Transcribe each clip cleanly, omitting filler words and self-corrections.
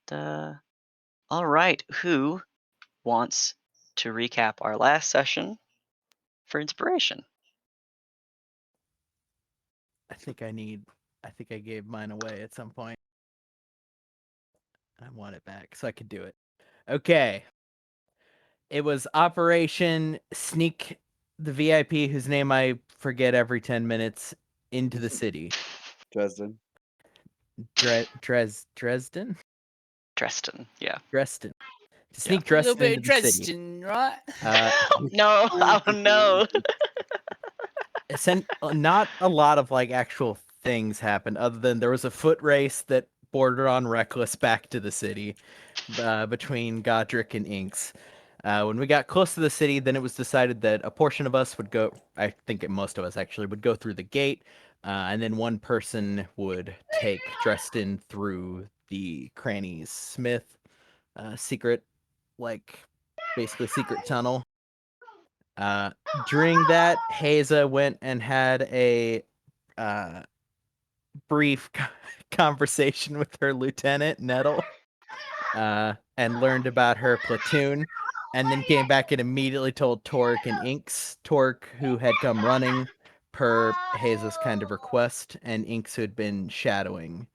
Da-da. All right, who wants to recap our last session for inspiration? I think I gave mine away at some point. I want it back so I could do it. Okay. It was Operation Sneak the VIP, whose name I forget every 10 minutes, into the city. Dresden. Dresden? Dresden, yeah. Dresden. To Yeah. sneak A little Dresden bit into of the city. Dresden, right? No, oh no. Not a lot of actual things happened other than there was a foot race that bordered on reckless back to the city between Godric and Inks. When we got close to the city, then it was decided that a portion of us would go, I think most of us actually, would go through the gate, and then one person would take Dresden through the Cranny's Smith secret, basically secret tunnel. During that, Haza went and had a uh, brief conversation with her lieutenant, Nettle, and learned about her platoon, and then came back and immediately told Torque and Inks. Torque, who had come running per Haza's kind of request, and Inks, who had been shadowing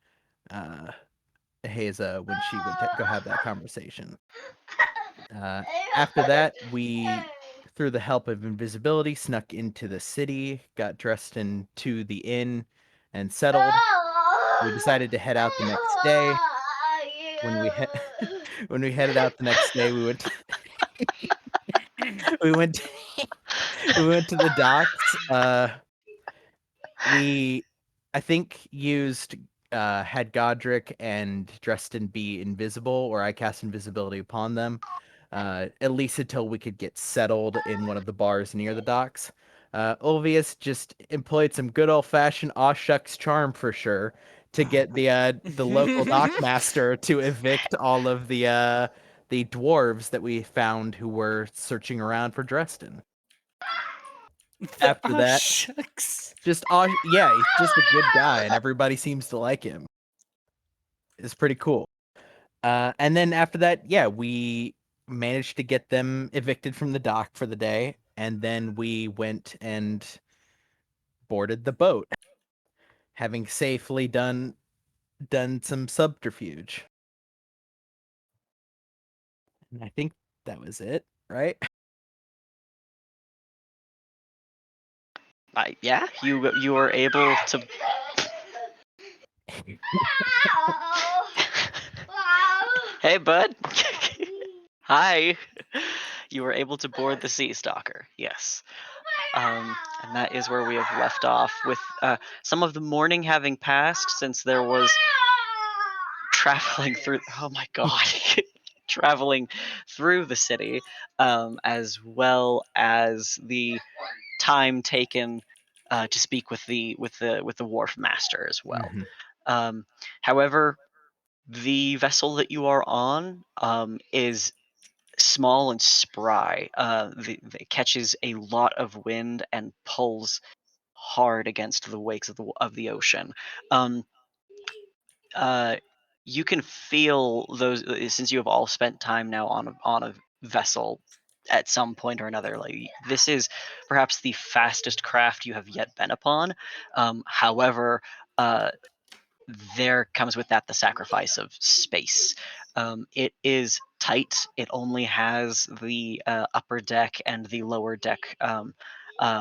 Haza when she would go have that conversation. After that, we, through the help of invisibility, snuck into the city, got dressed into the inn, and settled. We decided to head out the next day. When we when we headed out the next day, we went we went we went to the docks. We, I think, had Godric and Dresden be invisible, or I cast invisibility upon them, at least until we could get settled in one of the bars near the docks. Ulvius just employed some good old fashioned aw shucks charm for sure to get the local dockmaster to evict all of the dwarves that we found who were searching around for Dresden. After that, shucks. yeah, he's just a good guy, and everybody seems to like him. It's pretty cool. And then after that, yeah, we managed to get them evicted from the dock for the day, and then we went and boarded the boat, having safely done some subterfuge. And I think that was it, right? Yeah, you were able to. Hey, bud. Hi. You were able to board the Sea Stalker. Yes. And that is where we have left off with some of the morning having passed, since there was traveling through. Oh my god. Traveling through the city, as well as the time taken to speak with the wharf master as well. Mhm. However, the vessel that you are on is small and spry. It catches a lot of wind and pulls hard against the wakes of the ocean. Um, you can feel those, since you have all spent time now on a vessel at some point or another. Like, this is perhaps the fastest craft you have yet been upon. However, there comes with that the sacrifice of space. It is tight. It only has the upper deck and the lower deck,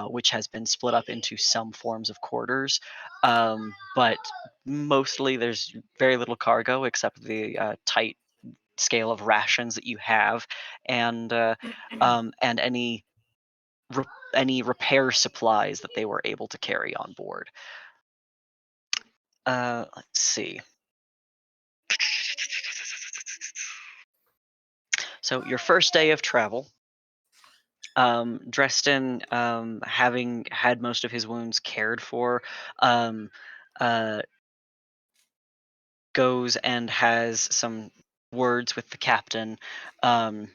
which has been split up into some forms of quarters. But mostly there's very little cargo except the tight scale of rations that you have, and any any repair supplies that they were able to carry on board. Let's see. So your first day of travel, Dresden, having had most of his wounds cared for, um, uh, goes and has some words with the captain, um,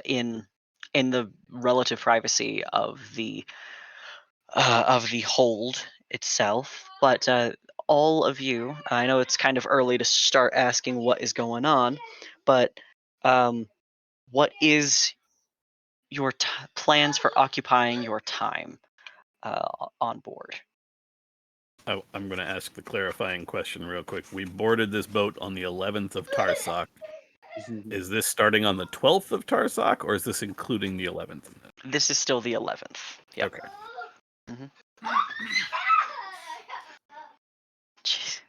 in the relative privacy of the hold itself. But all of you, I know it's kind of early to start asking what is going on, but what is your plans for occupying your time on board? I'm going to ask the clarifying question real quick. We boarded this boat on the 11th of Tarsak. Is this starting on the 12th of Tarsak, or is this including the 11th? This is still the 11th. Yep. Okay. Mm-hmm. Jeez.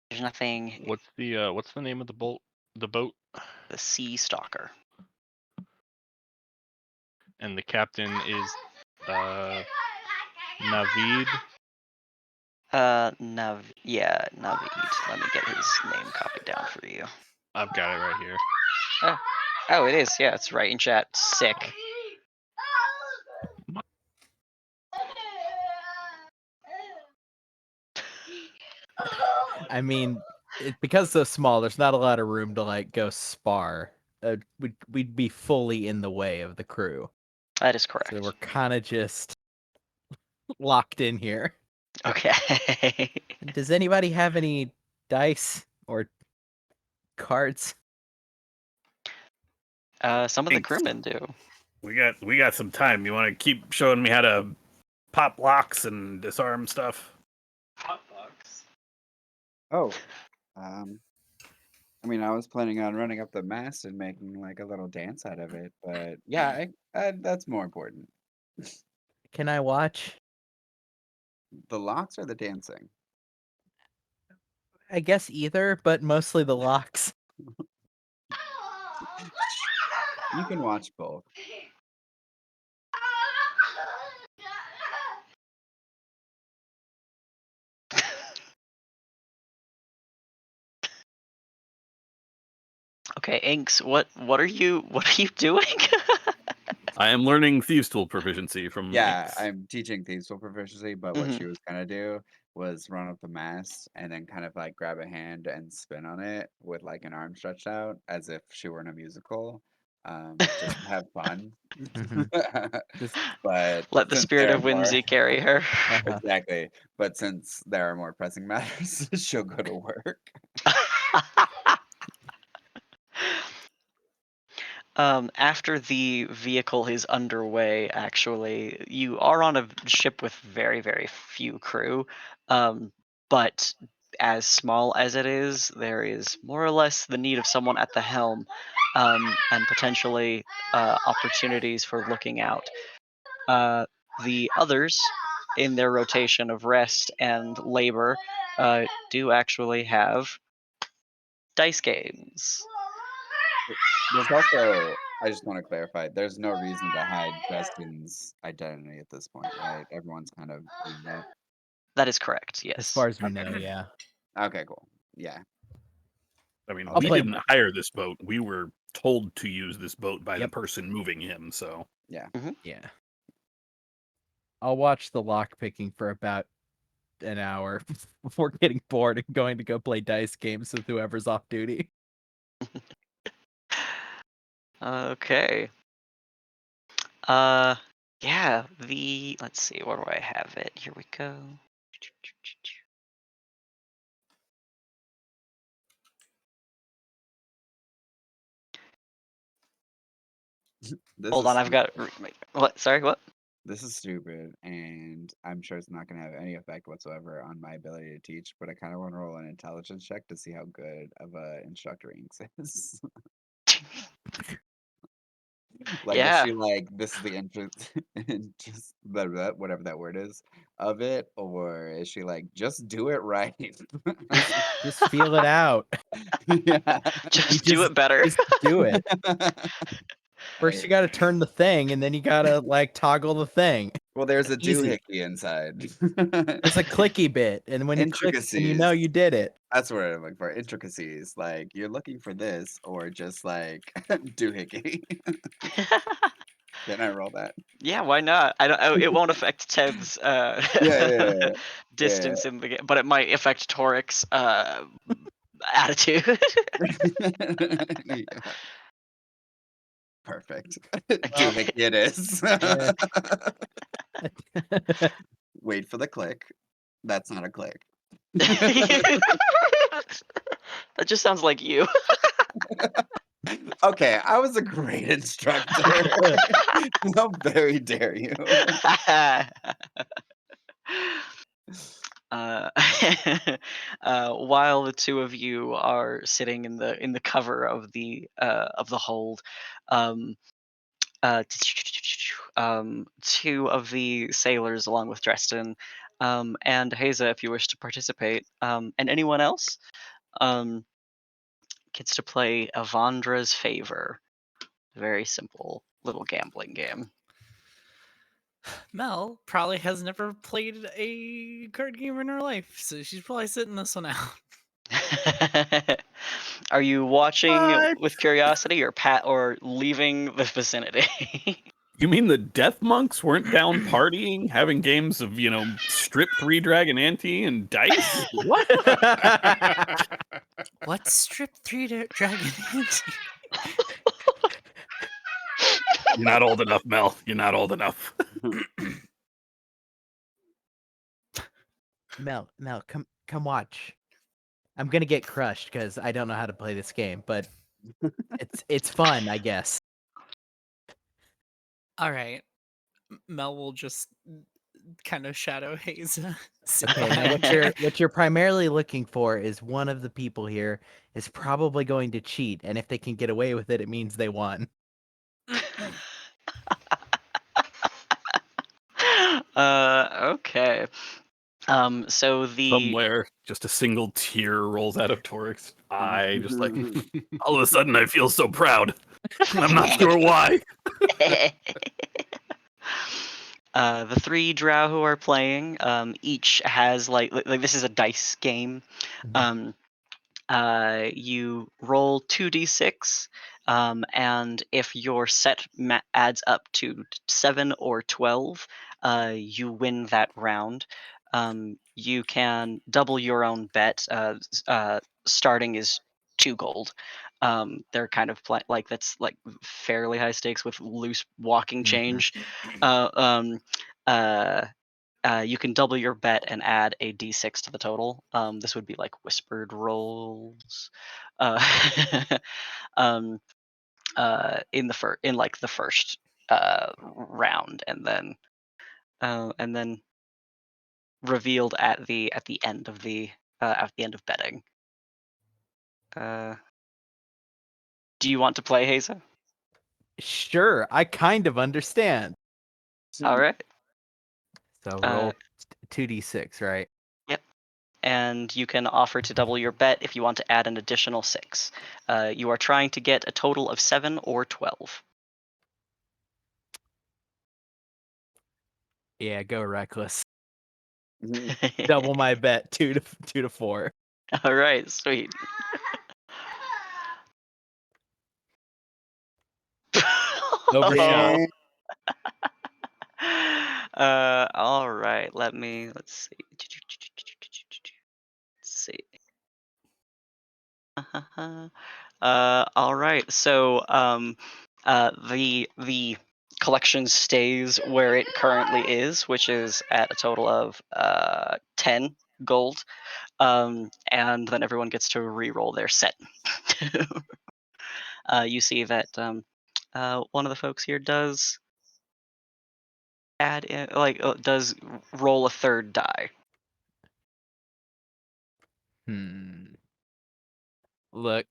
There's nothing. What's the name of the boat? The boat The Sea Stalker. and the captain is Navid. Navid. Let me get his name copied down for you. I've got it right here. Oh, it is. Yeah, it's right in chat. Sick. I mean, because it's so small, there's not a lot of room to like go spar. We'd be fully in the way of the crew. That is correct. So we're kind of just locked in here. Okay. Does anybody have any dice or cards? Some of the Thanks. crewmen do. We got some time. You want to keep showing me how to pop locks and disarm stuff? Hotbox. Oh, I mean, I was planning on running up the mast and making like a little dance out of it, but yeah, that's more important. Can I watch? The locks or the dancing? I guess either, but mostly the locks. You can watch both. Okay, Inks, what are you doing? I am learning Thieves Tool proficiency from Yeah, Inks. I'm teaching Thieves Tool proficiency, but what she was gonna do was run up the mast and then kind of like grab a hand and spin on it with like an arm stretched out as if she were in a musical, just to have fun. Mhm. Just But Let the since spirit there are of more whimsy carry her. exactly, but since there are more pressing matters, she'll go to work. After the vehicle is underway, actually, you are on a ship with very, very few crew. But as small as it is, there is more or less the need of someone at the helm, and potentially opportunities for looking out. The others, in their rotation of rest and labor, do actually have dice games. There's also, I just want to clarify, there's no reason to hide Justin's identity at this point, right? Everyone's kind of in it. That is correct, as yes. far as we know, yeah. Okay, cool. Yeah. I mean, I'll we play didn't hire this boat. We were told to use this boat by the Yep. person moving him. So Yeah. Yeah. I'll watch the lock picking for about an hour before getting bored and going to go play dice games with whoever's off duty. Okay. Yeah, let's see, where do I have it? Here we go. This Hold is on, I've got what? Sorry, what? this is stupid, and I'm sure it's not gonna have any effect whatsoever on my ability to teach, but I kind of want to roll an intelligence check to see how good of a instructor Inks is. Like, is Yeah. she like, this is the interest, just whatever that word is of it, or is she like, just do it right? Just feel it out. Yeah. Just do it better. Just do it. First, you got to turn the thing, and then you got to like toggle the thing. Well, there's a Easy. doohickey inside. There's a clicky bit, and when you click, and you know Intricacies. you did it. That's what I'm looking for. Intricacies. Like, you're looking for this, or just like doohickey. Can I roll that? Yeah, why not? I don't. It won't affect Ted's Yeah. distance in the game, but it might affect Torik's attitude. Yeah. Perfect. Doohickey it is. Wait for the click. That's not a click. That just sounds like you. Okay, I was a great instructor. How very dare you? uh, while the two of you are sitting in the cover of the hold, um, two of the sailors, along with Dresden, and Haza, if you wish to participate, and anyone else, um, gets to play Avandra's Favor. Very simple little gambling game. Mel probably has never played a card game in her life, so she's probably sitting this one out. Are you watching What? with curiosity or leaving the vicinity? You mean the Death Monks weren't down partying, having games of, Strip 3 Dragon Ante and dice? What? What's Strip 3 Dragon Ante? You're not old enough, Mel. You're not old enough. Mel, come watch. I'm gonna get crushed because I don't know how to play this game, but it's fun, I guess. All right. Mel will just kind of shadow haze. Okay, now what you're primarily looking for is one of the people here is probably going to cheat, and if they can get away with it, it means they won. Okay. So Somewhere, just a single tear rolls out of Torik's eye, just like, all of a sudden I feel so proud. I'm not sure why. The three drow who are playing, each has like this is a dice game. You roll 2d6, and if your set adds up to 7 or 12, you win that round. You can double your own bet. Starting is 2 gold. They're kind of like that's like fairly high stakes with loose walking change. You can double your bet and add a d6 to the total. This would be like whispered rolls, uh, um, in the first round, and then revealed at the end of betting. Do you want to play, Haza? Sure, I kind of understand. All right. So roll 2d6, right? Yep. And you can offer to double your bet if you want to add an additional 6. You are trying to get a total of 7 or 12. Yeah, go reckless. Double my bet, 2 to 4. All right, sweet. Overshot. All right. Let's see. Let's see. All right. So the collection stays where it currently is, which is at a total of 10 gold. And then everyone gets to re-roll their set. You see that one of the folks here does add in, does roll a third die. Look,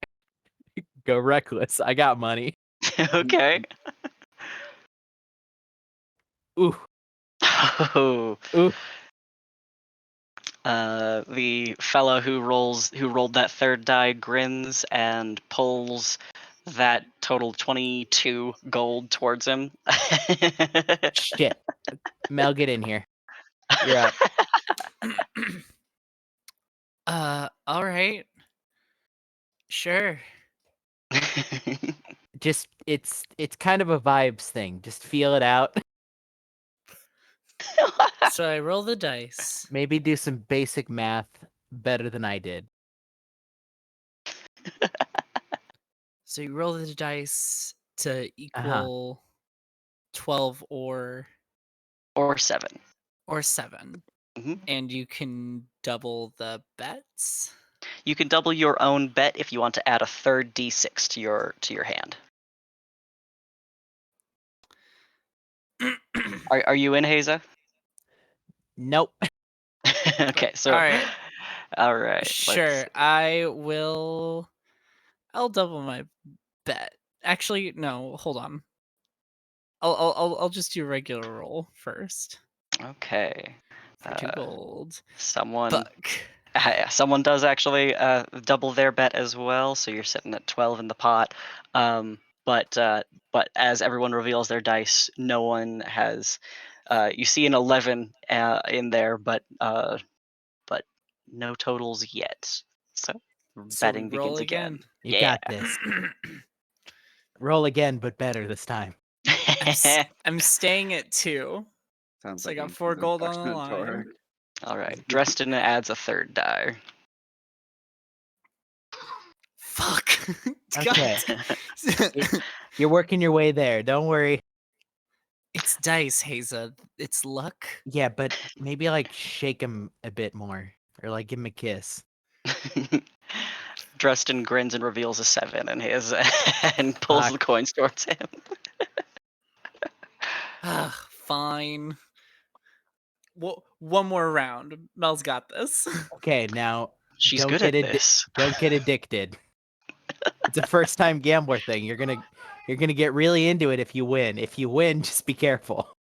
go reckless. I got money. Okay. Ooh. Oh. Ooh. The fella who rolled that third die grins and pulls that total 22 gold towards him. Shit. Mel, get in here. You're up. All right. Sure. Just it's kind of a vibes thing. Just feel it out. So I roll the dice. Maybe do some basic math better than I did. So you roll the dice to equal 12 or 7. or 7. Mhm. And you can double the bets. You can double your own bet if you want to add a third d6 to your hand. Are you in, Haza? Nope. Okay, so Alright. all right. Sure, I'll double my bet. Actually, no, hold on. I'll just do regular roll first Okay. for 2 gold. Someone Fuck. someone does actually double their bet as well, so you're sitting at 12 in the pot. But as everyone reveals their dice, no one has. You see an 11 in there, but no totals yet. So So we betting roll begins again. again. You Yeah. got this. Roll again, but better this time. I'm staying at 2. Sounds So I like got Inks 4 is gold on the line. unfortunate. All right. Dresden adds a third die. Fuck. Okay. God. You're working your way there. Don't worry. It's dice, Haza. It's luck. Yeah, but maybe like shake him a bit more, or like give him a kiss. Dresden grins and reveals a 7 in his and pulls Fuck. the coins towards him. Fine. Well, one more round. Mel's got this. Okay, now She's don't good get at this. don't get addicted. It's a first time gambler thing. You're gonna get really into it if you win. If you win, just be careful.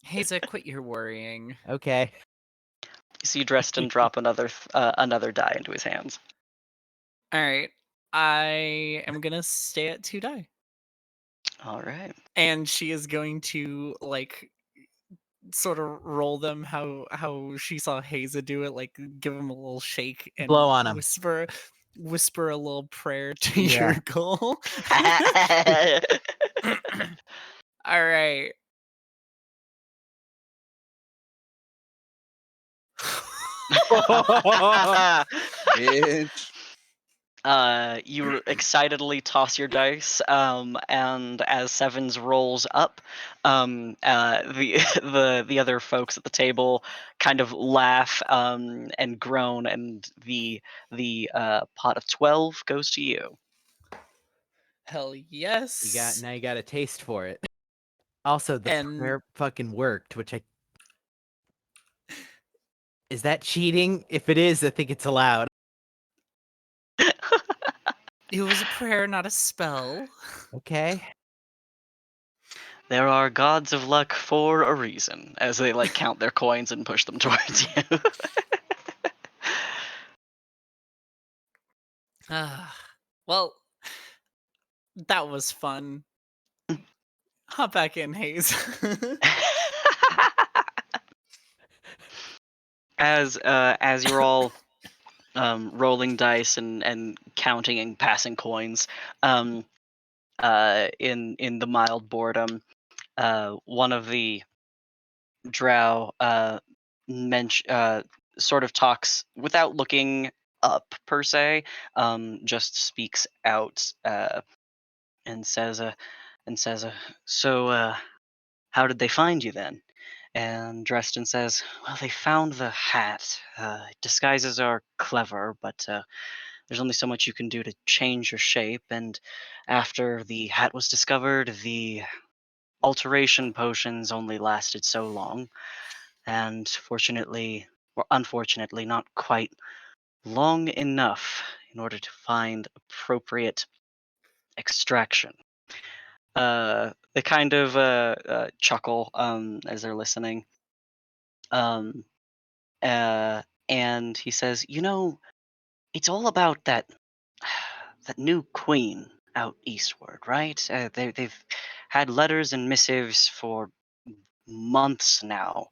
Haza, quit your worrying. Okay. You see Dresden drop another die into his hands. All right. I am going to stay at 2 die. All right. And she is going to like sort of roll them how she saw Haza do it, like give him a little shake and Blow on him. whisper a little prayer to Yeah. your goal. All right. Bitch. You excitedly toss your dice, and as Sevens rolls up, the other folks at the table kind of laugh and groan, and the pot of 12 goes to you. Hell yes. You got a taste for it. Also, the And- prayer fucking worked, which is that cheating? If it is, I think it's allowed. It was a prayer, not a spell. Okay. There are gods of luck for a reason, as they like count their coins and push them towards you. Well, that was fun. Hop back in, Hayes. As you're all rolling dice and counting and passing coins, in the mild boredom, one of the drow sort of talks without looking up per se, just speaks out and says, "So, how did they find you then?" And Dresden says, "Well, they found the hat. Disguises are clever, but there's only so much you can do to change your shape. And after the hat was discovered, the alteration potions only lasted so long. And fortunately, or unfortunately, not quite long enough in order to find appropriate extraction." They kind of chuckle as they're listening. Um, and he says, it's all about that that new queen out eastward, right? They've had letters and missives for months now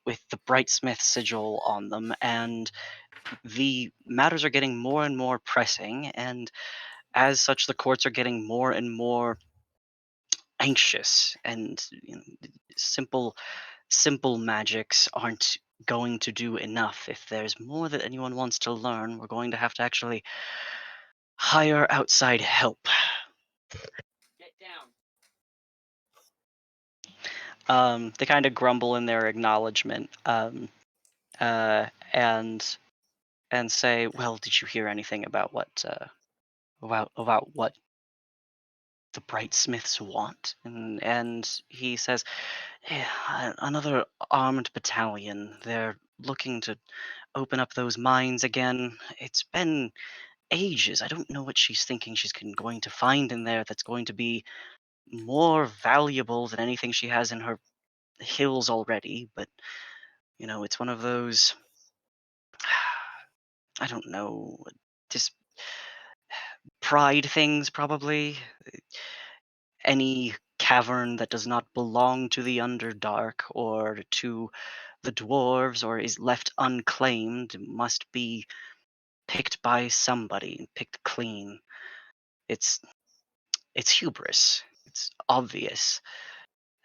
with the Brightsmith sigil on them, and the matters are getting more and more pressing, and as such, the courts are getting more and more anxious, and simple magics aren't going to do enough. If there's more that anyone wants to learn, we're going to have to actually hire outside help. Get down. They kind of grumble in their acknowledgement, uh, and say, "Well, did you hear anything about what the Bright Smiths want?" And he says, "Yeah, another armed battalion. They're looking to open up those mines again. It's been ages. I don't know what she's thinking going to find in there that's going to be more valuable than anything she has in her hills already. But it's one of those, I don't know, just pride things probably. Any cavern that does not belong to the Underdark or to the dwarves or is left unclaimed must be picked by somebody, picked clean. It's hubris. It's obvious.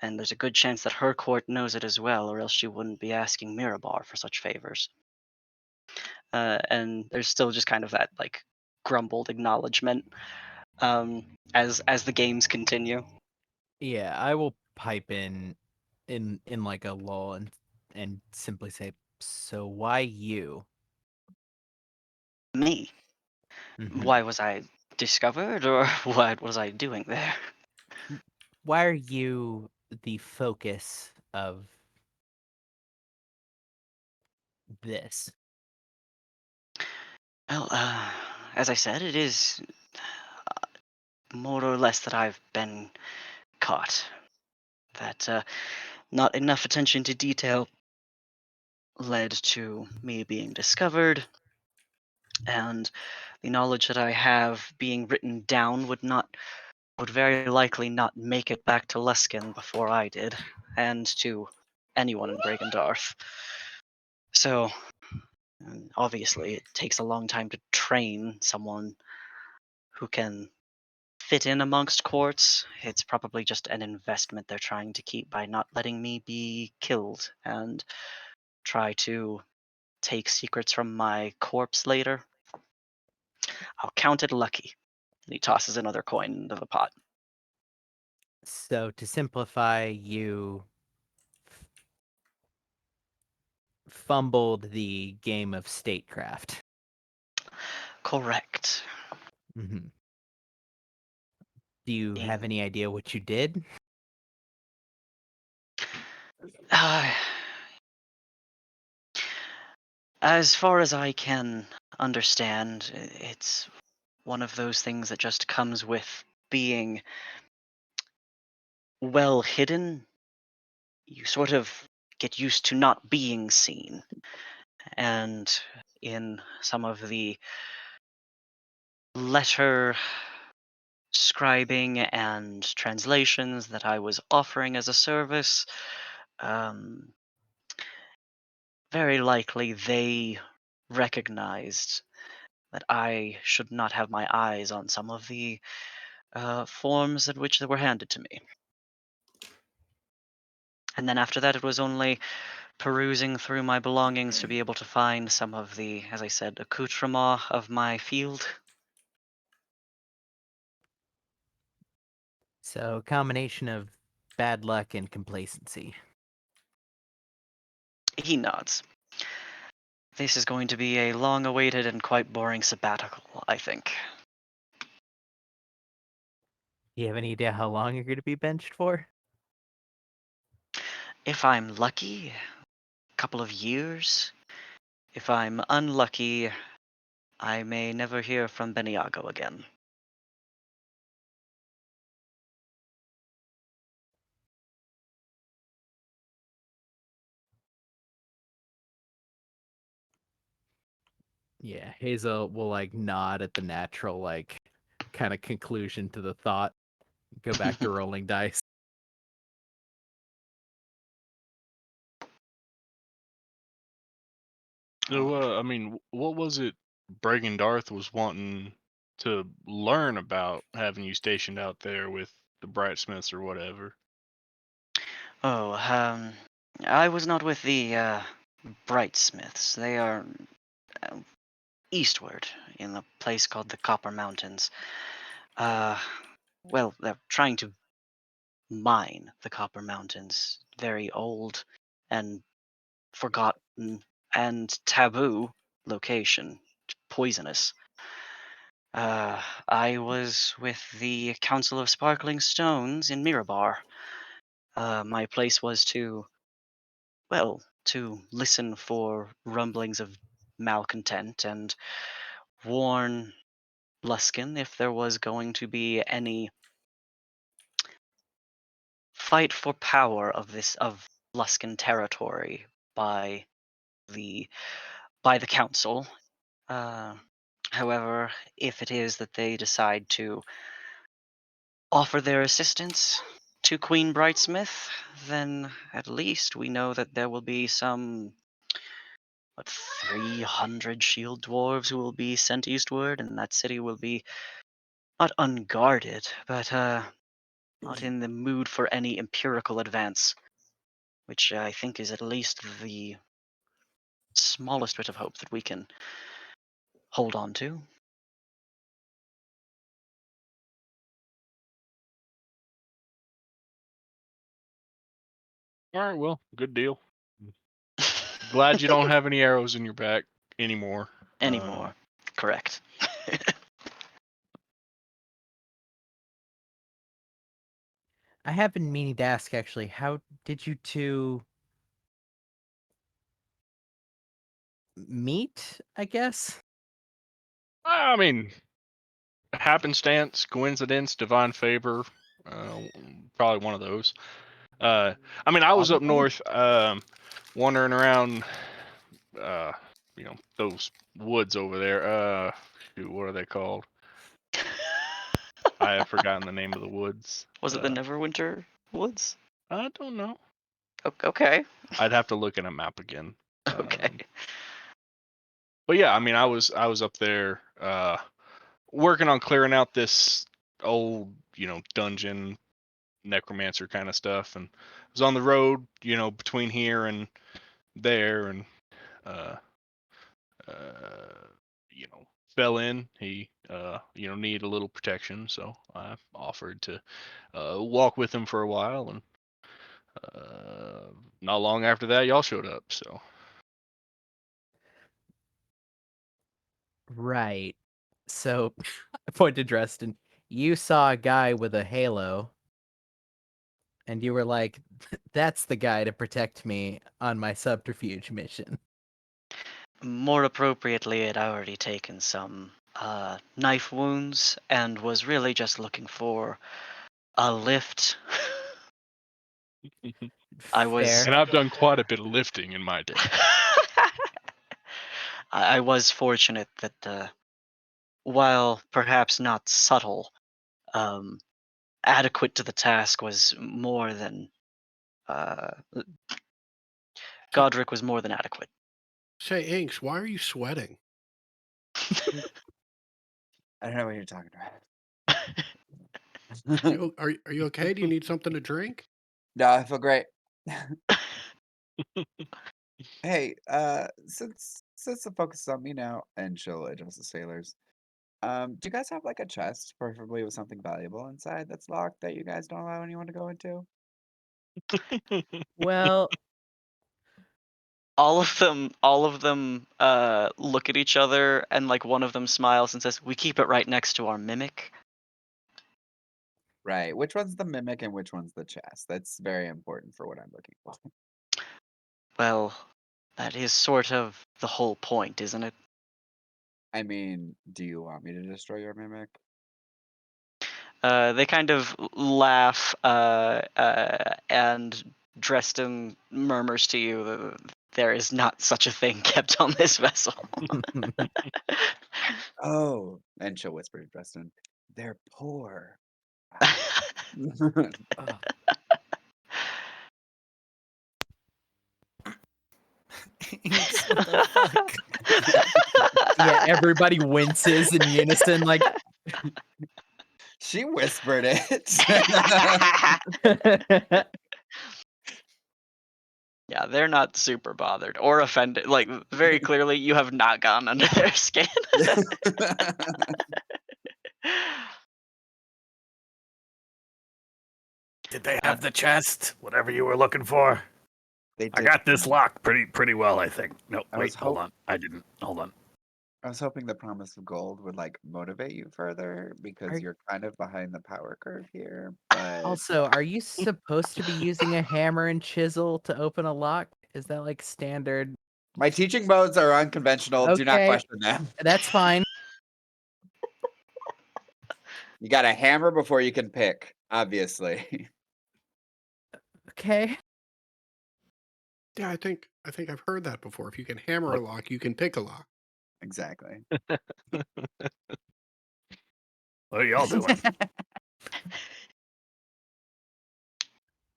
And there's a good chance that her court knows it as well, or else she wouldn't be asking Mirabar for such favors. And there's still just kind of that like grumbled acknowledgement as the games continue. Yeah, I will pipe in like a lull and simply say, "So why you?" Me, Mhm. why was I discovered, or what was I doing there? Why are you the focus of this? Well, as I said, it is more or less that I've been caught. That not enough attention to detail led to me being discovered, and the knowledge that I have being written down would very likely not make it back to Luskin before I did, and to anyone in Bragendarth. So, obviously, it takes a long time to train someone who can fit in amongst courts. It's probably just an investment they're trying to keep by not letting me be killed and try to take secrets from my corpse later. I'll count it lucky. And he tosses another coin into the pot. So to simplify, you fumbled the game of statecraft. Correct. Mhm. Do you have Being, any idea what you did? uh, as far as I can understand, it's one of those things that just comes with being well hidden. You sort of get used to not being seen. And in some of the letter scribing and translations that I was offering as a service, um, very likely they recognized that I should not have my eyes on some of the forms in which they were handed to me. And then after that, it was only perusing through my belongings to be able to find some of the, as I said, accoutrements of my field. So a combination of bad luck and complacency. He nods. This is going to be a long awaited and quite boring sabbatical, I think. Do you have any idea how long you're going to be benched for? If I'm lucky, a couple of years. If I'm unlucky, I may never hear from Beniago again. Yeah, Hazel will like nod at the natural like kind of conclusion to the thought. Go back to rolling dice. So, I mean, what was it Darth was wanting to learn about having you stationed out there with the Brightsmiths or whatever? Oh, I was not with the Brightsmiths. They are uh, eastward in a place called the Copper Mountains. Uh, well, they're trying to mine, the Copper Mountains. Very old and forgotten and taboo location. Poisonous. I was with the Council of Sparkling Stones in Mirabar. My place was to listen for rumblings of malcontent and warn Luskin if there was going to be any fight for power of Luskin territory by the by the council. Uh, However, if it is that they decide to offer their assistance to Queen Brightsmith, then at least we know that there will be some 300 shield dwarves who will be sent eastward, and that city will be not unguarded, but not in the mood for any empirical advance, which I think is at least the smallest bit of hope that we can hold on to. All right, well, good deal. Glad you don't have any arrows in your back anymore. Anymore. Correct. I have been meaning to ask, actually, how did you two meet, I guess? I mean, happenstance, coincidence, divine favor, probably one of those. I mean, I was up Probably. north, wandering around, those woods over there. Shoot, what are they called? I have forgotten the name of the woods. Was it the Neverwinter Woods? I don't know. Okay. I'd have to look at a map again. Okay. But yeah, I mean, I was up there, working on clearing out this old, dungeon necromancer kind of stuff, and I was on the road, between here and there, and uh, fell in. He needed a little protection, so I offered to walk with him for a while, and not long after that, y'all showed up. So Right. So, I point to Dresden. You saw a guy with a halo, and you were like, that's the guy to protect me on my subterfuge mission. More appropriately, I'd already taken some knife wounds and was really just looking for a lift. I was. and I've done quite a bit of lifting in my day. I was fortunate that, while perhaps not subtle, adequate to the task was more than. Godric was more than adequate. Say, Inks, why are you sweating? I don't know what you're talking Are you okay? Do you need something to drink? No, I feel great. Hey, since the focus is on me now, and she'll address the sailors. Do you guys have like a chest, preferably with something valuable inside that's locked that you guys don't allow anyone to go into? Well, All of them look at each other, and like one of them smiles and says, "We keep it right next to our mimic." Right. Which one's the mimic and which one's the chest? That's very important for what I'm looking for. Well, that is sort of the whole point, isn't it? I mean, do you want me to destroy your mimic? They kind of laugh, and Dresden murmurs to you that there is not such a thing kept on this vessel. Oh, and she'll whisper to Dresden, they're poor. ugh. Inks, what the fuck? Yeah, everybody winces in unison, like, She whispered it. Yeah, they're not super bothered or offended. Like, very clearly, you have not gotten under their skin. Did they have the chest? Whatever you were looking for. They I did. got this lock pretty well, I think. No, I wait, was hold on. I didn't. Hold on. I was hoping the promise of gold would like motivate you further because Are- you're kind of behind the power curve here. But Also, are you supposed to be using a hammer and chisel to open a lock? Is that like standard? my teaching modes are unconventional. Do not Okay. question them. That's fine. You got to hammer before you can pick, obviously. Okay. Yeah, I think I've heard that before. If you can hammer What? a lock, you can pick a lock. Exactly. What are y'all doing?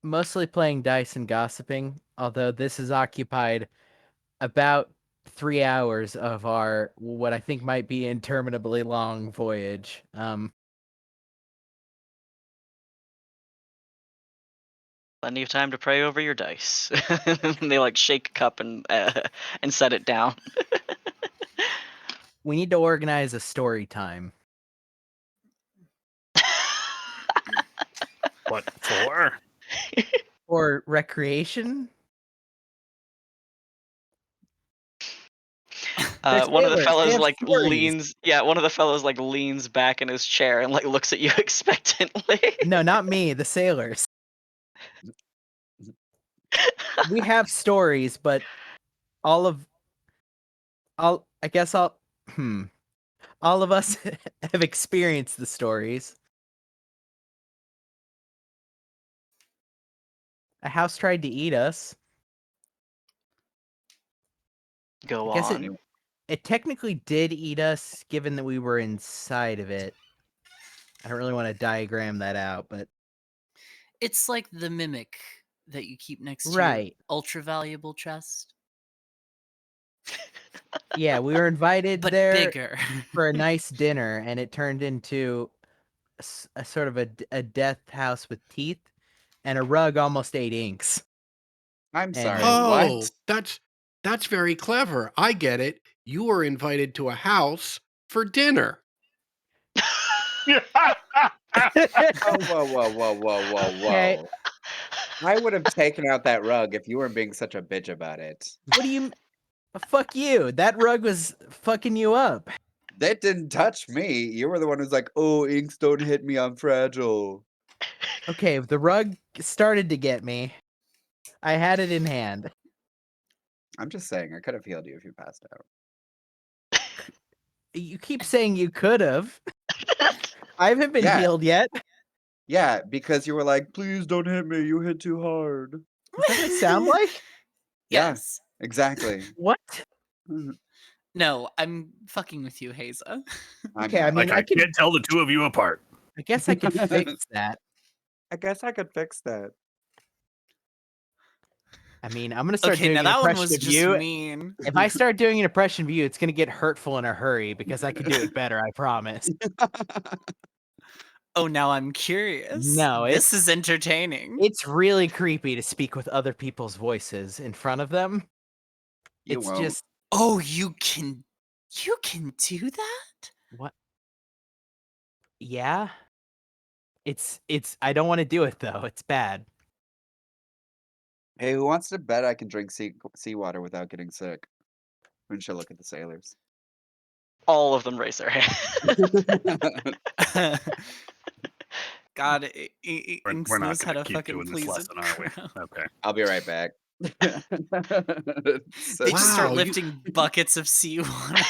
Mostly playing dice and gossiping, although this has occupied about 3 hours of our what I think might be interminably long voyage. Plenty of time to pray over your dice. And they like shake a cup and set it down. We need to organize a story time. What for? Or recreation? They're One of the sailors, they fellows have like stories. one of the fellows like leans back in his chair and like looks at you expectantly. No, not me, the sailors. We have stories, but all of all I guess all all of us have experienced the stories. A house tried to eat us. Go I guess on. it technically did eat us, given that we were inside of it. I don't really want to diagram that out, but It's like the mimic that you keep next to your right. ultra valuable chest, Yeah, we were invited but there bigger. for a nice dinner, and it turned into a sort of a death house with teeth, and a rug almost ate inks. I'm And sorry. Oh, What? that's very clever. I get it. You were invited to a house for dinner. Whoa, whoa, whoa, whoa, whoa, whoa, Okay. whoa. I would have taken out that rug if you weren't being such a bitch about it. What do you? Fuck you! That rug was fucking you up. That didn't touch me. You were the one who's like, "Oh, inks don't hit me. I'm fragile." Okay, the rug started to get me. I had it in hand. I'm just saying, I could have healed you if you passed out. You keep saying you could have. I haven't been Yeah. healed yet. Yeah, because you were like, "Please don't hit me. You hit too hard." Is that what I sound like? Yeah. Yes. Exactly. What? No, I'm fucking with you, Haza. Okay, I not. mean, Like I can't tell the two of you apart. I guess I could fix that. I guess I could fix that. I mean, I'm gonna start Okay, doing now an that one impression was of just you. mean. If I start doing an impression of you, it's gonna get hurtful in a hurry because I can do it better. I promise. Oh, now I'm curious. No, This is entertaining. It's really creepy to speak with other people's voices in front of them. You It's won't. just Oh, you can do that? what? Yeah. It's I don't want to do it though. It's bad. Hey, who wants to bet I can drink seawater without getting sick? We should look at the sailors. All of them raise their hand. God, We're Inks not knows how going to to keep fucking doing this please a lesson, are we? crowd. Okay. I'll be right back. They just start Wow, lifting buckets of seawater.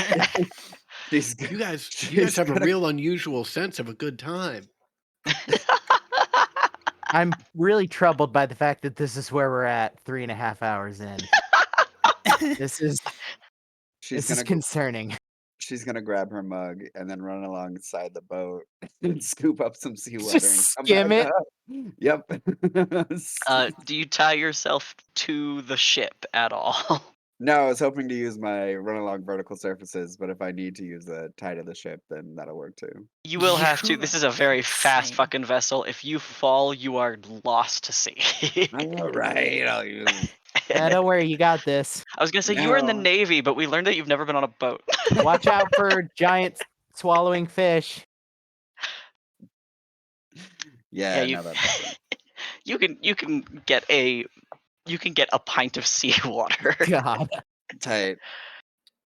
She's You guys she's have a gonna- real unusual sense of a good time. I'm really troubled by the fact that this is where we're at 3.5 hours in. This is she's this is gonna concerning. she's gonna grab her mug and then run alongside the boat and scoop up some seawater Just and come skim back it. up. Yep. Do you tie yourself to the ship at all? No, I was hoping to use my run along vertical surfaces, but if I need to use a tie to the ship, then that'll work too. You will have to. You This is a very are fast insane. fucking vessel. If you fall, you are lost to sea. All right, I'll use. Don't worry, you got this. I was gonna say you were in the No. Navy, but we learned that you've never been on a boat. Watch out for giant swallowing fish. Yeah, Yeah, no, that's You can get a pint of seawater. God. Tight.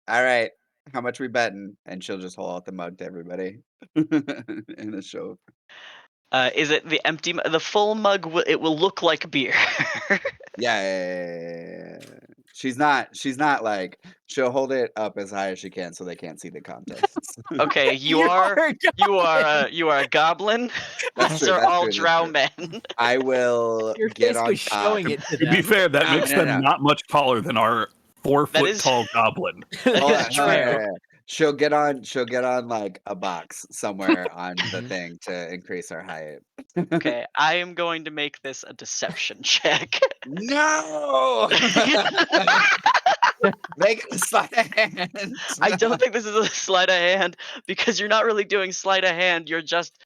All right. How much we betting? And she'll just hold out the mug to everybody in the show. Is it the empty, the full mug? It will look like beer. Yeah. She's not like, she'll hold it up as high as she can so they can't see the contents. Okay, you are a goblin. That's These true. are That's all true. That's drow true. men. I will You're get basically on top. showing it to To be them. fair, that No, makes no, them no. not much taller than our 4 foot is- tall goblin. Hold on, True. yeah. She'll get on like a box somewhere on the thing to increase our height. Okay, I am going to make this a deception check. No! Make it a sleight of hand. I don't think this is a sleight of hand because you're not really doing sleight of hand. You're just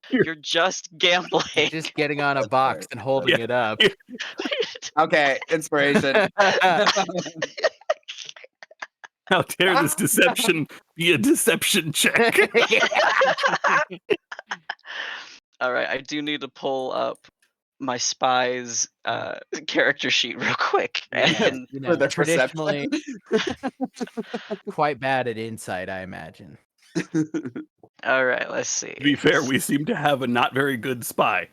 gambling. Just getting on a box and holding it up. Okay, inspiration. How dare this deception be a deception check? All right, I do need to pull up my spy's character sheet real quick. And You For know, the traditionally perception. quite bad at insight, I imagine. all right, let's see. To be fair, we seem to have a not very good spy.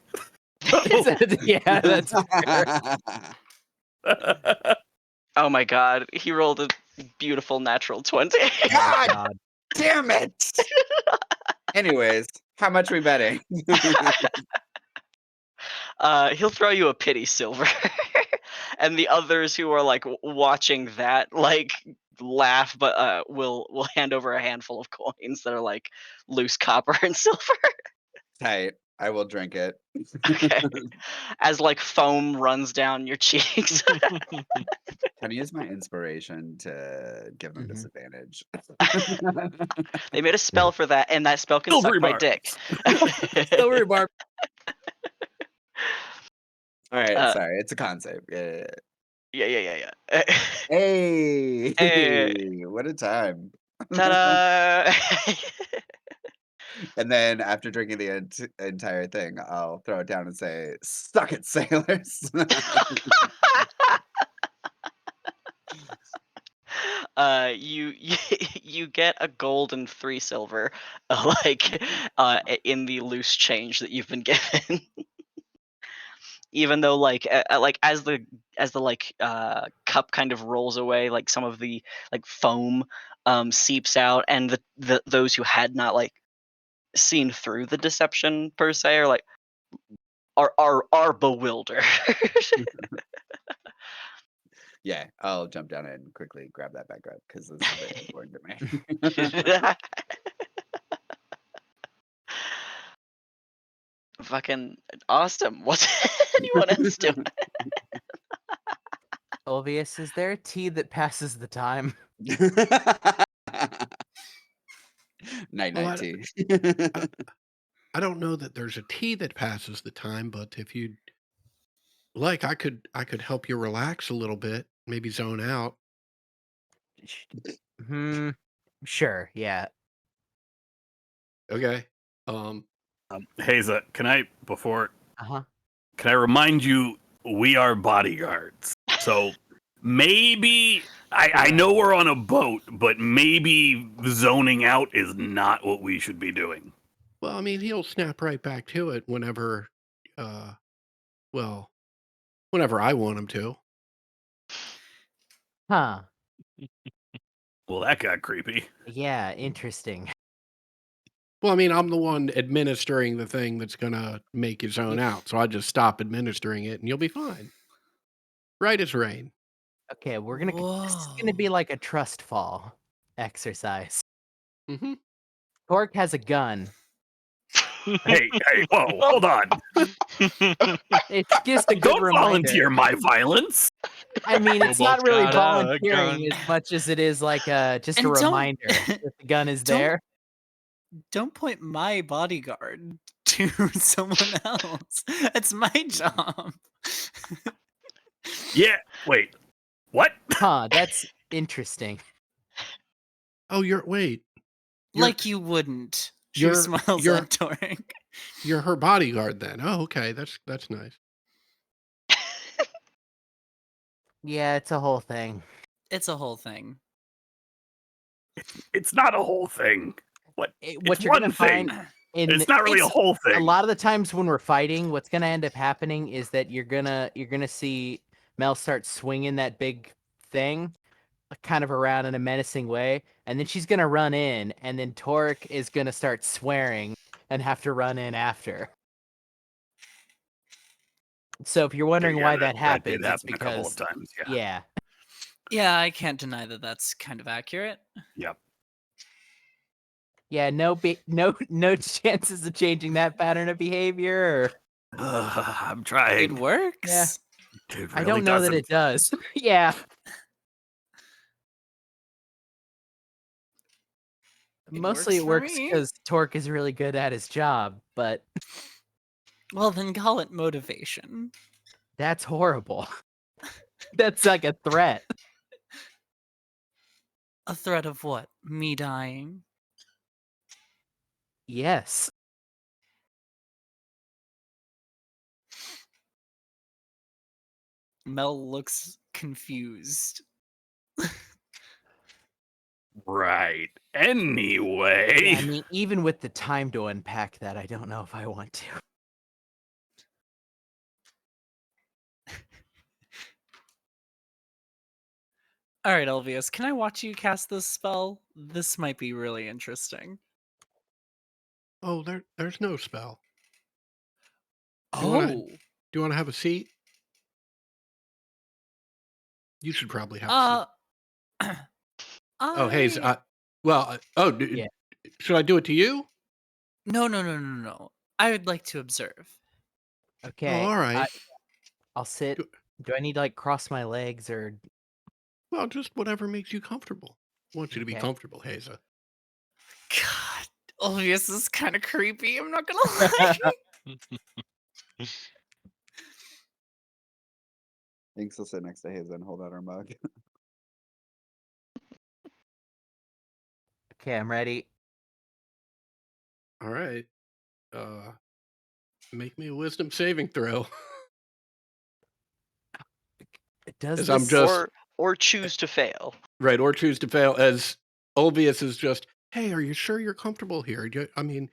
Yeah, that's Oh my god, he rolled a beautiful natural 20. God damn it! Anyways, how much we betting? He'll throw you a pity silver. And the others who are like watching that like laugh, but will hand over a handful of coins that are like loose copper and silver. Tight. I will drink it. Okay. As like foam runs down your cheeks. Can I use my inspiration to give them Mhm. disadvantage? They made a spell for that, and that spell can Silvery suck my bar. dick. Silvery bar. All right, Uh, sorry, it's a concept. Yeah. yeah. Hey, Hey. what a time! Ta-da! And then after drinking the entire thing, I'll throw it down and say, "Suck it, sailors!" You get a gold and 3 silver, in the loose change that you've been given. Even though like as the cup kind of rolls away, like some of the like foam seeps out, and the those who had not like seen through the deception per se are like are bewildered. Yeah, I'll jump down and quickly grab that back up because this is very important to me. Fucking awesome. What's anyone else doing? Olvius, is there a tea that passes the time? Night Well, night tea. I don't know that there's a tea that passes the time, but if you'd like, I could help you relax a little bit, maybe zone out. Sure, yeah. Okay. Haza, can I Uh-huh. can I remind you we are bodyguards? So maybe I know we're on a boat, but maybe zoning out is not what we should be doing. Well, I mean, he'll snap right back to it whenever whenever I want him to. Huh. Well, that got creepy. Yeah, interesting. Well, I mean, I'm the one administering the thing that's gonna make you zone out, so I just stop administering it and you'll be fine. Right as rain. Okay, this is gonna be Whoa. like a trust fall exercise. Mm-hmm. Torque has a gun. Hey, whoa, hold on. It's just a good Don't reminder. volunteer my violence. I mean, it's Kobold's not really got a volunteering gun. as much as it is like just a And don't- reminder that the gun is don't- there. Don't point my bodyguard to someone else. It's my job. Yeah, wait. What? Huh, that's interesting. Oh, wait. You're- Like you wouldn't. She you're- smiles you're- at Torek. You're her bodyguard then. Oh, okay. That's nice. Yeah, it's a whole thing. It's a whole thing. It's not a whole thing. What What it's you're gonna one thing. find in It's not really a whole a thing. lot of the times when we're fighting, what's gonna end up happening is that you're gonna see Mel start swinging that big thing, kind of around in a menacing way, and then she's gonna run in, and then Torque is gonna start swearing and have to run in after. So if you're wondering why that did happens, it's happen a couple of because times. Yeah. yeah. Yeah, I can't deny that that's kind of accurate. Yep. Yeah, no chances of changing that pattern of behavior. I'm It trying. works. Yeah. It really I don't know that doesn't. it does. Yeah. Mostly it for works me. because Torque is really good at his job, but Well, then call it motivation. that's horrible. That's like a threat. A threat of what? Me dying. Yes. Mel looks confused. Right. Anyway. Yeah, I mean, even with the time to unpack that, I don't know if I want to. All right, Elvius, can I watch you cast this spell? This might be really interesting. Oh, there's no spell. Do you Oh. want to have a seat? You should probably have a seat. Oh, Hayes. Yeah. Should I do it to you? No. I would like to observe. Okay. Oh, all right. I'll sit. Do- Do I need to like cross my legs or? Well, just whatever makes you comfortable. I want you to be Okay. comfortable, Haza. God, Elvius is kind of creepy. I'm not gonna lie. Inks will sit next to Hazel and hold out her mug. Okay, I'm ready. All right. Make me a wisdom saving throw. Does As this I'm just or choose to fail. right, or choose to fail. As Olvius is just, hey, are you sure you're comfortable here? I mean,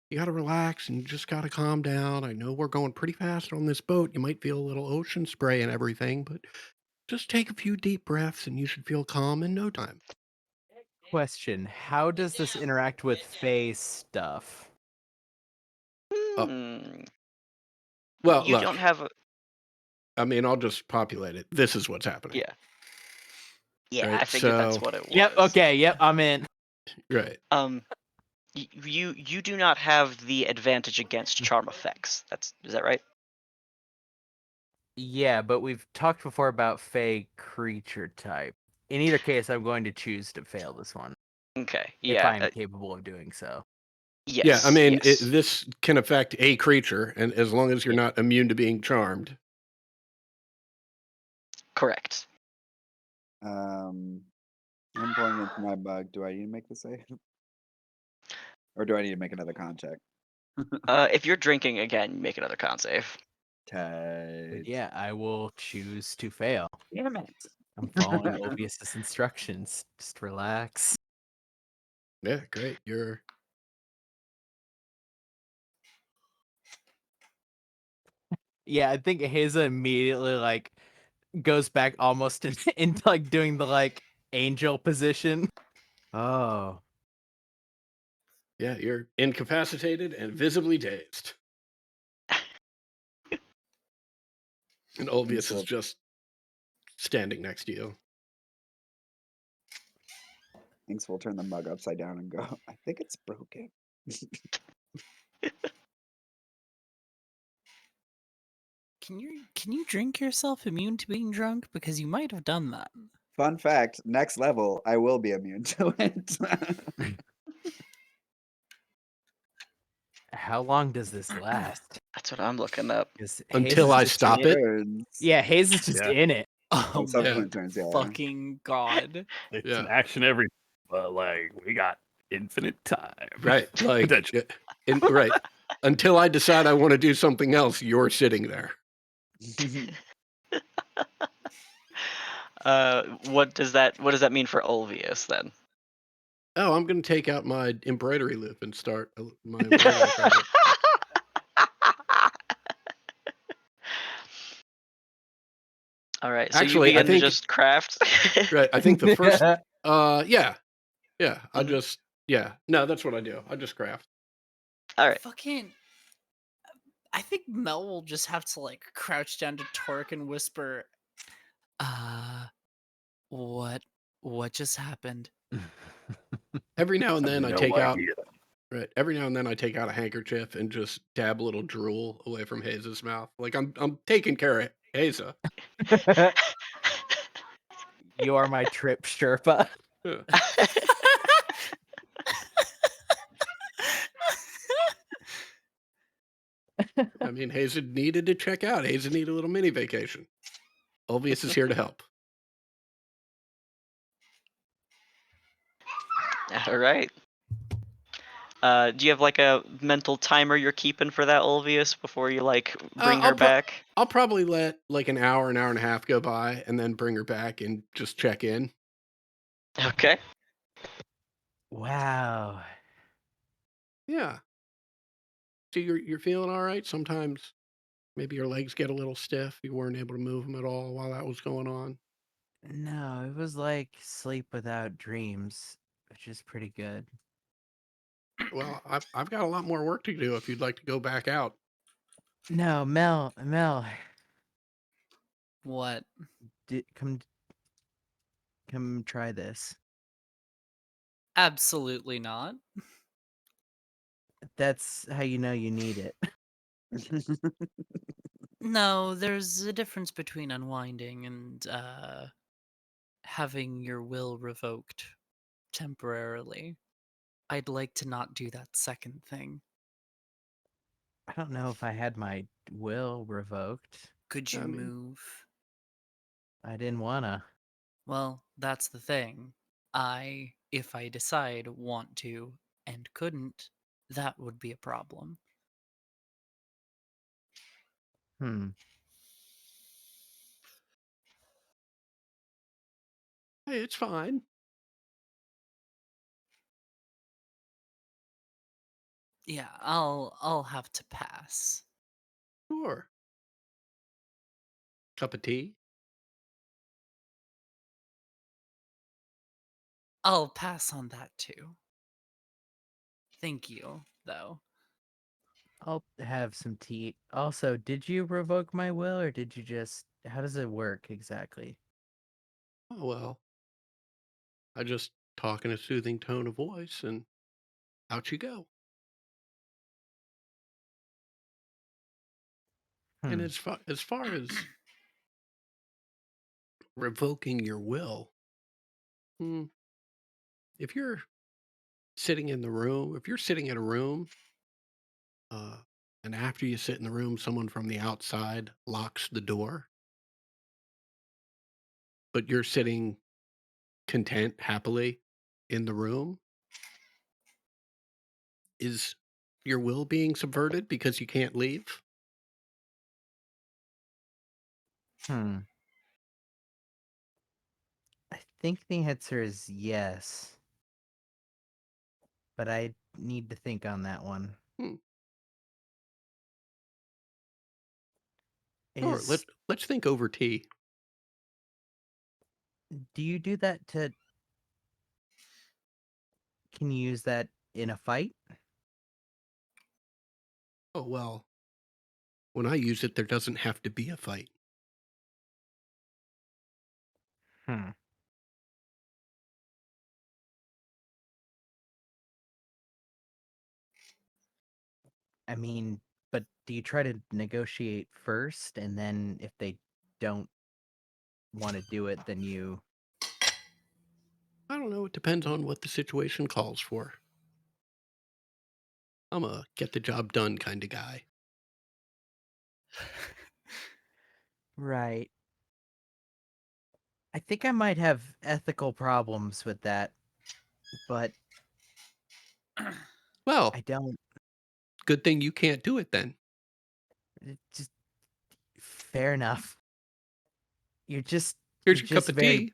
you got to relax and you just got to calm down. I know we're going pretty fast on this boat. You might feel a little ocean spray and everything, but just take a few deep breaths and you should feel calm in no time. question? How does this interact with Faye stuff? Oh. Hmm. Well, You look, don't have a I mean, I'll just populate it. This is what's happening. yeah. Yeah, Right, I figured that's so- what it was. Yep. Okay. Yep. I'm in. Right. You do not have the advantage against charm effects. Is that right? Yeah, but we've talked before about Faye creature type. In either case, I'm going to choose to fail this one Okay. if Yeah. I'm capable of doing so. Yes. Yeah, I mean, yes. this can affect a creature, and as long as you're not immune to being charmed. Correct. I'm pouring into my mug. Do I need to make the save? Or do I need to make another con check? If you're drinking again, make another con save. Tight. Yeah, I will choose to fail. Damn it. I'm following Obius's instructions. Just relax. Yeah, great. You're Yeah, I think Haza immediately like goes back almost into like doing the like angel position. Oh. Yeah, you're incapacitated and visibly dazed. And Olvius is just standing next to you. Inks will turn the mug upside down and go, I think it's broken. Can you drink yourself immune to being drunk? Because you might have done that. Fun fact, next level, I will be immune to it. How long does this last? That's what I'm looking up. 'Cause Until Haze is I just stop in it? Turns. Yeah, Haze is just Yeah. in it. Oh On my subsequent turns, yeah. fucking god. It's Yeah. an action every, but like we got infinite time. Right. Like, Potential. right. Until I decide I want to do something else, you're sitting there. What does that mean for Ulvius then? Oh, I'm going to take out my embroidery loop and start my embroidery project. All right, so you Actually, I begin to think just craft. right. I think the first. Yeah. I Mhm. just No, that's what I do. I just craft. All right. Fucking. I think Mel will just have to like crouch down to Torque and whisper, what just happened? Every now and then I No take out. idea. Right. Every now and then I take out a handkerchief and just dab a little drool away from Haze's mouth. Like I'm taking care of Haza. You are my trip Sherpa. Yeah. I mean, Haza needed to check out. Haza needed a little mini vacation. Ulvius is here to help. All right. Do you have like a mental timer you're keeping for that Ulvius before you like bring her back? I'll probably let like an hour and a half go by and then bring her back and just check in. Okay. Wow. Yeah. So you're feeling all right? Sometimes maybe your legs get a little stiff. You weren't able to move them at all while that was going on. No, it was like sleep without dreams, which is pretty good. Well, I've got a lot more work to do if you'd like to go back out. No, Mel, What? come try this. Absolutely not. That's how you know you need it. No, there's a difference between unwinding and having your will revoked temporarily. I'd like to not do that second thing. I don't know if I had my will revoked. Could you I mean, move? I didn't wanna. Well, that's the thing. If I decide, want to and couldn't, that would be a problem. Hmm. hey, it's fine. Yeah, I'll have to pass. Sure. Cup of tea? I'll pass on that too. Thank you, though. I'll have some tea. Also, did you revoke my will or did you just how does it work exactly? Oh, well. I just talk in a soothing tone of voice and out you go. And Hmm. as far as revoking your will, hmm, if you're sitting in the room, if you're sitting in a room, uh, and after you sit in the room, someone from the outside locks the door, but you're sitting content, happily in the room, is your will being subverted because you can't leave? Hmm. I think the answer is yes. But I need to think on that one. Hmm. Sure. Is Let's think over tea. do you do that to can you use that in a fight? Oh well, when I use it, there doesn't have to be a fight. Hmm. I mean, but do you try to negotiate first and then if they don't want to do it, then you I don't know. It depends on what the situation calls for. I'm a get the job done kind of guy. right. I think I might have ethical problems with that, but Well, I don't. good thing you can't do it then. Just fair enough. You're just Here's You're your cup just of very tea.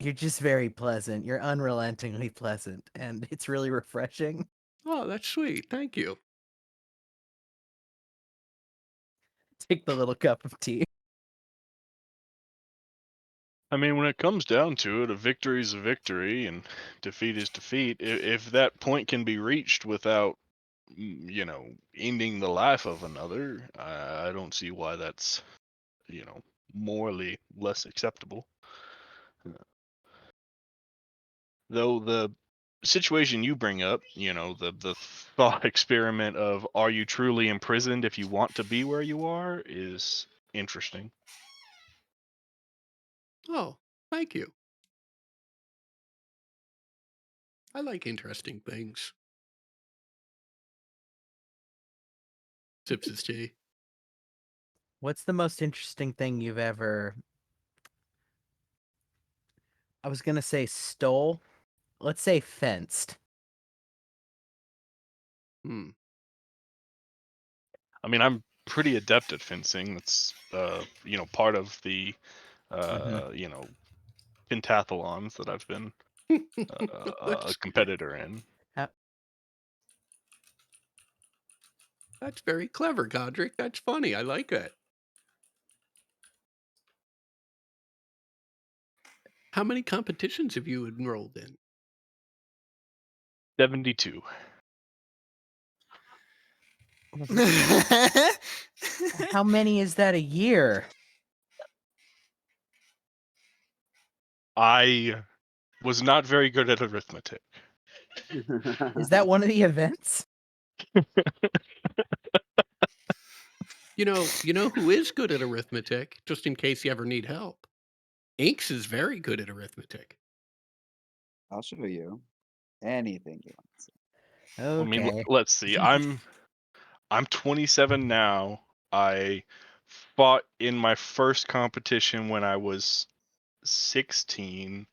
You're just very pleasant. You're unrelentingly pleasant, and it's really refreshing. Oh, that's sweet. Thank you. Take the little cup of tea. I mean, when it comes down to it, a victory is a victory, and defeat is defeat. If that point can be reached without, ending the life of another, I don't see why that's, morally less acceptable. Though the situation you bring up, the thought experiment of are you truly imprisoned if you want to be where you are is interesting. Oh, thank you. I like interesting things. Sips his tea. What's the most interesting thing you've ever... I was gonna say stole. Let's say fenced. Hmm. I mean, I'm pretty adept at fencing. That's part of the pentathlons that I've been a that's competitor in. that's very clever, Godric. That's funny. I like that. How many competitions have you enrolled in? 72. How many is that a year? I was not very good at arithmetic. Is that one of the events? You know who is good at arithmetic, just in case you ever need help? Inks is very good at arithmetic. I'll show you anything you want to see. I mean, Okay. let's see. I'm 27 now. I fought in my first competition when I was 16,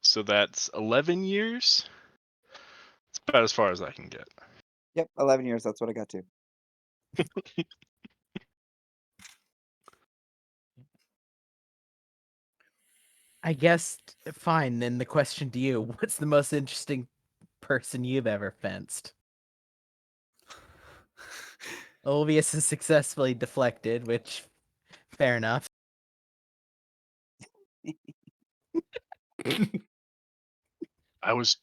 so that's 11 years. It's about as far as I can get. Yep, 11 years. That's what I got to. I guess fine. Then the question to you: what's the most interesting person you've ever fenced? Olvius is successfully deflected, which fair enough. I was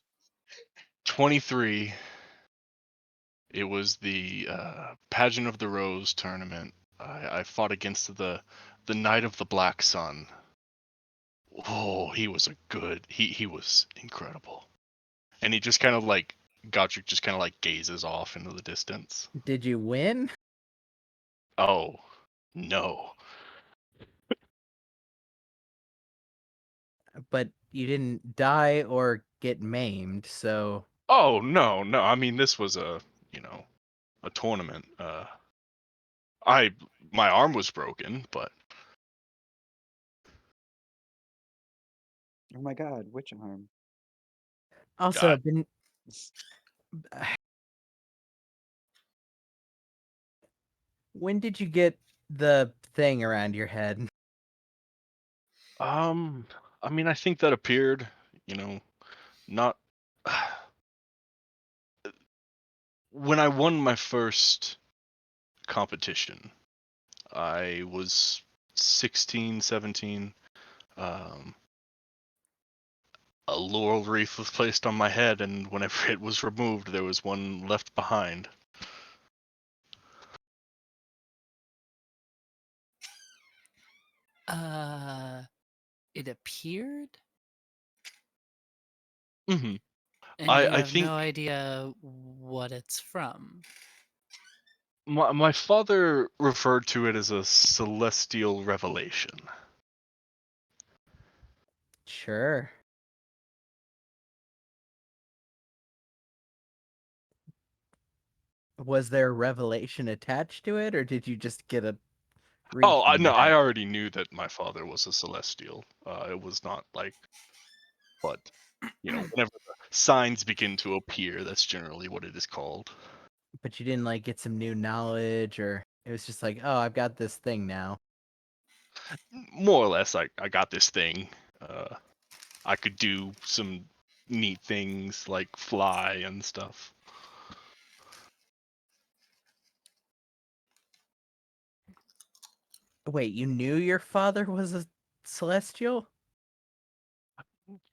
23. It was the Pageant of the Rose tournament. I fought against the Knight of the Black Sun. Oh, he was he was incredible. And he just kind of like Godric just kind of like gazes off into the distance. Did you win? Oh, no. But you didn't die or get maimed, so Oh, no, no. I mean, this was a tournament. I my arm was broken, but Oh my god, witch arm. also God. didn't. When did you get the thing around your head? I mean, I think that appeared, not when I won my first competition. I was 16, 17. Um, a laurel wreath was placed on my head, and whenever it was removed, there was one left behind. It appeared, hmm and you I have think no idea what it's from. my father referred to it as a celestial revelation. Sure. Was there a revelation attached to it, or did you just get a wreath Oh, on no, your I head? already knew that my father was a celestial. It was not like, but whenever the signs begin to appear, that's generally what it is called. But you didn't like get some new knowledge, or it was just like, oh, I've got this thing now. more or less, I got this thing. I could do some neat things like fly and stuff. Wait, you knew your father was a celestial?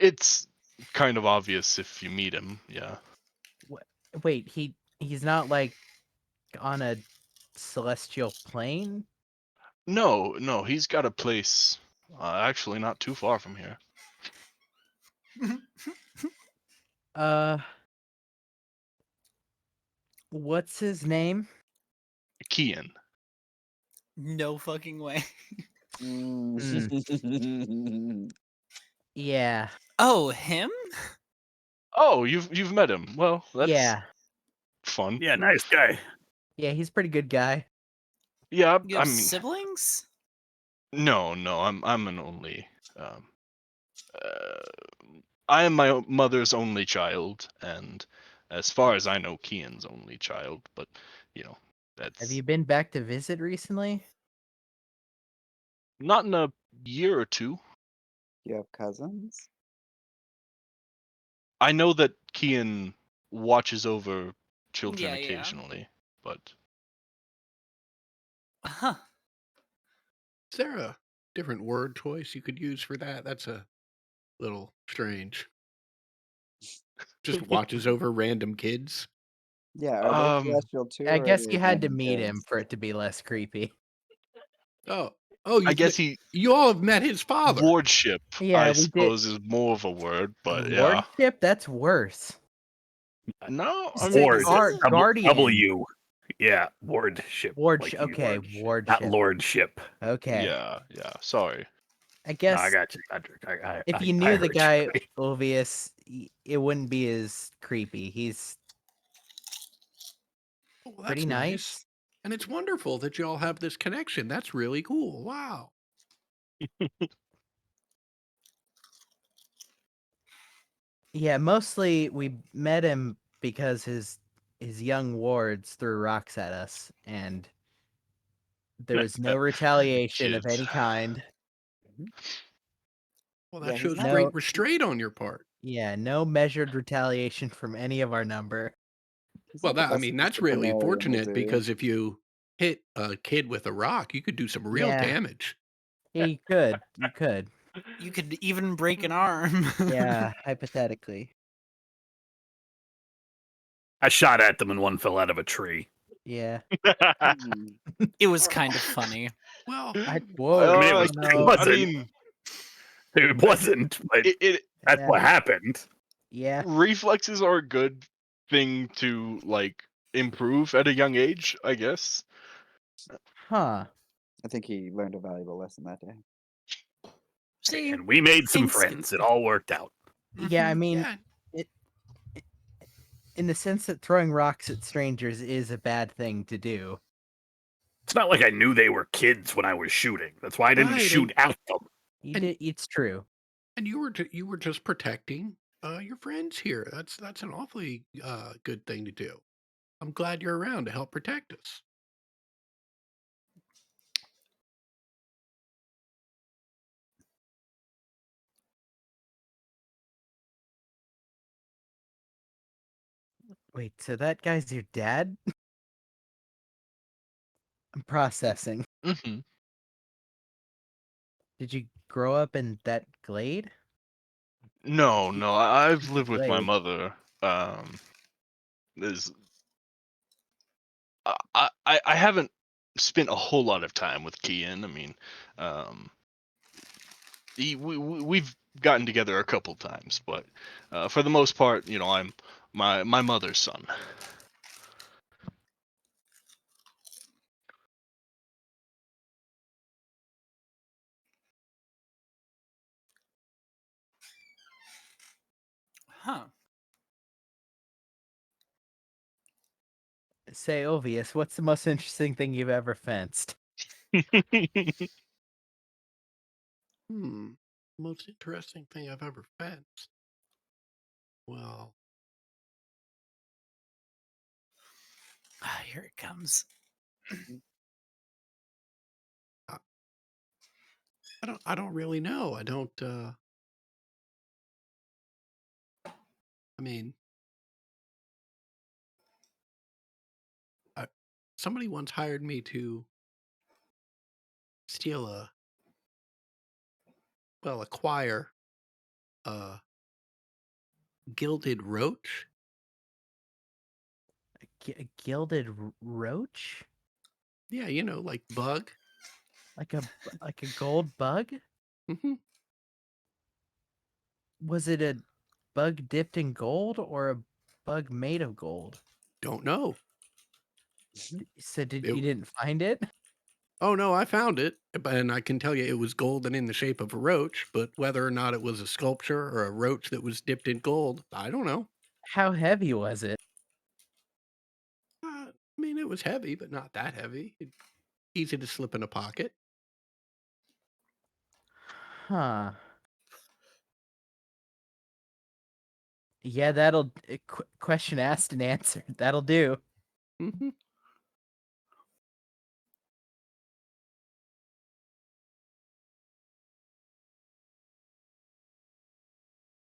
It's kind of obvious if you meet him. Yeah. Wait, he's not like on a celestial plane? No, he's got a place actually not too far from here. Uh, what's his name? Kian. No fucking way. Yeah. Oh, him? Oh, you've met him. Well, that's Yeah. fun. Yeah, nice guy. Yeah, he's a pretty good guy. Yeah, You I have mean, siblings? no, I'm an only. Uh, I am my mother's only child, and as far as I know, Kian's only child. But you know, Have that's you been back to visit recently? not in a year or two. You have cousins? I know that Kian watches over children Yeah, yeah. occasionally, but Huh. Is there a different word choice you could use for that? That's a little strange. Just watches over random kids. Yeah, are they um, celestial too, I or are guess they you had to random meet him kids? for it to be less creepy. Oh, I guess you all have met his father. wardship, Yeah, I we did. suppose, is more of a word, but yeah. Wardship? That's worse. No, I Say mean, Ward. this is a- Guardian. W. Yeah, wardship. Wardship. you Okay, are. Not wardship. lordship. Okay. yeah. Sorry. I No, guess I got you, Patrick. if you I knew the heard you. guy, Ovius, it wouldn't be as creepy. He's Oh, well, pretty that's nice. nice. And it's wonderful that you all have this connection. That's really cool. Wow. Yeah, mostly we met him because his young wards threw rocks at us, and there was no retaliation of Kids. any kind. Well, Yeah, that he's shows not. No, great restraint on your part. yeah, no measured retaliation from any of our number. He's Well, not the that I best mean, that's really disciplinarian, is fortunate he? because if you hit a kid with a rock, you could do some real Yeah, damage. yeah, you could, you could. You could even break an arm. Yeah, hypothetically. I shot at them and one fell out of a tree. Yeah. Hmm. It was kind of funny. Well, Whoa. I mean, Oh it no. I wasn't. mean, It wasn't, but it that's Yeah. what happened. Yeah. reflexes are a good thing to like improve at a young age, I guess. Huh. I think he learned a valuable lesson that day. See, And we made some Inks- friends. It all worked out. Yeah, I mean, yeah. it, in the sense that throwing rocks at strangers is a bad thing to do. It's not like I knew they were kids when I was shooting. That's why I didn't Right, shoot at them. And- It's true. And you were just protecting your friends here. That's an awfully good thing to do. I'm glad you're around to help protect us. Wait, so that guy's your dad? I'm processing. Hmm. Did you grow up in that glade? No, I've lived with my Glade. mother. There's I haven't spent a whole lot of time with Kian. I mean, um, we've gotten together a couple times, but for the most part, I'm my mother's son. huh? Say, Ovius, what's the most interesting thing you've ever fenced? Most interesting thing I've ever fenced. Well, Here it comes. I don't really know. I don't. I mean, I, somebody once hired me to steal acquire a gilded roach. A gilded roach? Yeah, like bug. Like a gold bug? Hmm. Was it a bug dipped in gold or a bug made of gold? Don't know. So It, you didn't find it? oh no, I found it, and I can tell you it was golden in the shape of a roach. But whether or not it was a sculpture or a roach that was dipped in gold, I don't know. How heavy was it? I mean, it was heavy, but not that heavy. Easy to slip in a pocket. Huh. Yeah, that'll question asked and answered. That'll do. Hmm.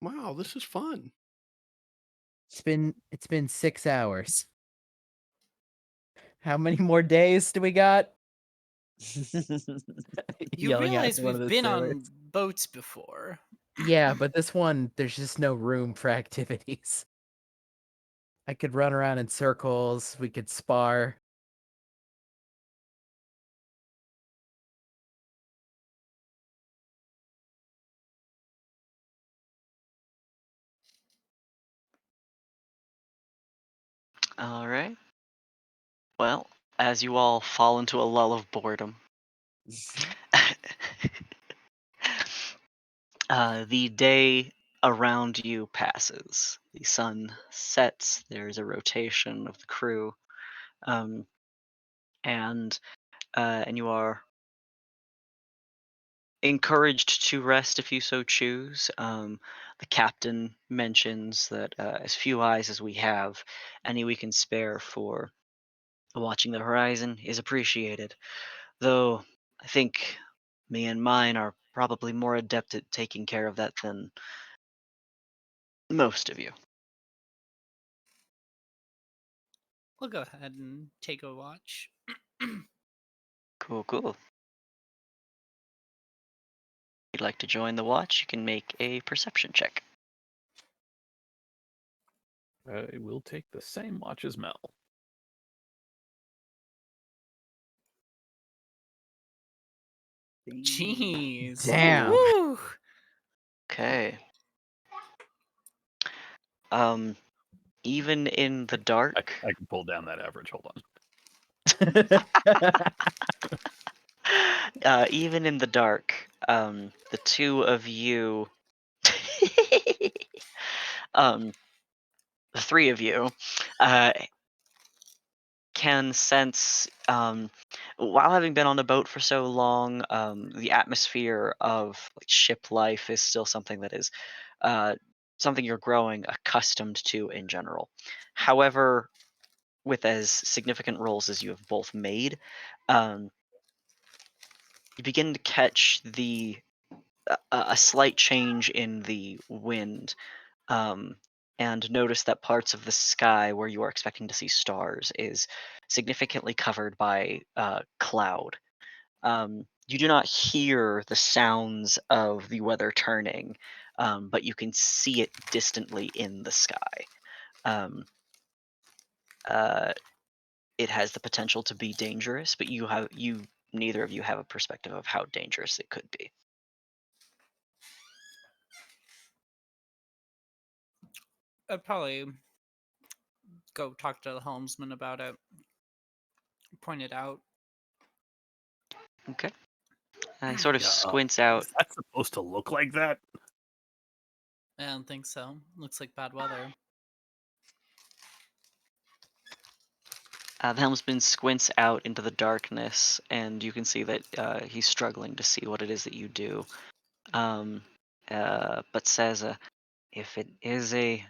Wow, this is fun. It's been 6 hours. How many more days do we got? You Yelling out realize to one of we've the been sailors. on boats before. Yeah, but this one, there's just no room for activities. I could run around in circles. We could spar. All right. Well, as you all fall into a lull of boredom, the day around you passes. The sun sets. There's a rotation of the crew, um, and you are encouraged to rest if you so choose. The captain mentions that as few eyes as we have, any we can spare for watching the horizon is appreciated. Though I think me and mine are probably more adept at taking care of that than most of you. We'll go ahead and take a watch. Cool, cool. If you'd like to join the watch, you can make a perception check. I will take the same watch as Mel. Jeez. Damn. Woo! Okay. Even in the I dark, can pull down that average. Hold on. even in the dark, the two of you, the three of you, uh, can sense, while having been on a boat for so long, the atmosphere of like, ship life is still something that is something you're growing accustomed to in general. However, with as significant roles as you have both made, um, you begin to catch a slight change in the wind, um, and notice that parts of the sky where you are expecting to see stars is significantly covered by cloud. You do not hear the sounds of the weather turning, but you can see it distantly in the sky. Um, uh, it has the potential to be dangerous, but neither of you have a perspective of how dangerous it could be. I'd probably go talk to the helmsman about it. Point it out. Okay. He sort of squints out. Is that supposed to look like that? I don't think so. Looks like bad weather. The helmsman squints out into the darkness, and you can see that he's struggling to see what it is that you do. But says, if it is a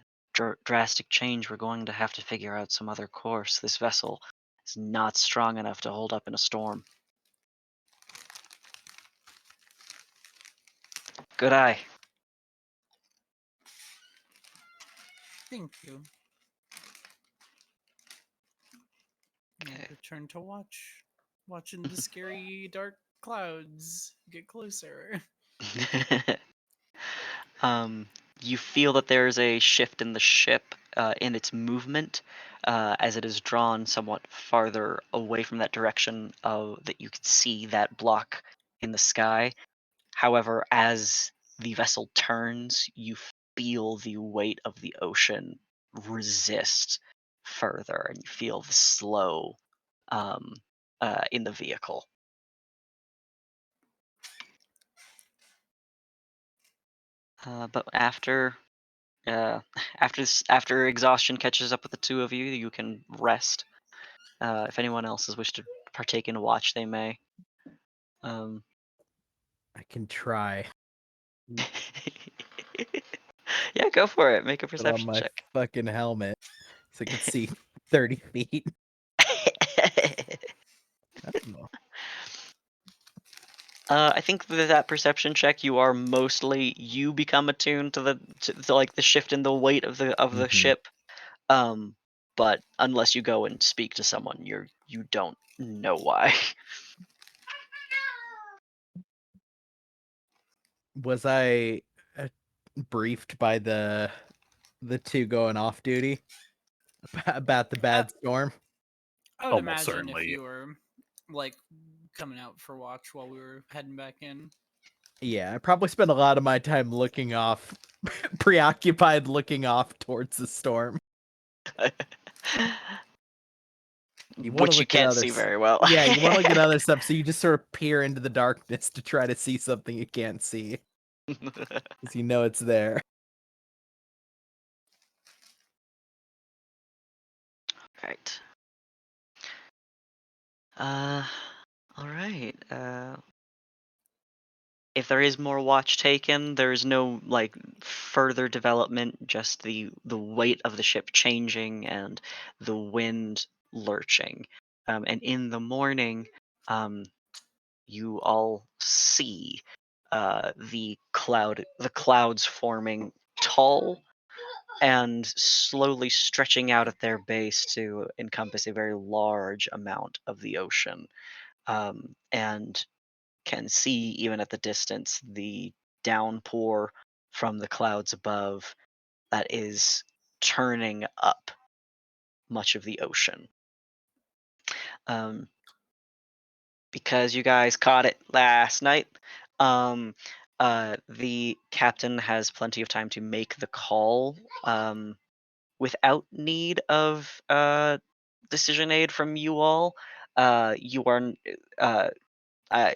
drastic change, we're going to have to figure out some other course. This vessel is not strong enough to hold up in a storm. Good eye. Thank you. I'll Okay. return to watching the scary dark clouds get closer. um, you feel that there is a shift in the ship in its movement as it is drawn somewhat farther away from that direction that you can see that block in the sky. However, as the vessel turns, you feel the weight of the ocean resist further, and you feel the slow um, in the vehicle. But uh, after exhaustion catches up with the two of you, you can rest. If anyone else has wished to partake in a watch, they may. Um, I can try. yeah, go for it. Make a Put on perception my check. fucking helmet so I can see 30 feet. I don't know. I think with that perception check, you become attuned to to like the shift in the weight of the Mhm. ship. But unless you go and speak to someone, you don't know why. Was I briefed by the two going off duty about the bad storm? I would Almost imagine if certainly. you were like coming out for watch while we were heading back in. Yeah, I probably spent a lot of my time looking off, preoccupied looking off towards the storm. You want to Which you look at can't other see very well. Yeah, you want to look at other stuff, so you just sort of peer into the darkness to try to see something you can't see, because you know it's there. Right. Uh, all right. If there is more watch taken, there is no like further development. Just the weight of the ship changing and the wind lurching. And in the morning, um, you all see the clouds forming tall and slowly stretching out at their base to encompass a very large amount of the ocean. And can see, even at the distance, the downpour from the clouds above that is turning up much of the ocean. Um, because you guys caught it last night, um, the captain has plenty of time to make the call without need of decision aid from you all. You are,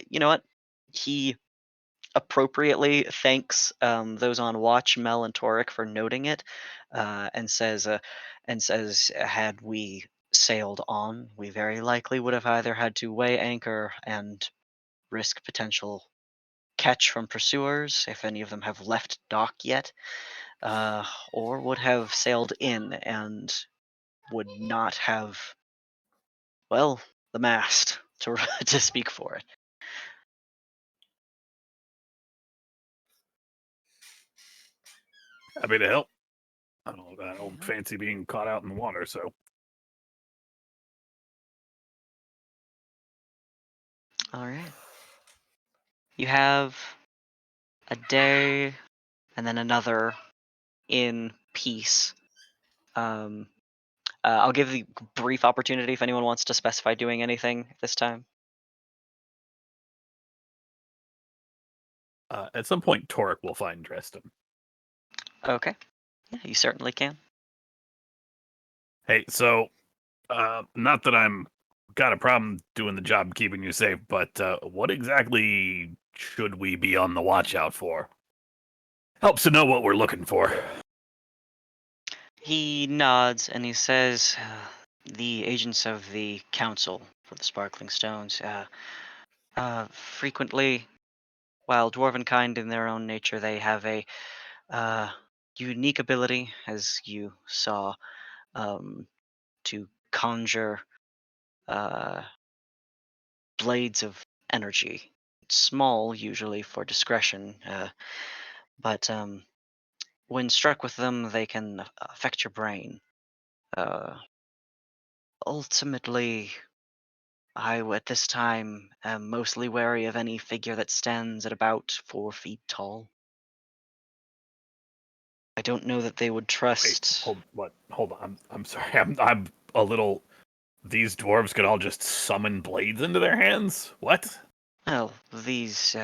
you know what? He appropriately thanks those on watch, Mel and Torek, for noting it, and says, had we sailed on, we very likely would have either had to weigh anchor and risk potential catch from pursuers, if any of them have left dock yet, or would have sailed in and would not have, well, the mast to to speak for it. Happy to help. I don't fancy being caught out in the water, so All right. You have a day and then another in peace. Um, I'll give the brief opportunity if anyone wants to specify doing anything this time. at some point Torek will find Dresden. Okay. Yeah, you certainly can. Hey, so not that I'm got a problem doing the job keeping you safe, but what exactly should we be on the watch out for? Helps to know what we're looking for. He nods and he says, the agents of the Council for the Sparkling Stones, frequently, while dwarven kind in their own nature, they have a unique ability, as you saw, to conjure blades of energy small usually for discretion, but when struck with them, they can affect your brain. Ultimately, at this time, am mostly wary of any figure that stands at about 4 feet tall. I don't know that they would Wait, trust. hold on. I'm sorry. I'm a little. These dwarves could all just summon blades into their hands? What? Well, these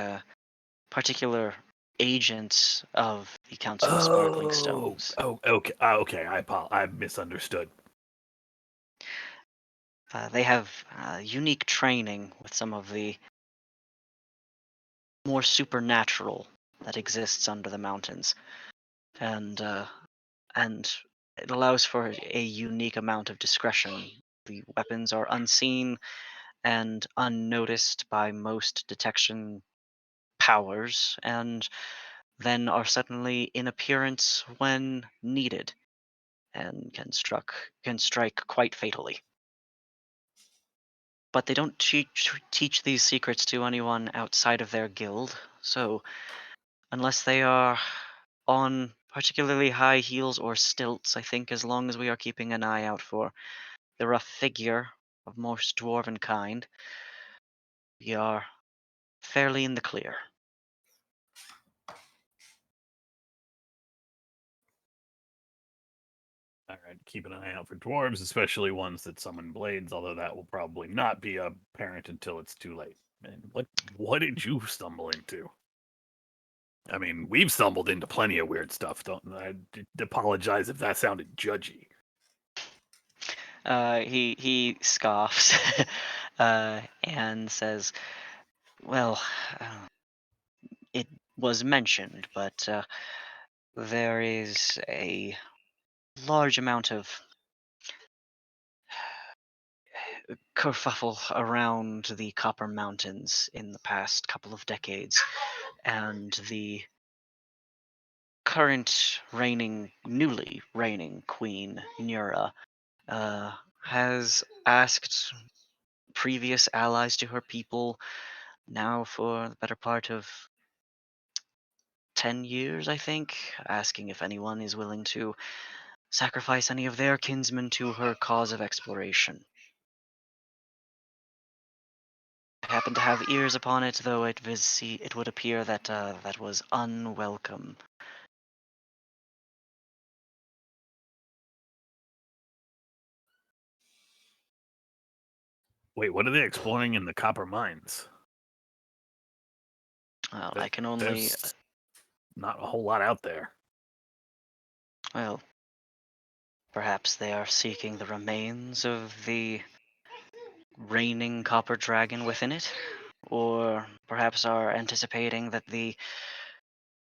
particular agents of the Council of Sparkling Oh, Stones. okay. Okay. I misunderstood. They have unique training with some of the more supernatural that exists under the mountains, and and it allows for a unique amount of discretion. The weapons are unseen and unnoticed by most detection powers, and then are suddenly in appearance when needed, and can strike quite fatally. But they don't teach these secrets to anyone outside of their guild, so unless they are on particularly high heels or stilts, I think as long as we are keeping an eye out for the rough figure of most dwarven kind, we are fairly in the clear. All right, keep an eye out for dwarves, especially ones that summon blades, although that will probably not be apparent until it's too late. And what did you stumble into? I mean, we've stumbled into plenty of weird stuff. Don't I apologize if that sounded judgy. He scoffs and says, "Well, it was mentioned, but there is a large amount of kerfuffle around the Copper Mountains in the past couple of decades, and the current newly reigning queen, Nura, has asked previous allies to her people now for the better part of 10 years, I think, asking if anyone is willing to sacrifice any of their kinsmen to her cause of exploration. I happen to have ears upon it, though it would appear that that was unwelcome. Wait, what are they exploring in the copper mines? Well, I can only, There's not a whole lot out there. well, perhaps they are seeking the remains of the reigning copper dragon within it, or perhaps are anticipating that the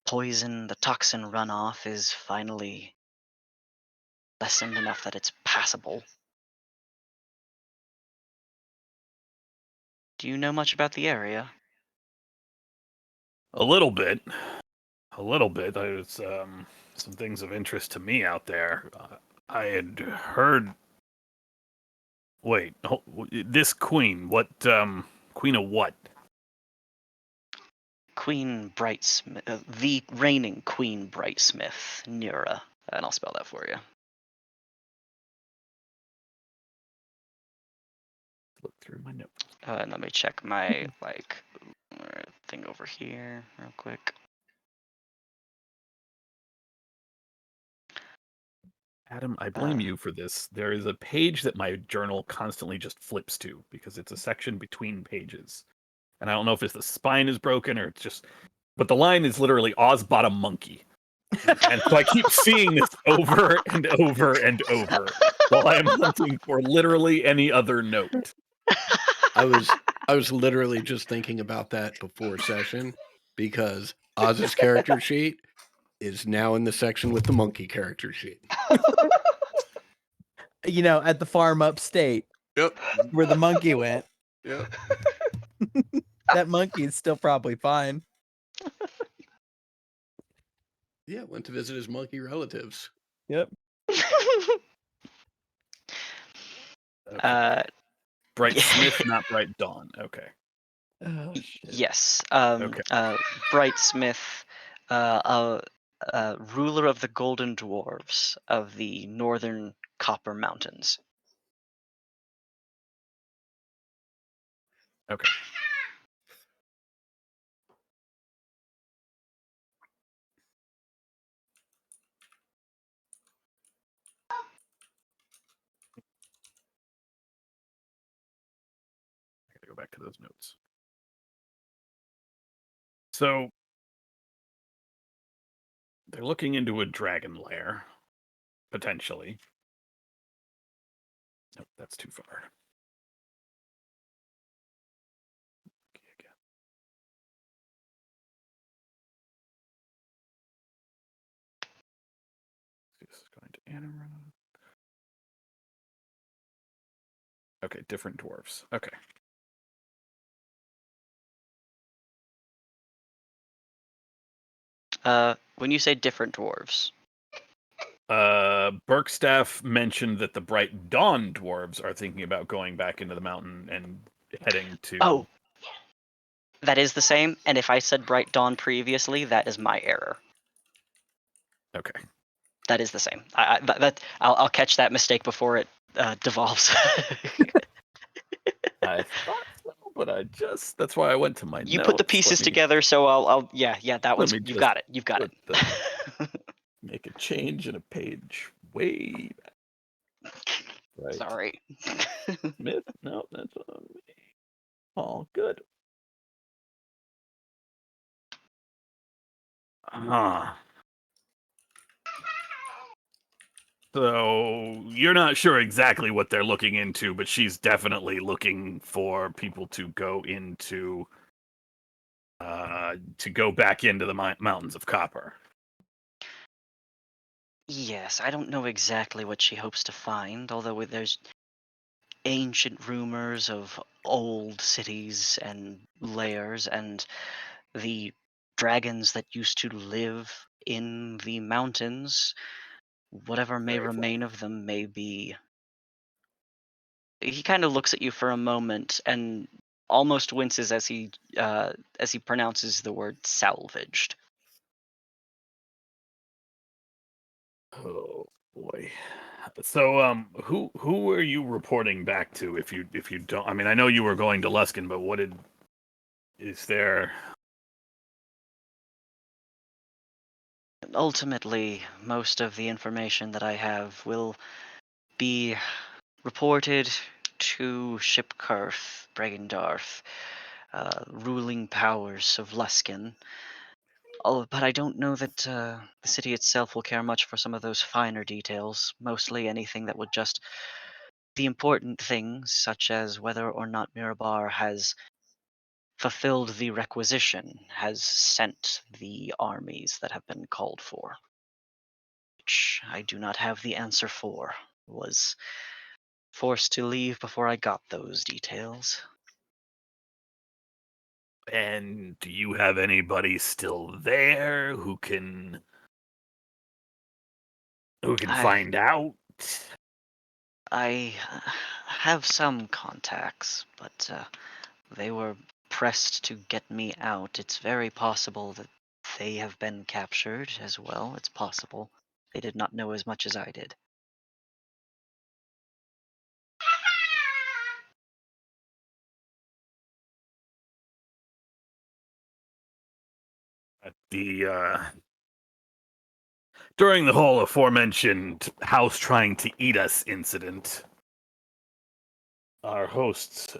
toxin runoff is finally lessened enough that it's passable. Do you know much about the area? A little bit. A little bit. There's some things of interest to me out there. I had heard. Wait, this queen. What? Queen of what? Queen Brightsmith, the reigning Queen Brightsmith, Nura, and I'll spell that for you. Look through my notes. And let me check my thing over here real quick. Adam, I blame you for this. There is a page that my journal constantly just flips to because it's a section between pages. And I don't know if it's the spine is broken or it's just. But the line is literally Oz bought monkey. And so I keep seeing this over and over and over while I'm hunting for literally any other note. I was literally just thinking about that before session because Oz's character sheet is now in the section with the monkey character sheet. You know, at the farm upstate Yep. where the monkey went. Yep. That monkey is still probably fine. Yeah, went to visit his monkey relatives. Yep. Okay. Bright Smith, not Bright Dawn. Okay. Oh shit. Yes. Okay. Brightsmith, ruler of the Golden Dwarves of the northern Copper Mountains. Okay. I gotta go back to those notes. So they're looking into a dragon lair, potentially. Nope, that's too far. Okay, again. This is going to Anarok. Okay, different dwarves. Okay. When you say different dwarves, Burkstaff mentioned that the Bright Dawn dwarves are thinking about going back into the mountain and heading to. Oh, that is the same. And if I said Bright Dawn previously, that is my error. Okay. That is the same. I'll catch that mistake before it devolves. I thought so, but that's why I went to my You notes. put the pieces together, so I'll yeah, that Let one's me you just got it. You've got put it. make a change in a page way back. Right. Sorry. Smith? No, that's all good. Huh. So you're not sure exactly what they're looking into, but she's definitely looking for people to go into, to go back into the mountains of copper. Yes, I don't know exactly what she hopes to find, although there's ancient rumors of old cities and lairs and the dragons that used to live in the mountains. Whatever may Very remain of them may be. He kind of looks at you for a moment and almost winces as he pronounces the word salvaged. Oh boy. So who are you reporting back to if you don't, I mean, I know you were going to Luskin, but is there Ultimately, most of the information that I have will be reported to Shipkurth, Bregendarth, ruling powers of Luskin. Oh, but I don't know that the city itself will care much for some of those finer details. Mostly anything that would just the important things, such as whether or not Mirabar has fulfilled the requisition, has sent the armies that have been called for, which I do not have the answer for. Was forced to leave before I got those details. and do you have anybody still there who can I find out? I have some contacts, but they were pressed to get me out. It's very possible that they have been captured as well. It's possible. They did not know as much as I did. At the during the whole aforementioned house trying to eat us incident, our hosts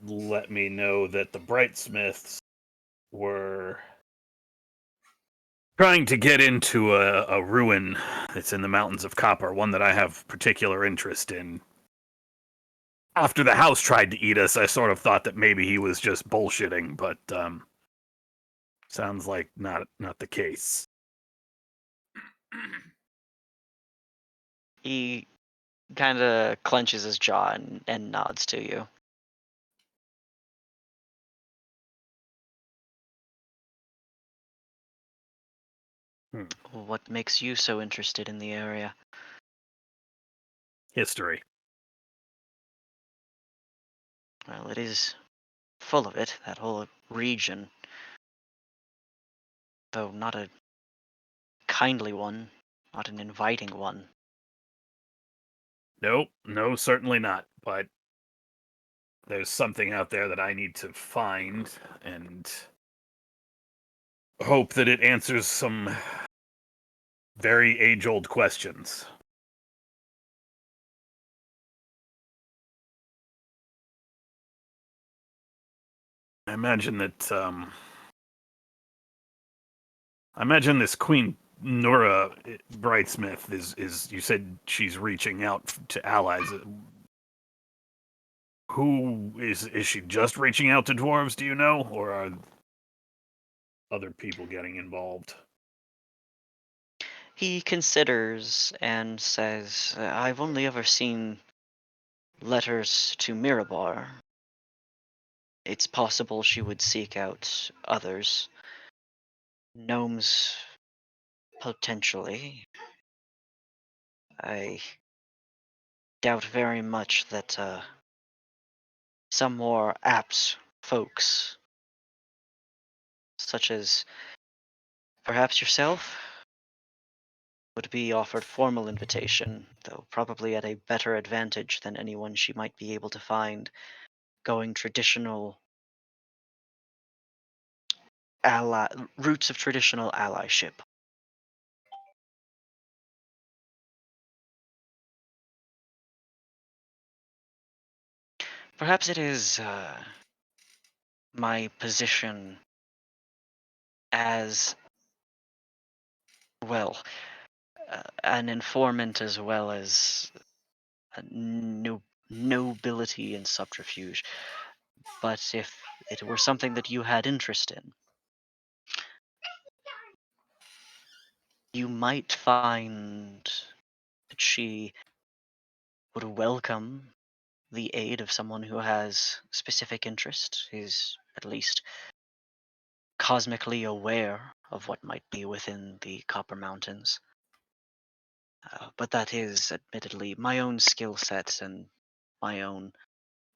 let me know that the Brightsmiths were trying to get into a ruin that's in the mountains of copper, one that I have particular interest in. After the house tried to eat us, I sort of thought that maybe he was just bullshitting, but sounds like not the case. He kind of clenches his jaw and nods to you. What makes you so interested in the area? History. Well, it is full of it, that whole region. Though not a kindly one, not an inviting one. Nope, no, certainly not. But there's something out there that I need to find and hope that it answers some very age-old questions. I imagine that, I imagine this Queen Nura Brightsmith is. You said she's reaching out to allies. Who is she just reaching out to dwarves? Do you know, or are other people getting involved? He considers and says, I've only ever seen letters to Mirabar. It's possible she would seek out others. Gnomes, potentially. I doubt very much that some more apt folks, such as perhaps yourself, would be offered formal invitation, though probably at a better advantage than anyone she might be able to find going traditional ally roots of traditional allyship. Perhaps it is my position as well, an informant as well as a nobility and subterfuge. But if it were something that you had interest in, you might find that she would welcome the aid of someone who has specific interest, is at least cosmically aware of what might be within the Copper Mountains. But that is admittedly my own skill sets and my own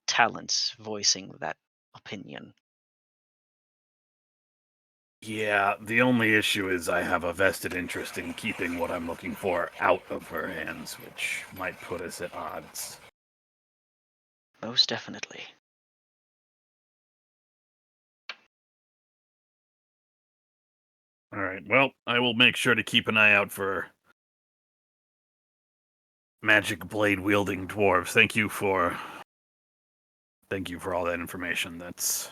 talents voicing that opinion. Yeah, the only issue is I have a vested interest in keeping what I'm looking for out of her hands, which might put us at odds. Most definitely. All right, well, I will make sure to keep an eye out for magic blade wielding dwarves. Thank you for all that information. That's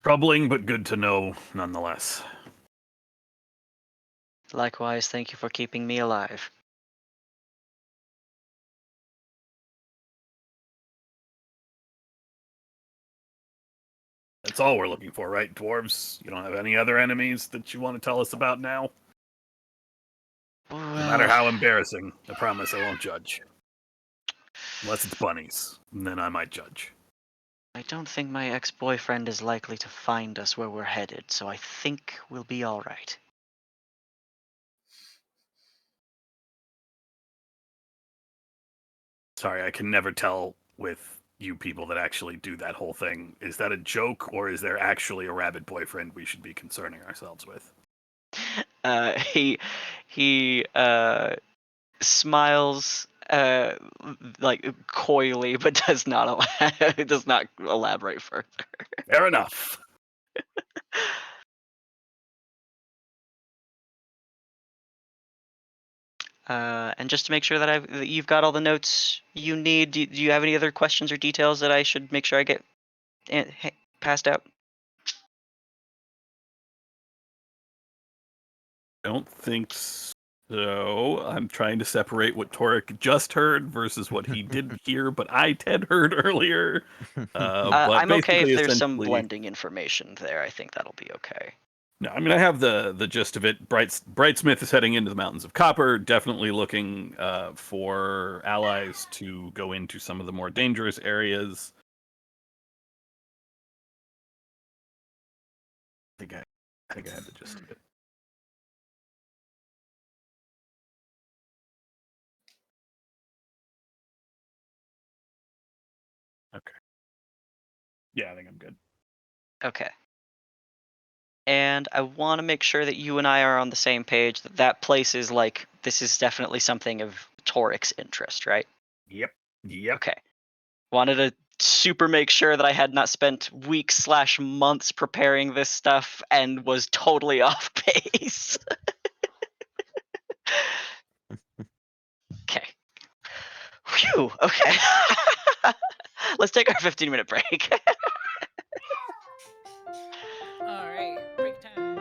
troubling, but good to know nonetheless. Likewise, thank you for keeping me alive. That's all we're looking for, right, dwarves? You don't have any other enemies that you want to tell us about now? No matter Well, how embarrassing, I promise I won't judge. Unless it's bunnies, and then I might judge. I don't think my ex-boyfriend is likely to find us where we're headed, so I think we'll be all right. Sorry, I can never tell with you people that actually do that whole thing. Is that a joke, or is there actually a rabid boyfriend we should be concerning ourselves with? He smiles like coyly, but does not does not elaborate further. Fair enough. And just to make sure that you've got all the notes you need, do you have any other questions or details that I should make sure I get passed out? Don't think so. I'm trying to separate what Torek just heard versus what he didn't hear, but I had heard earlier. But I'm okay basically, if there's some essentially, blending information there. I think that'll be okay. no, I mean I have the gist of it. Brightsmith is heading into the Mountains of Copper, definitely looking for allies to go into some of the more dangerous areas. I think I had the gist of it. Okay. Yeah, I think I'm good. Okay. And I want to make sure that you and I are on the same page that that place is like, this is definitely something of Toric's interest, right? Yep. Yep. Okay. Wanted to super make sure that I had not spent weeks/months preparing this stuff and was totally off base. Okay. Phew. Okay. Let's take our 15-minute break. All right, break time.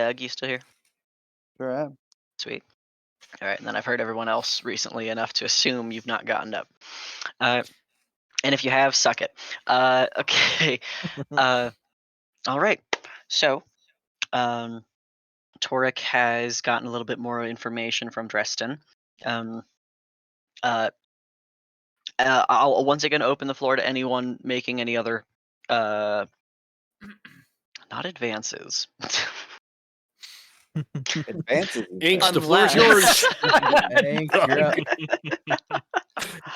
Doug, you still here? Sure am. Sweet. All right, and then I've heard everyone else recently enough to assume you've not gotten up. And if you have, suck it. Okay. All right. So, Torek has gotten a little bit more information from Dresden. I'll once again open the floor to anyone making any other, not advances. Advances. Inks, the floor is yours. Thanks, you're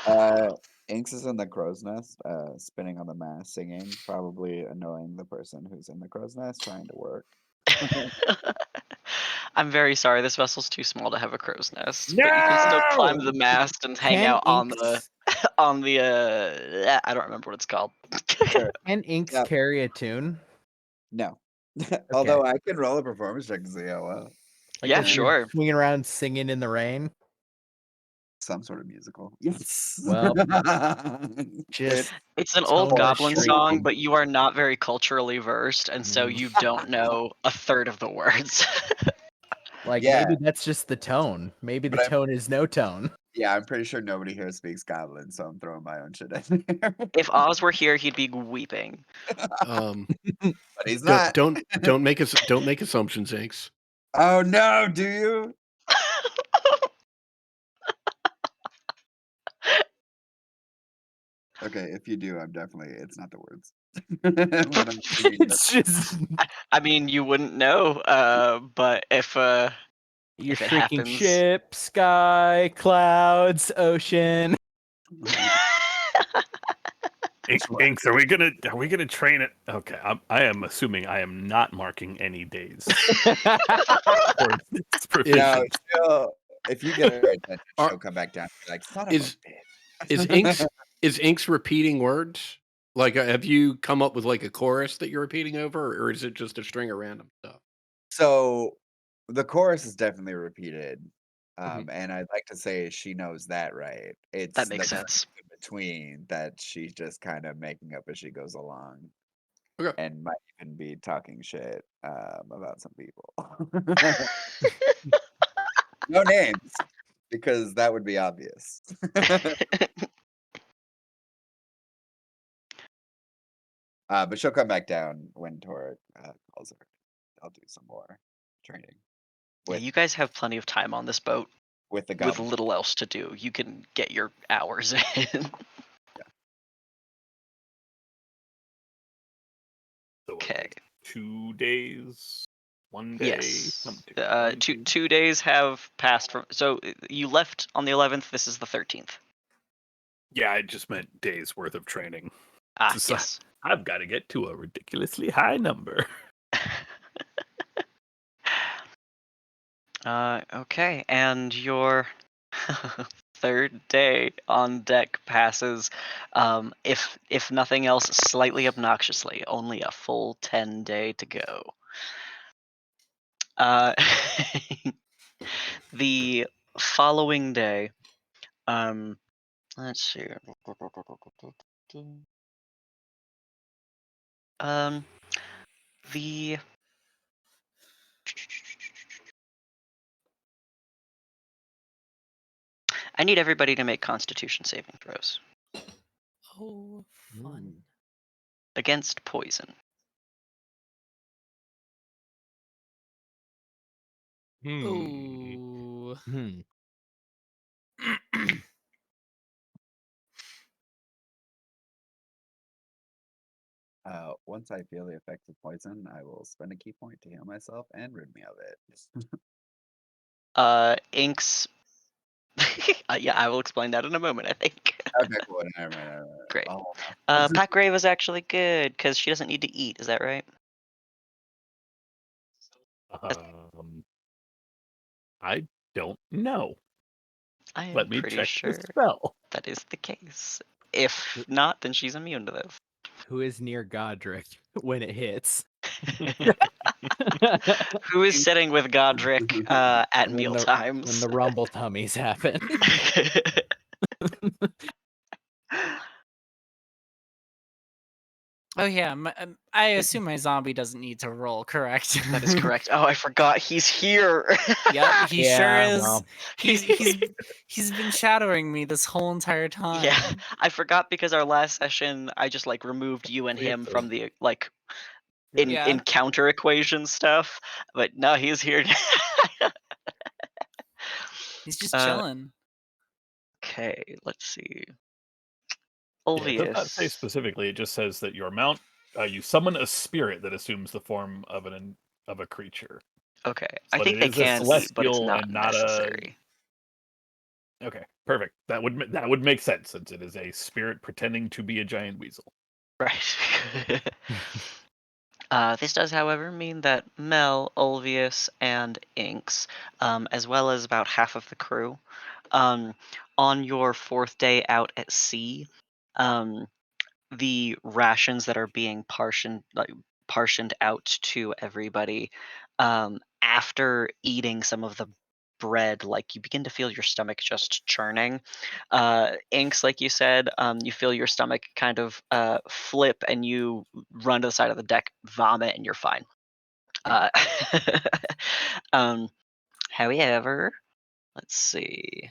up. Inks is in the crow's nest, spinning on the mast, singing, probably annoying the person who's in the crow's nest trying to work. I'm very sorry. This vessel's too small to have a crow's nest, but you can still climb the mast and hang Can out on the Inks on the I don't remember what it's called. Sure. can Inks Yep. carry a tune? No. Although I can roll a performance check and see how well. Like Yeah, if you're sure. swinging around singing in the rain. Some sort of musical. Yes. Well, just It's an old Tone goblin is song, shrieking. but you are not very culturally versed, and so you don't know a third of the words. like Yeah. maybe that's just the tone. Maybe the But I'm- tone is no tone. Yeah, I'm pretty sure nobody here speaks goblin, so I'm throwing my own shit in there. If Oz were here, he'd be weeping. Um, But he's don't, not. don't make assumptions, Inks. Oh no, do you? Okay, if you do, I'm definitely it's not the words. When I'm singing It's just I mean, you wouldn't know, but if you're If it shrieking happens- ship, sky, clouds, ocean. Inks, are we gonna train it? Okay, I am assuming I am not marking any days. for this provision. No, she'll, if you get her attention, Are- she'll come back down and be like, son Is- of a bitch. Is Inks repeating words? Like, have you come up with like a chorus that you're repeating over, or is it just a string of random stuff? So the chorus is definitely repeated. Mhm. And I'd like to say she knows that, right? It's That makes the sense. in between that she's just kind of making up as she goes along. Okay. And might even be talking shit about some people. No names, because that would be obvious. But she'll come back down when Torek calls her. I'll do some more training Yeah, with you guys have plenty of time on this boat with the with goblin. little else to do. You can get your hours in. So, Okay. 2 days, 1 day. Yes. One, two, one, two. 2 days have passed from. So you left on the 11th. This is the 13th. Yeah, I just meant days worth of training. Ah, Just, yes. I've got to get to a ridiculously high number. Okay, and your third day on deck passes, if nothing else, slightly obnoxiously. Only a full 10-day to go. The following day, let's see. The I need everybody to make Constitution saving throws Oh, fun. against poison. Ooh. Hmm. Once I feel the effects of poison, I will spend a key point to heal myself and rid me of it. Inks. Yeah, I will explain that in a moment, I think. Okay, cool. Never mind. Great. Oh, Packgrave is actually good because she doesn't need to eat. Is that right? I don't know. I am Let me pretty check sure the spell. that is the case. If not, then she's immune to this. Who is near Godric when it hits? Who is sitting with Godric at When meal the- times? When the rumble tummies happen. Oh yeah, I assume my zombie doesn't need to roll, correct? That is correct. Oh, I forgot he's here. Yep, he sure Yeah, is. well. He's been shadowing me this whole entire time. Yeah, I forgot because our last session I just like removed you and We have him to- from the like Yeah. encounter equation stuff, but no, he's here. He's just Uh, chilling. Okay, let's see. Yeah, it does not say Ulvius. specifically. It just says that your mount, you summon a spirit that assumes the form of a creature. Okay, I But think it they is a can be, but it's celestial not and not a. necessary. Okay, perfect. That would make sense since it is a spirit pretending to be a giant weasel. Right. This does, however, mean that Mel, Ulvius, and Inks, as well as about half of the crew, um, on your 4th day out at sea, um, the rations that are being portioned out to everybody, after eating some of the bread, like you begin to feel your stomach just churning. Inks, like you said, you feel your stomach kind of flip, and you run to the side of the deck, vomit, and you're fine. Uh, um, however, let's see.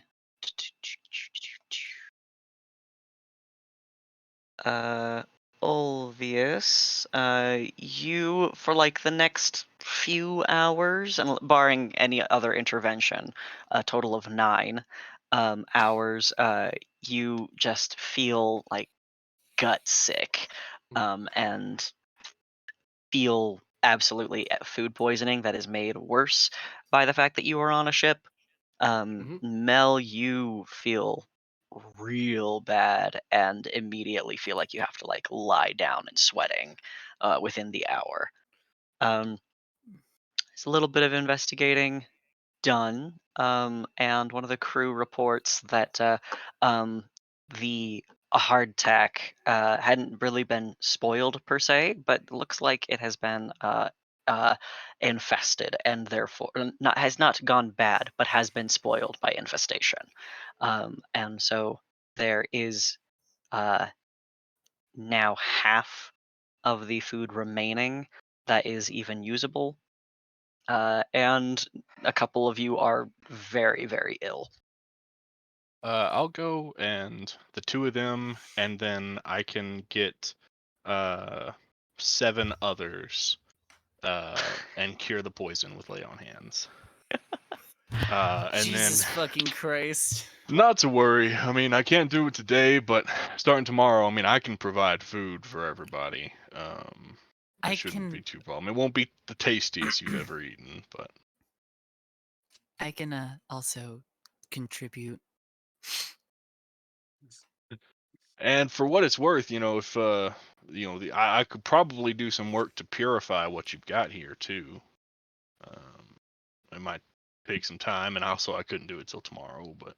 Uh, Olvius, you for like the next few hours, and barring any other intervention, a total of 9 hours, you just feel like gut sick, and feel absolutely food poisoning that is made worse by the fact that you are on a ship. Mel, you feel real bad and immediately feel like you have to like lie down and sweating within the hour. Um, it's a little bit of investigating done, and one of the crew reports that um, the hardtack hadn't really been spoiled per se, but looks like it has been uh, infested, and therefore not has not gone bad, but has been spoiled by infestation. And so there is uh, now half of the food remaining that is even usable, and a couple of you are very, very ill. I'll go and the 2 of them, and then I can get 7 others and cure the poison with lay on hands. And Jesus then fucking Christ. not to worry. I mean, I can't do it today, but starting tomorrow, I mean, I can provide food for everybody. It I shouldn't be can too problem. It won't be the tastiest you've ever eaten, but also contribute. and for what it's worth, if I could probably do some work to purify what you've got here too. It might take some time, and also I couldn't do it till tomorrow, but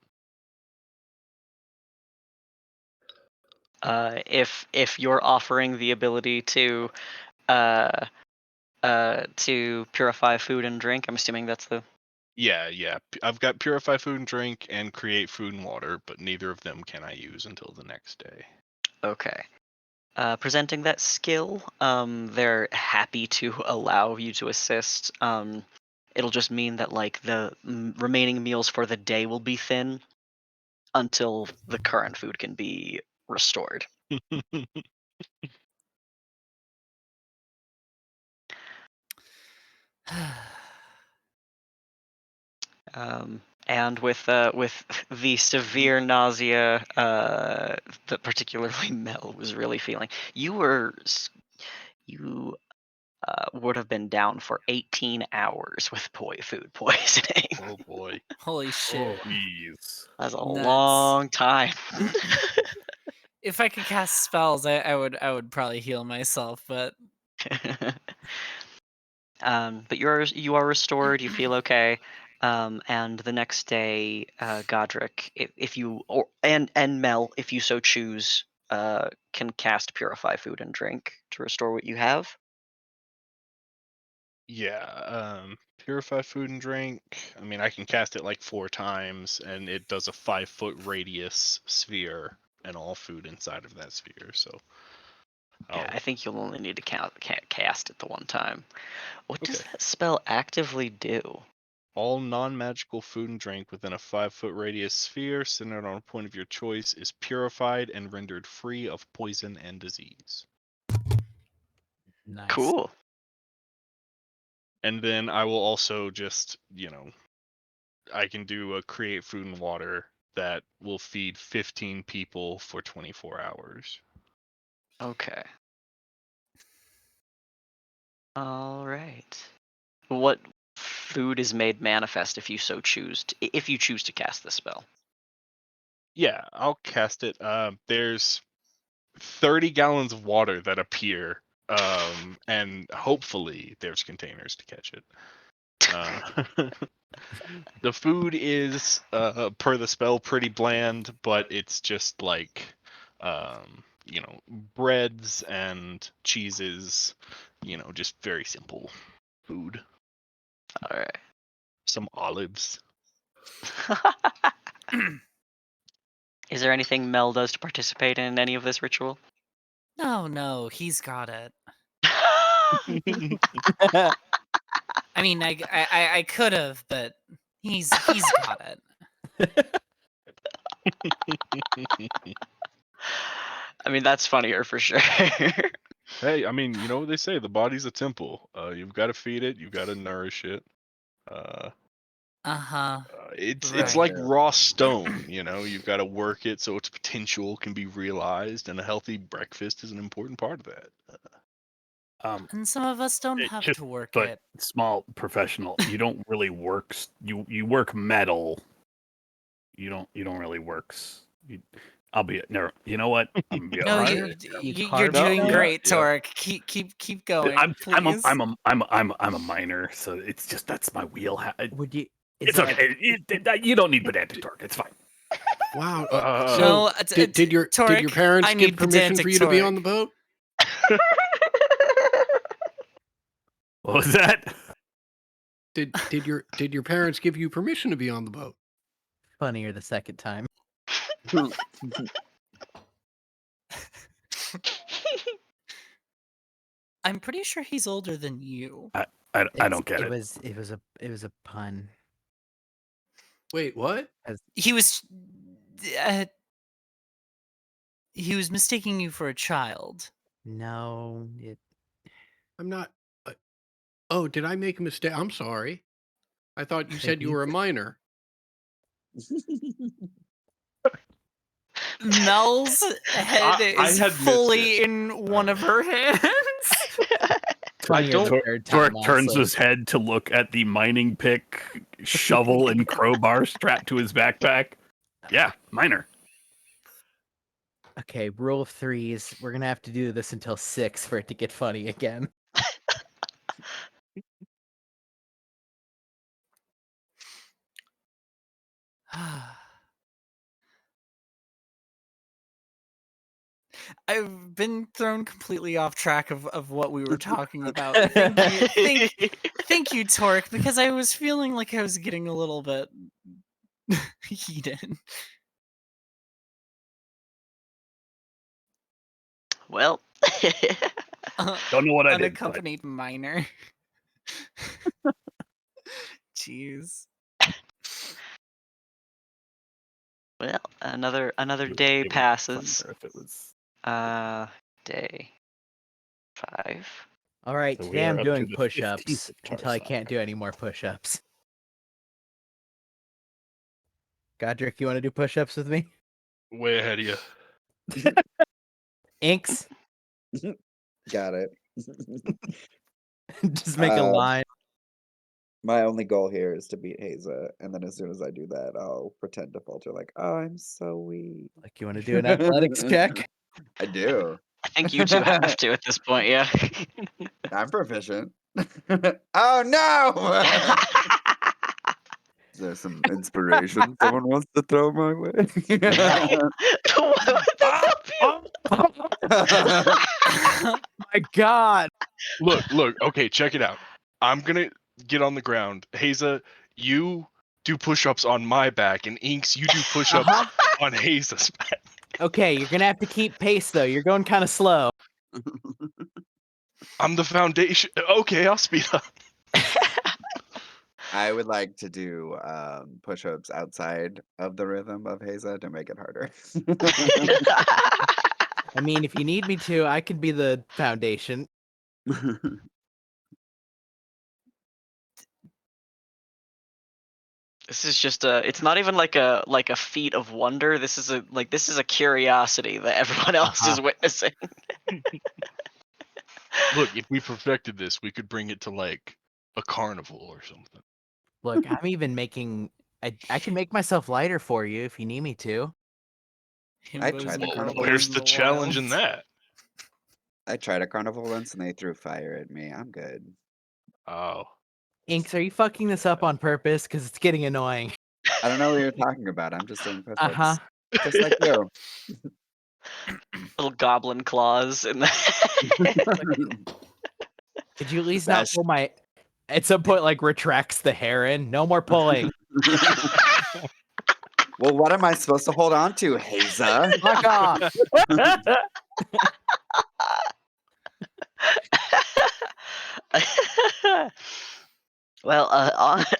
If you're offering the ability uh, to purify food and drink, I'm assuming that's the. yeah, I've got purify food and drink and create food and water, but neither of them can I use until the next day. Okay. Presenting that skill, they're happy to allow you to assist. It'll just mean that like the remaining meals for the day will be thin until the current food can be restored. And with the severe nausea that particularly Mel was really feeling, you would have been down for 18 hours with food poisoning. Oh boy. Holy shit. Jeez. That's a Nuts. long time. If I could cast spells, I would probably heal myself, but But you are restored. You feel okay. And the next day, Godric, if you and Mel, if you so choose, can cast Purify Food and Drink to restore what you have. Yeah, purify food and drink. I mean, I can cast it like 4 times, and it does a 5-foot radius sphere, and all food inside of that sphere. So Yeah, Oh, I think you'll only need to cast it the one time. What does Okay. that spell actively do? all non-magical food and drink within a 5-foot radius sphere centered on a point of your choice is purified and rendered free of poison and disease. Nice. Cool. And then I will also just, I can do a create food and water that will feed 15 people for 24 hours. Okay. All right. What food is made manifest if you so choose? If you choose to cast this spell. Yeah, I'll cast it. There's 30 gallons of water that appear, and hopefully there's containers to catch it. The food is, per the spell, pretty bland, but it's just like, breads and cheeses, just very simple food. All right. Some olives. Is there anything Mel does to participate in any of this ritual? No, he's got it. I mean, I could have, but he's got it. I mean, that's funnier for sure. Hey, I mean, you know what they say, the body's a temple. You've got to feed it, you've got to nourish it. Uh-huh. It's Right. like raw stone, you've got to work it so its potential can be realized, and a healthy breakfast is an important part of that. And some of us don't It have just- to work but it. small professional. You don't really work. You work metal. You don't really works. I'll be never. You know what? I'm gonna be No, honest. you're carve doing stone? great, Yeah. Torek. Keep going, please. I'm a minor, so it's just that's my wheelhouse. Would you? It's okay. You don't need pedantic torque. It's fine. Wow. Uh, No, Did your Torek, parents I give need permission for pedantic you to be on Torek. the boat? What was that? Did your parents give you permission to be on the boat? Funnier the second time. I'm pretty sure he's older than you. I don't get it. It was a pun. Wait, what? He was mistaking you for a child. No, I'm not. Oh, did I make a mistake? I'm sorry. I thought you said you were a minor. Mel's head I is had missed fully it. in one of her hands. funnier the third time. Torque turns also. his head to look at the mining pick, shovel, and crowbar strapped to his backpack. Yeah, minor. Okay, rule of threes. We're gonna have to do this until 6 for it to get funny again. I've been thrown completely off track of what we were talking about. Thank you, Torque, because I was feeling like I was getting a little bit heated. Well, Don't know what I did. But Unaccompanied minor. Jeez. well, another it day would be passes. funnier if it was. Day 5. All right, So we today are I'm up to doing the 15th push-ups of until I Tarzan. can't do any more push-ups. Godric, you want to do push-ups with me? Way ahead of you. Inks, Got it. just make a line. My only goal here is to beat Haza, and then as soon as I do that, I'll pretend to falter like, "Oh, I'm so weak." Like, you want to do an athletics check? I do. I think you two have to at this point, yeah. I'm proficient. Oh no! Is there some inspiration someone wants to throw my way? What would that help you? My God! Look, okay, check it out. I'm gonna get on the ground. Haza, you do push-ups on my back, and Inks, you do push-ups on Haza's back. Okay, you're gonna have to keep pace though. You're going kind of slow. I'm the foundation. Okay, I'll speed up. I would like to do push-ups outside of the rhythm of Haza to make it harder. I mean, if you need me to, I could be the foundation. This is just it's not even like a feat of wonder. This is a curiosity that everyone else is witnessing. Look, if we perfected this, we could bring it to like a carnival or something. Look, I'm even making. I can make myself lighter for you if you need me to. I Himbos tried and the Well, carnival. carnivores where's in the the challenge wild. in that? I tried a carnival once and they threw fire at me. I'm good. Oh, Inks, are you fucking this up on purpose? Because it's getting annoying. I don't know what you're talking about. I'm just doing Uh huh. push-ups. Just like you. Little goblin claws in the Could you at least not Bash. pull my? At some point, like retracts the heron. No more pulling. Well, what am I supposed to hold on to, Haza? Fuck off. Well,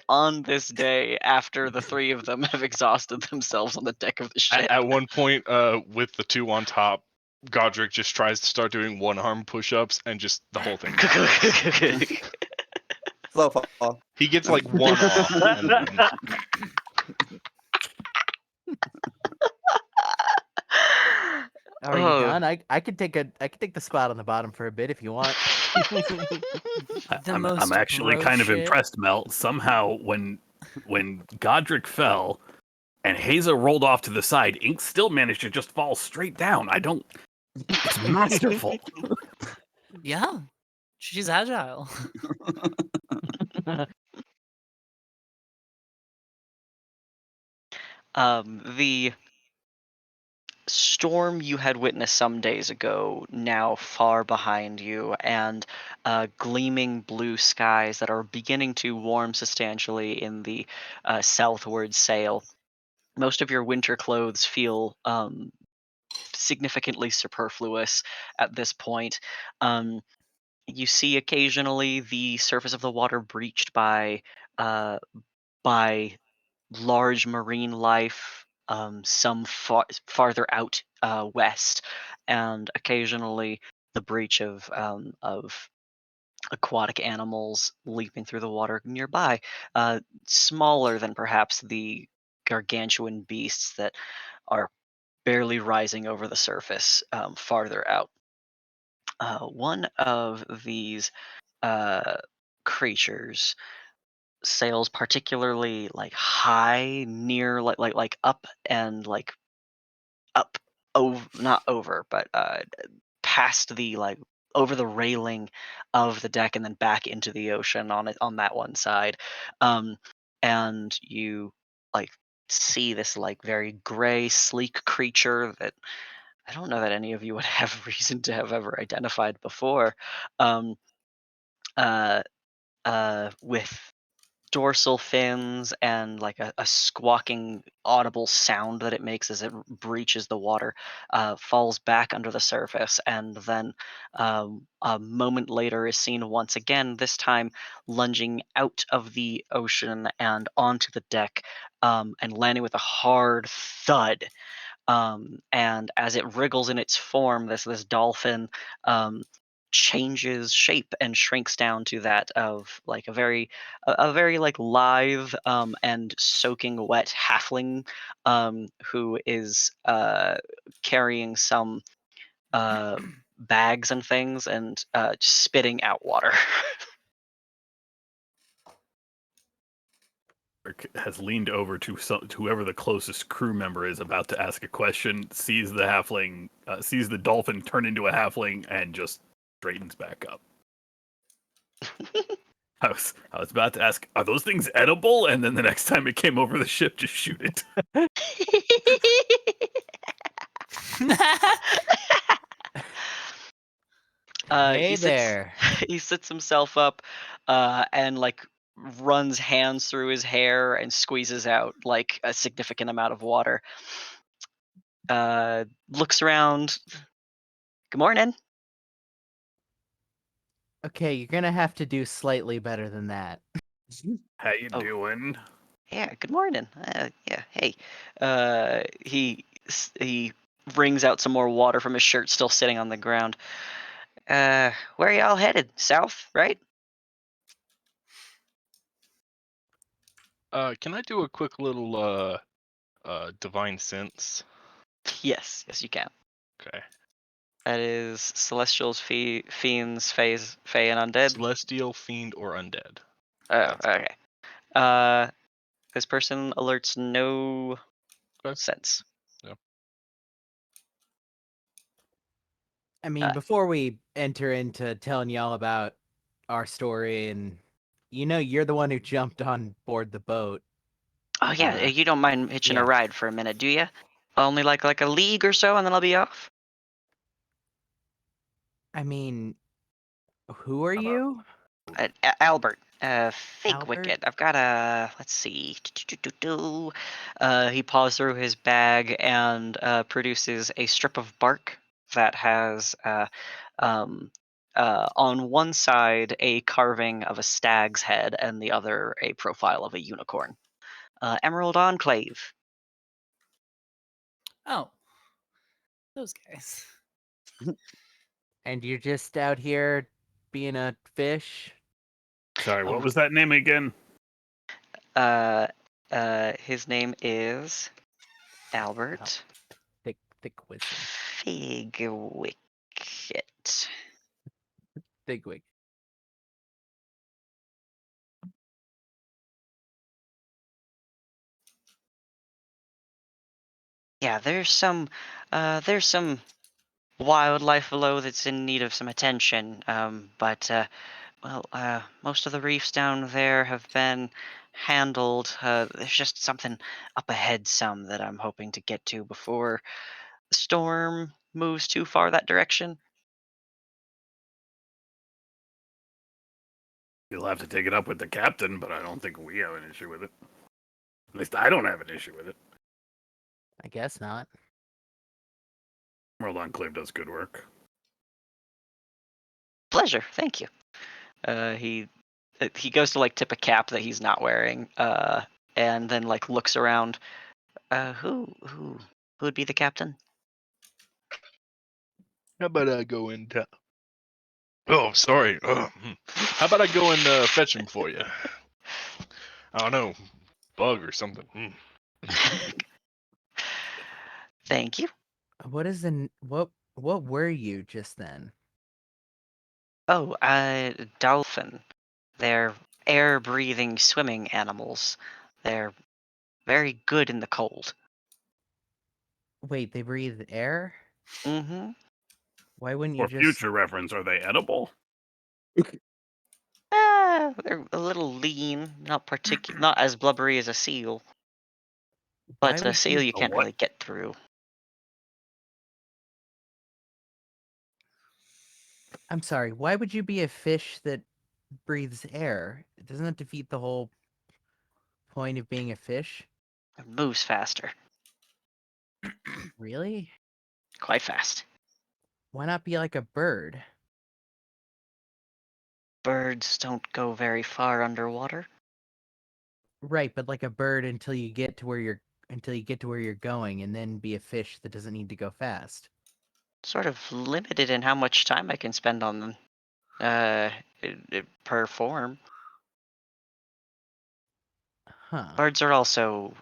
on this day, after the three of them have exhausted themselves on the deck of the ship, at one point, with the two on top, Godric just tries to start doing one-arm push-ups, and just the whole thing. Slow fall. He gets like one off, and then Are you Oh. done? I could take the spot on the bottom for a bit if you want. The I'm most actually bro kind of shit. impressed, Mel. Somehow, when Godric fell and Haza rolled off to the side, Ink still managed to just fall straight down. It's masterful. Yeah, she's agile. The storm you had witnessed some days ago, now far behind you, and gleaming blue skies that are beginning to warm substantially in the southward sail. Most of your winter clothes feel significantly superfluous at this point. Um, you see occasionally the surface of the water breached uh, by large marine life, some farther out west, and occasionally the breach of aquatic animals leaping through the water nearby, smaller than perhaps the gargantuan beasts that are barely rising over the surface farther out. One of these uh, creatures sails particularly like high near like up and like up over not over but past the like over the railing of the deck and then back into the ocean on it on that one side, um and you like see this like very gray sleek creature that I don't know that any of you would have reason to have ever identified before, um uh with dorsal fins and like a squawking audible sound that it makes as it breaches the water, falls back under the surface, and then a moment later is seen once again, this time lunging out of the ocean and onto the deck, and landing with a hard thud. And as it wriggles in its form, this dolphin um, changes shape and shrinks down to that of like a very like live and soaking wet halfling, who is carrying some bags and things and spitting out water. Has leaned over to whoever the closest crew member is about to ask a question, sees the halfling, sees the dolphin turn into a halfling, and just straightens back up. I was about to ask, are those things edible? And then the next time it came over the ship, just shoot it. Hey He sits there. he sits himself up and like runs hands through his hair and squeezes out like a significant amount of water. Looks around. Good morning. Okay, you're gonna have to do slightly better than that. How you Oh. doing? Yeah, good morning. Yeah, hey. He wrings out some more water from his shirt, still sitting on the ground. Where are y'all headed? South, right? Can I do a quick little divine sense? Yes, you can. Okay. That is celestials, fiends, fays, fey, and undead. Celestial, fiend, or undead. Oh, That's it. okay. This person alerts no Okay. sense. I mean, Uh. before we enter into telling y'all about our story, and you're the one who jumped on board the boat. Oh yeah, you don't mind hitching a yeah. ride for a minute, do you? Only like a league or so, and then I'll be off. I mean, who are How about- you? Albert, Fig Albert? Wicked. I've got a. Let's see. He paws through his bag and produces a strip of bark that has, on one side a carving of a stag's head, and the other a profile of a unicorn. Emerald Enclave. Oh, those guys. And you're just out here being a fish? Sorry, what Oh. was that name again? His name is Albert Thick wisdom. Figwicket. Bigwig. Yeah, there's some wildlife below that's in need of some attention. But most of the reefs down there have been handled. There's just something up ahead, some that I'm hoping to get to before the storm moves too far that direction. You'll have to take it up with the captain, but I don't think we have an issue with it. At least I don't have an issue with it. I guess not. World Enclave does good work. Pleasure, thank you. He goes to like tip a cap that he's not wearing, and then like looks around. Who would be the captain? How about I go and oh, sorry. How about I go and fetch him for you? I don't know, bug or something. Thank you. What were you just then? Oh, dolphin. They're air-breathing swimming animals. They're very good in the cold. Wait, they breathe air? Mm-hmm. Why wouldn't you For just future reference, are they edible? They're a little lean, not as blubbery as a seal. why But a would seal you A can't what? really get through. I'm sorry, why would you be a fish that breathes air? Doesn't that defeat the whole point of being a fish? It moves faster, Really? quite fast. Why not be like a bird? Birds don't go very far underwater. Right, but like a bird until you get to where you're going, and then be a fish that doesn't need to go fast. Sort of limited in how much time I can spend on them. Per form. Huh. Birds are also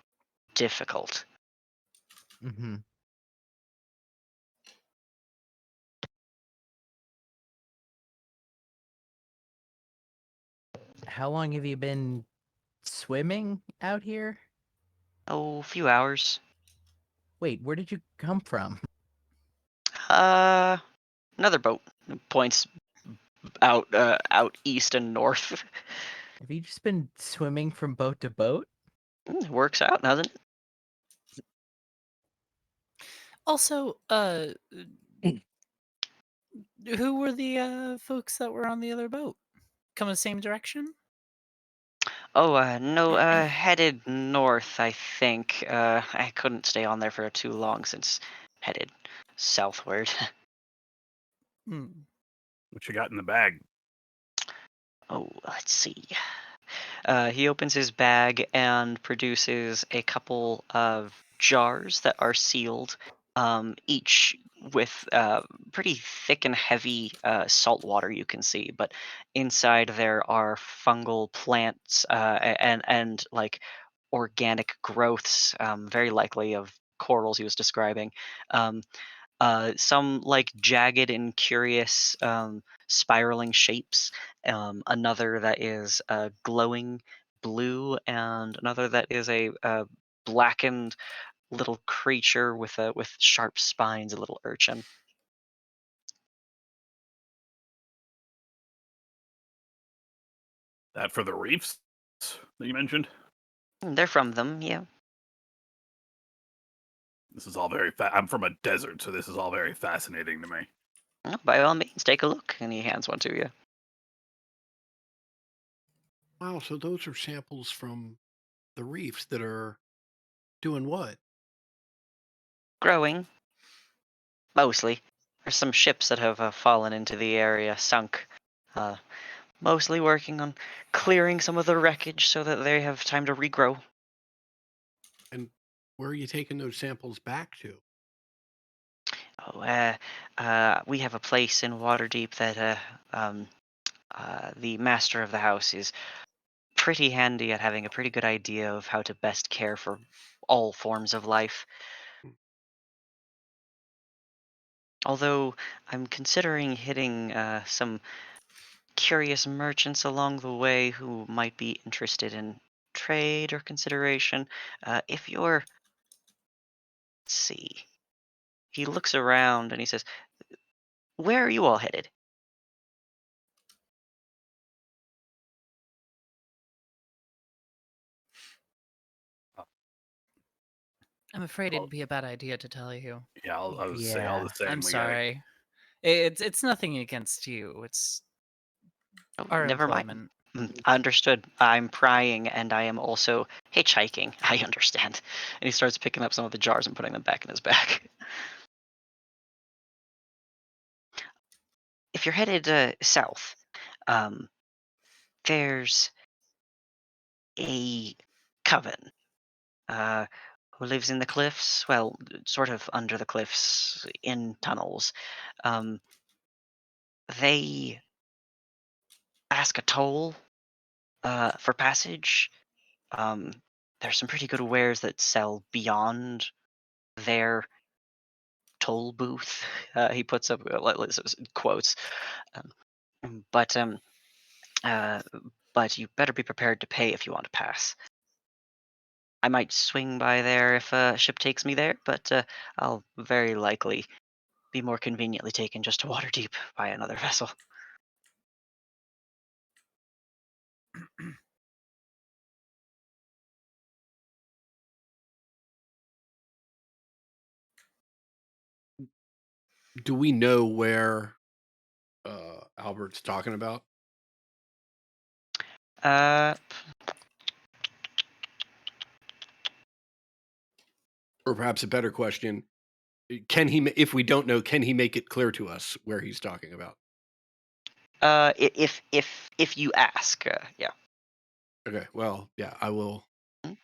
difficult. Mm-hmm. How long have you been swimming out here? Oh, a few hours. Wait, where did you come from? Uh, Another boat. Points out east and north. Have you just been swimming from boat to boat? Works out, doesn't it? Also, who were the folks that were on the other boat? Come the same direction? Oh, no, headed north, I think. I couldn't stay on there for too long since headed southward. Hmm. What you got in the bag? Oh, let's see. He opens his bag and produces a couple of jars that are sealed, each with pretty thick and heavy salt water, you can see. But inside there are fungal plants and like organic growths, very likely of corals he was describing. Um, some like jagged and curious spiraling shapes, another that is glowing blue, and another that is a blackened little creature with sharp spines, a little urchin. That for the reefs that you mentioned? They're from them, yeah. This is all very I'm from a desert, so this is all very fascinating to me. By all means, take a look. And he hands one to you. Wow, so those are samples from the reefs that are doing what? Growing, mostly. There's some ships that have fallen into the area, sunk. Uh, Mostly working on clearing some of the wreckage so that they have time to regrow. And where are you taking those samples back to? Oh, we have a place in Waterdeep that um, the master of the house is pretty handy at having a pretty good idea of how to best care for all forms of life. Hmm. Although I'm considering hitting some curious merchants along the way who might be interested in trade or consideration. If you're, let's see, he looks around and he says, "Where are you all headed?" I'm afraid Well, it'd be a bad idea to tell you. yeah, I would say all the Yeah. same. I'm We gotta. sorry. It's nothing against you. It's Oh, our never mind. employment. Understood. I'm prying and I am also hitchhiking. I understand. And he starts picking up some of the jars and putting them back in his bag. If you're headed south, um, there's a coven uh, who lives in the cliffs. Well, sort of under the cliffs, in tunnels. Um, they ask a toll for passage. Um, there's some pretty good wares that sell beyond their toll booth. He puts up quotes, um, but um, uh, but you better be prepared to pay if you want to pass. I might swing by there if a ship takes me there, but I'll very likely be more conveniently taken just to Waterdeep by another vessel. Do we know where Albert's talking about? Uh, Or perhaps a better question, if we don't know, can he make it clear to us where he's talking about? if you ask, yeah. Okay, well, yeah, I will Mm,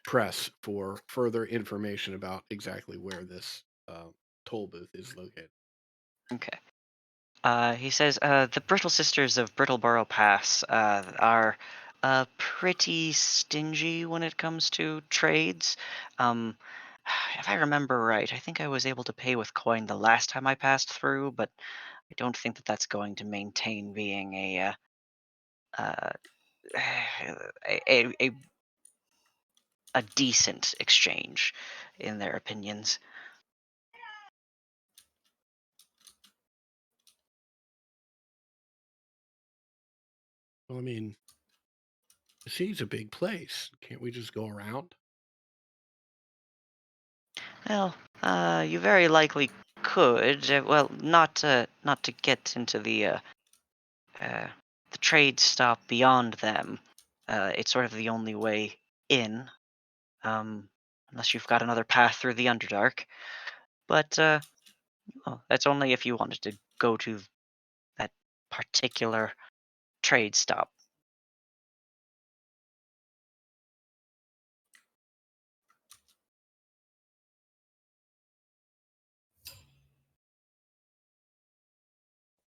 press for further information about exactly where this toll booth is located. Okay. He says the Brittle Sisters of Brittleboro Pass are pretty stingy when it comes to trades. Um, if I remember right, I think I was able to pay with coin the last time I passed through, but I don't think that that's going to maintain being uh, a, a, a, a decent exchange, in their opinions. Well, I mean, the city's a big place. Can't we just go around? Well, you very likely could. Well, not to get into uh, the trade stop beyond them. It's sort of the only way in, unless you've got another path through the Underdark. But well, that's only if you wanted to go to that particular trade stop.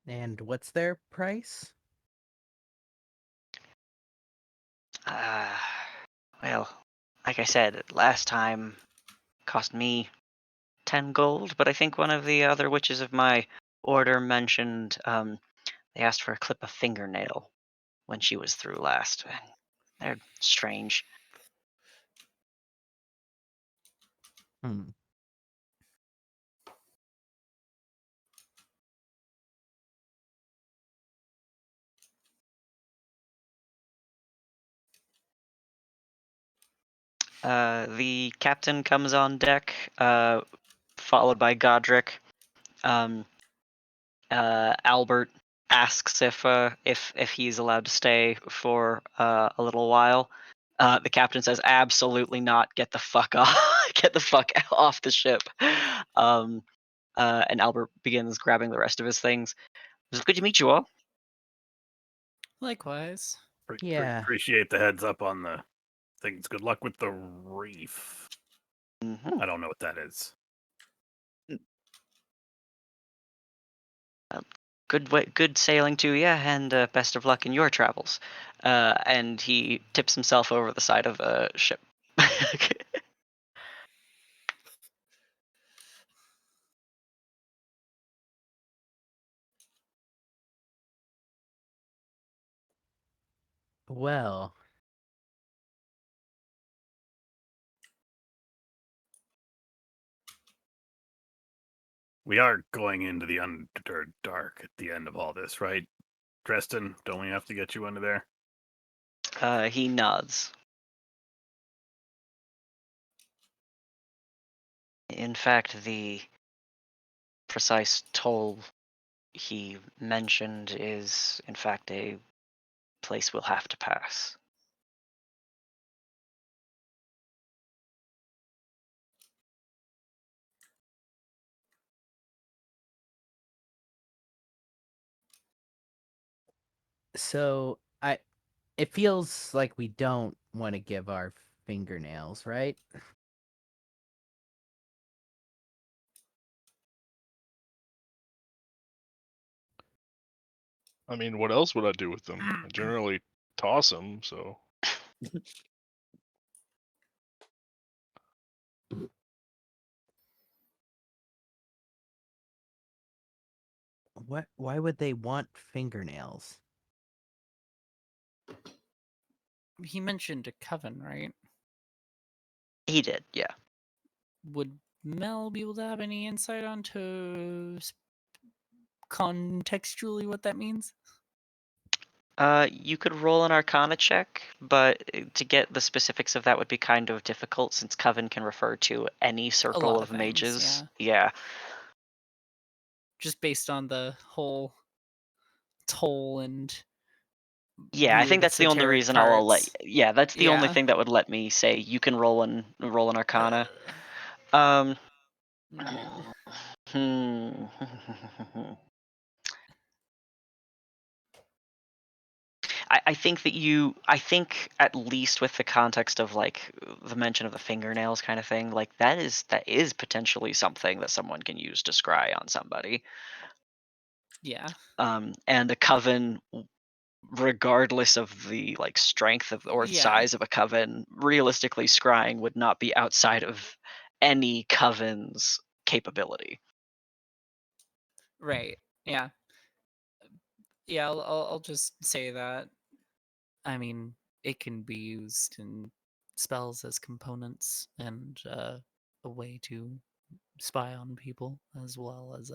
And what's their price? Well, like I said, last time cost me 10 gold, but I think one of the other witches of my order mentioned they asked for a clip of fingernail when she was through last. They're strange. Hmm. The captain comes on deck, followed by Godric. Albert asks if he's allowed to stay for a little while. The captain says, "Absolutely not. Get the fuck off. Get the fuck off the ship." And Albert begins grabbing the rest of his things. It was good to meet you all. Likewise. Yeah. Appreciate the heads up on the things. Good luck with the reef. Mhm. I don't know what that is. Good sailing to you, and best of luck in your travels. And he tips himself over the side of the ship. Well, We are going into the Underdark at the end of all this, right? Dresden, don't we have to get you under there? He nods. In fact, the precise toll he mentioned is, in fact, a place we'll have to pass. so it feels like we don't want to give our fingernails, right? I mean, what else would I do with them? I generally toss them, so. Why would they want fingernails? He mentioned a coven, right? He did, yeah. Would Mel be able to have any insight onto contextually what that means? You could roll an Arcana check, but to get the specifics of that would be kind of difficult since Coven can refer to any circle lot of of things, mages. yeah. Yeah. Just based on the whole toll and Yeah, I think weird that's the only esoteric reason I'll let. parts. Yeah, that's the only Yeah. thing that would let me say you can roll an Arcana. Uh, Um. mm, Hmm. I think that I think at least with the context of like the mention of the fingernails kind of thing, like that is potentially something that someone can use to scry on somebody. yeah. And a coven, regardless of the like strength of or Yeah. size of a coven, realistically scrying would not be outside of any coven's capability. Right. Yeah. Yeah. I'll just say that. I mean, it can be used in spells as components and a way to spy on people, as well as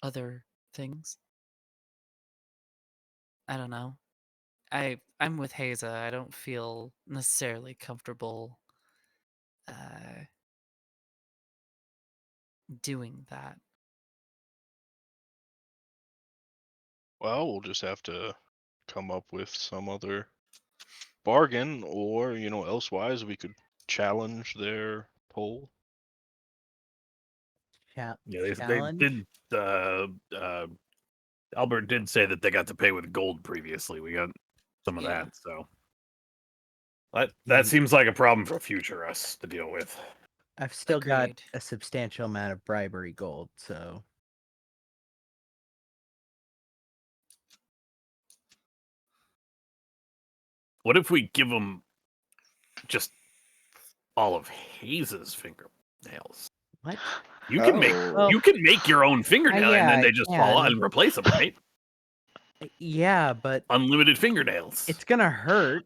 other things. I don't know. I'm with Haza. I don't feel necessarily comfortable uh, doing that. Well, we'll just have to come up with some other bargain, or, elsewise we could challenge their poll. Yeah, they Challenge? did. Albert did say that they got to pay with gold previously. We got some of Yeah. that, so that seems like a problem for future us to deal with. I've still got Agreed. a substantial amount of bribery gold, so What if we give them just all of Hayes's fingernails? what? You can make Oh. you can make your own fingernail, and yeah, then I they just fall out can. and replace them, right? Yeah, but Unlimited fingernails. it's gonna hurt.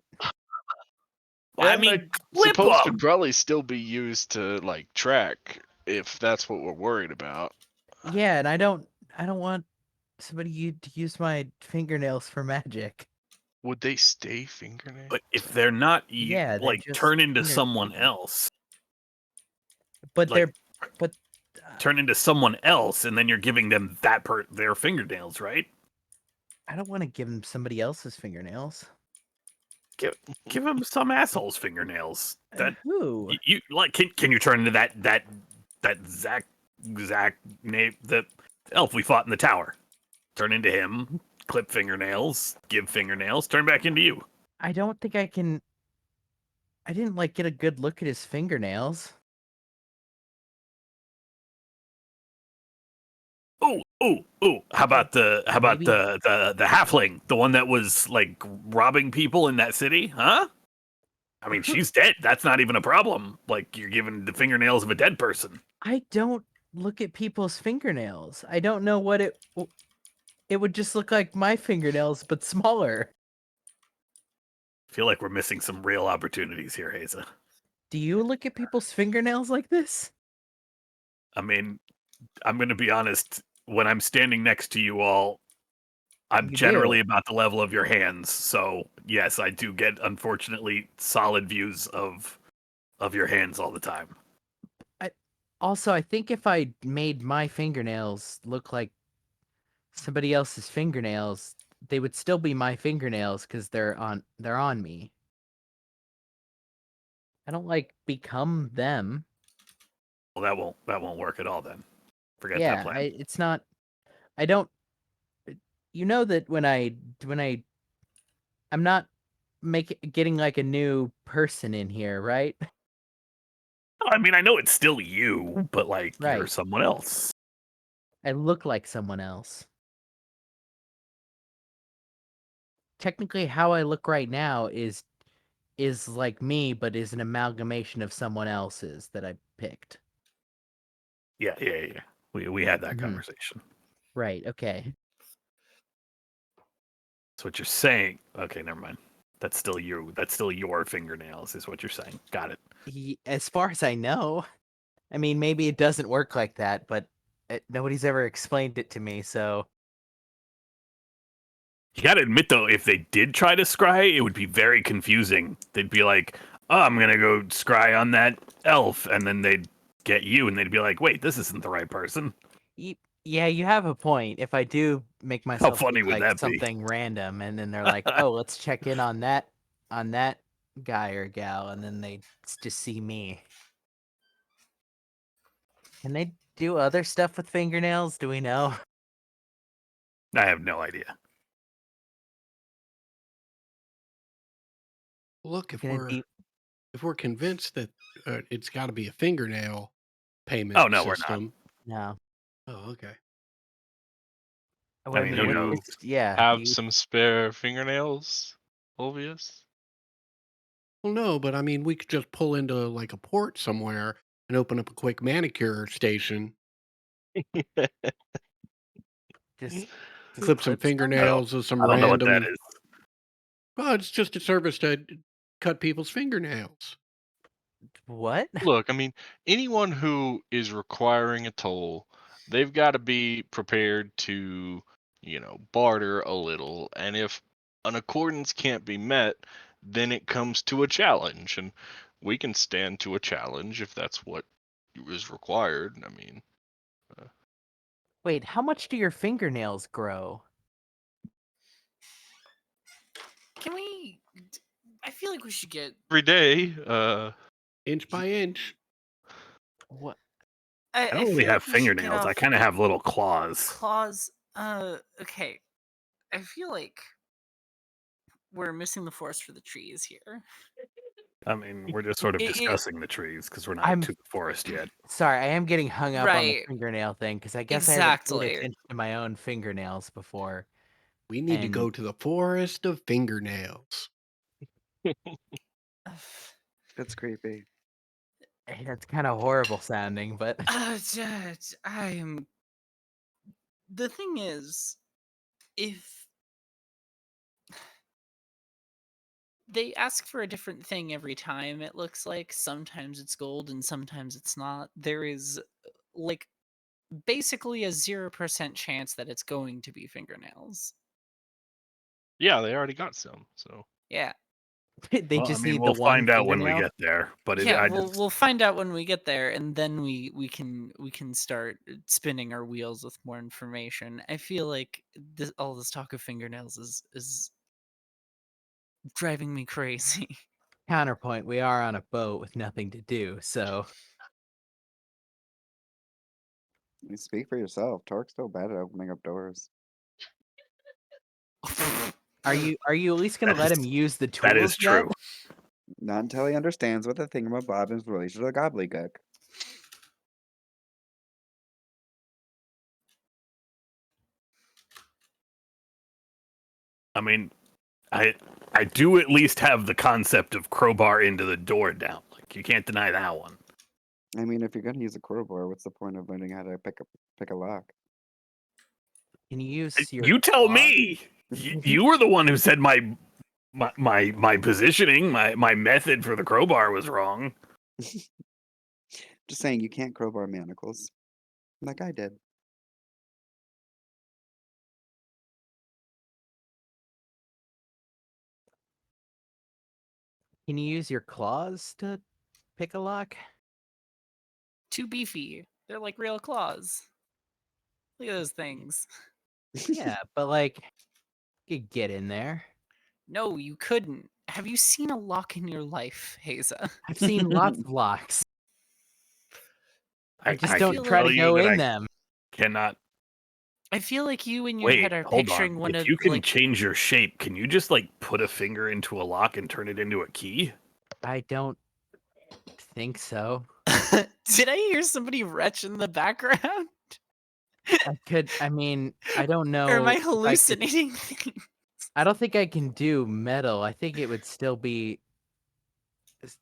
I And mean, they're flip supposed to them. probably still be used to like track if that's what we're worried about. Yeah, and I don't want somebody to use my fingernails for magic. Would they stay fingernails? But if they're not, Yeah, they're like, just turn into finger someone painting. else. But Like, but turn into someone else, and then you're giving them their fingernails, right? I don't want to give them somebody else's fingernails. Give them some asshole's fingernails. That Who? you like? Can you turn into that Zach name, the elf we fought in the tower? Turn into him. Clip fingernails. Give fingernails. Turn back into you. I don't think I can. I didn't like get a good look at his fingernails. Ooh. How about the Maybe- the halfling, the one that was like robbing people in that city, huh? I mean, she's dead. That's not even a problem. Like, you're giving the fingernails of a dead person. I don't look at people's fingernails. I don't know what it would just look like my fingernails, but smaller. I feel like we're missing some real opportunities here, Haza. Do you look at people's fingernails like this? I mean, I'm going to be honest. When I'm standing next to you all, I'm You generally do. about the level of your hands. So, yes, I do get, unfortunately, solid views of your hands all the time. Also, I think if I made my fingernails look like somebody else's fingernails, they would still be my fingernails because they're on me. I don't like become them. Well, that won't work at all then. Forget that Yeah, plan. it's not. I don't. You know that when I'm not getting like a new person in here, right? I mean, I know it's still you, but like you're Right. someone else. I look like someone else. Technically, how I look right now is like me, but is an amalgamation of someone else's that I picked. Yeah. We had that Mhm. conversation. Right. Okay. That's what you're saying. Okay, never mind. That's still you. That's still your fingernails, is what you're saying. Got it. As far as I know, I mean, maybe it doesn't work like that, but nobody's ever explained it to me. So You gotta admit though, if they did try to scry, it would be very confusing. They'd be like, "Oh, I'm gonna go scry on that elf," and then they'd get you, and they'd be like, "Wait, this isn't the right person." yeah, you have a point. If I do make How myself funny look would like that be? something random, and then they're like, "Oh, let's check in on that guy or gal," and then they just see me. Can they do other stuff with fingernails? Do we know? I have no idea. Look, Can it be? if we're convinced that it's got to be a fingernail payment Oh no, we're not. system. No. Oh, okay. Well, I I mean, mean, who what knows? is? Yeah. Have some spare fingernails, Olvius? Well, no, but I mean, we could just pull into like a port somewhere and open up a quick manicure station, Just clip some clip stuff? fingernails with some I don't know what that random. is. Well, it's just a service to cut people's fingernails. What? Look, I mean, anyone who is requiring a toll, they've got to be prepared to, barter a little. And if an accordance can't be met, then it comes to a challenge. And we can stand to a challenge if that's what is required. I mean, Wait, how much do your fingernails grow? Can we? I feel like we should get. every day, Inch by inch. What? I don't really feel have like we should get fingernails. I off kind of have little claws. claws. Okay. I feel like we're missing the forest for the trees here. I mean, we're just sort of It- discussing the trees because we're not I'm to the forest yet. sorry, I am getting hung up on the Right. fingernail thing because I guess I haven't paid Exactly. attention to my own fingernails before. We need to And go to the Forest of Fingernails. That's creepy. that's kind of horrible sounding, but I'm. The thing is, if they ask for a different thing every time, it looks like sometimes it's gold and sometimes it's not. There is like basically a 0% chance that it's going to be fingernails. Yeah, they already got some. So Yeah. they Well, I just mean, need the we'll one find out when we fingernail. get there. But Yeah, I we'll just, we'll find out when we get there, and then we can start spinning our wheels with more information. I feel like all this talk of fingernails is driving me crazy. Counterpoint: we are on a boat with nothing to do, so You speak for yourself. Torque's so bad at opening up doors. are you at least gonna that let him is use the that tools is yet? true. Not until he understands what the thingamabob is related to the gobbledygook. I mean, I I do at least have the concept of crowbar into the door down. Like you can't deny that one. I mean, if you're gonna use a crowbar, what's the point of learning how to pick a lock? Can you use your You tell claws? me. You were the one who said my positioning, my method for the crowbar was wrong. Just saying, you can't crowbar manacles. Like I did. Can you use your claws to pick a lock? Too beefy. They're like real claws. Look at those things. Yeah, but like you could get in there. No, you couldn't. Have you seen a lock in your life, Haza? I've seen lots of locks. I just I don't feel can try tell to you go that in I them. cannot. I feel like you in your Wait, head are hold on. picturing one If of you can like change your shape, can you just like put a finger into a lock and turn it into a key? I don't think so. Did I hear somebody retch in the background? I mean, I don't Or am know I if I could. hallucinating things? I don't think I can do metal. I think it would still be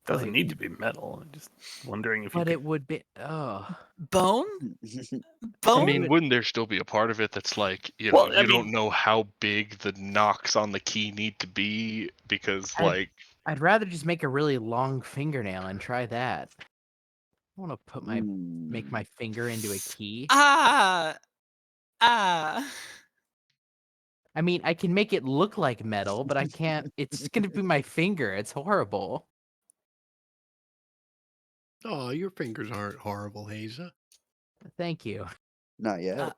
Doesn't like, need to be metal. I'm just wondering if you but could. it would be. Oh, Bone? I Bone? mean, wouldn't there still be a part of it that's like, Well, I you mean, don't know how big the knocks on the key need to be because, I'd, like, I'd rather just make a really long fingernail and try that. I want to put make my finger into a key. Ah! Ah! I mean, I can make it look like metal, but I can't. It's just gonna be my finger. It's horrible. Oh, your fingers aren't horrible, Haza. Thank you. Not yet.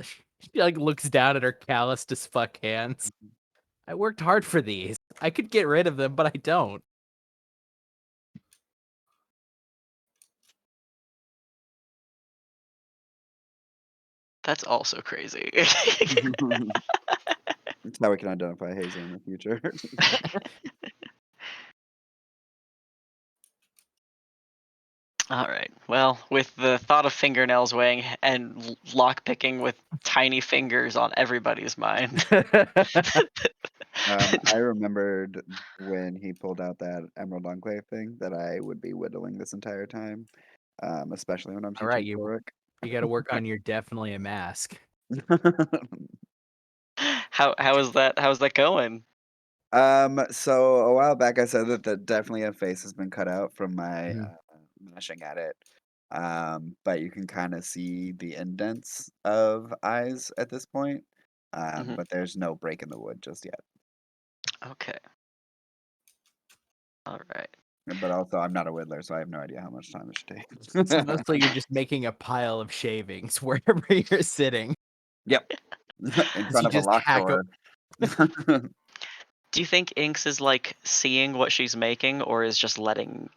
She like looks down at her calloused as fuck hands. I worked hard for these. I could get rid of them, but I don't. That's also crazy. That's how we can identify Hazel in the future. All right. Well, with the thought of fingernails weighing and lock picking with tiny fingers on everybody's mind. I remembered when he pulled out that Emerald Enclave thing that I would be whittling this entire time, especially when I'm All right, teaching you Torque. got to work on your definitely a mask. How is that? How's that going? So a while back I said that definitely a face has been cut out from my Mhm. mashing at it. But you can kind of see the indents of eyes at this point. Mhm. But there's no break in the wood just yet. Okay. All right. But also, I'm not a whittler, so I have no idea how much time it should take. So mostly you're just making a pile of shavings wherever you're sitting. Yep, in As front you of a just locked hack door. Do you think Inks is like seeing what she's making, or is just letting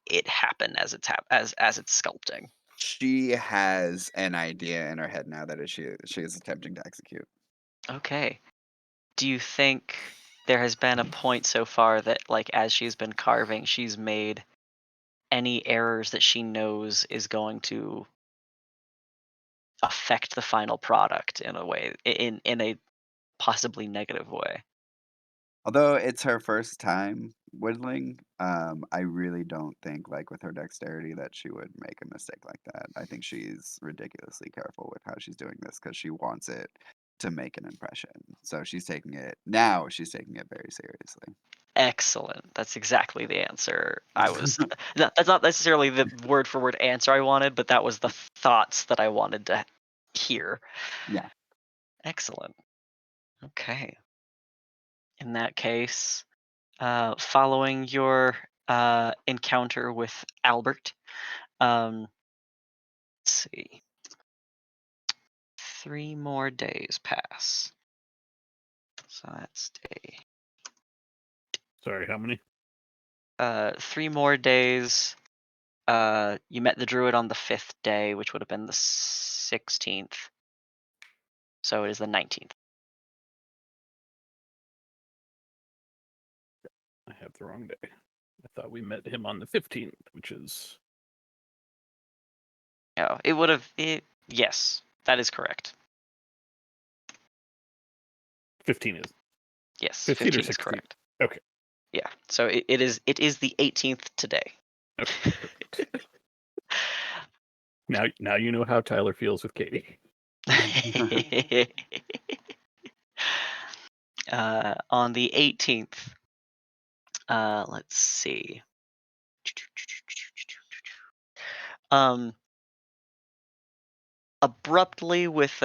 it happen as it's as it's sculpting? She has an idea in her head now that she is attempting to execute. Okay. do you think there has been a point so far that, like, as she's been carving, she's made any errors that she knows is going to affect the final product in a way, in a possibly negative way? Although it's her first time whittling, I really don't think, like, with her dexterity that she would make a mistake like that. I think she's ridiculously careful with how she's doing this because she wants it to make an impression. So she's taking it very seriously. Excellent. That's exactly the answer I was. That's not necessarily the word for word answer I wanted, but that was the thoughts that I wanted to hear. Yeah. Excellent. Okay. In that case, following your encounter with Albert, let's see, 3 more days pass. So that's day. Sorry, how many? 3 more days. You met the druid on the 5th day, which would have been the 16th. So it is the 19th. I have the wrong day. I thought we met him on the 15th, which is Oh, it would have. Yes, that is correct. 15 is Yes, 15 or 15 is 16. correct. Okay. Yeah. So it is the 18th today. Okay. Perfect. Now you know how Tyler feels with Katie. On the 18th, let's see. Abruptly, with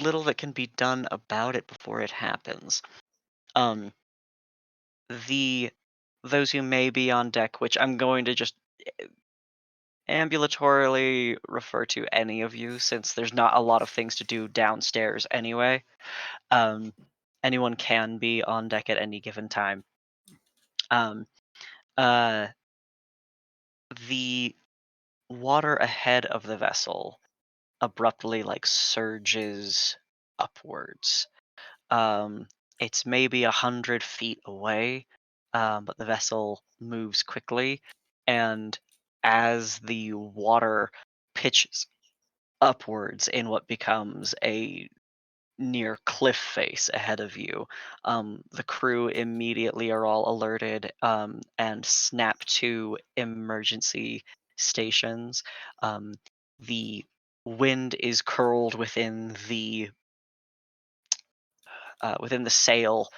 little that can be done about it before it happens. Um, the those who may be on deck, which I'm going to just ambulatorily refer to any of you, since there's not a lot of things to do downstairs anyway. Um, anyone can be on deck at any given time. Um, uh, the water ahead of the vessel abruptly like surges upwards. It's maybe 100 feet away, but the vessel moves quickly, and as the water pitches upwards in what becomes a near cliff face ahead of you, the crew immediately are all alerted, and snap to emergency stations. The wind is curled within the sail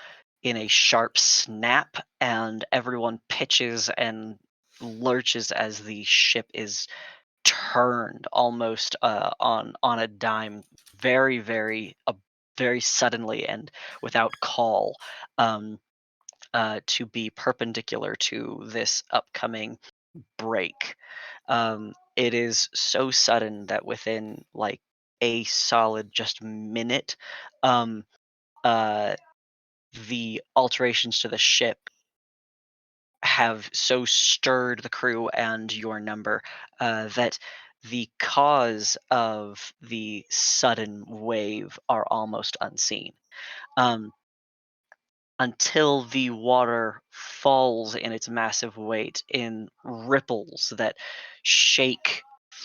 in a sharp snap, and everyone pitches and lurches as the ship is turned almost on a dime, very suddenly and without call, um, to be perpendicular to this upcoming break. It is so sudden that within like a solid just minute, um, uh, the alterations to the ship have so stirred the crew and your number, that the cause of the sudden wave are almost unseen. Um, until the water falls in its massive weight in ripples that shake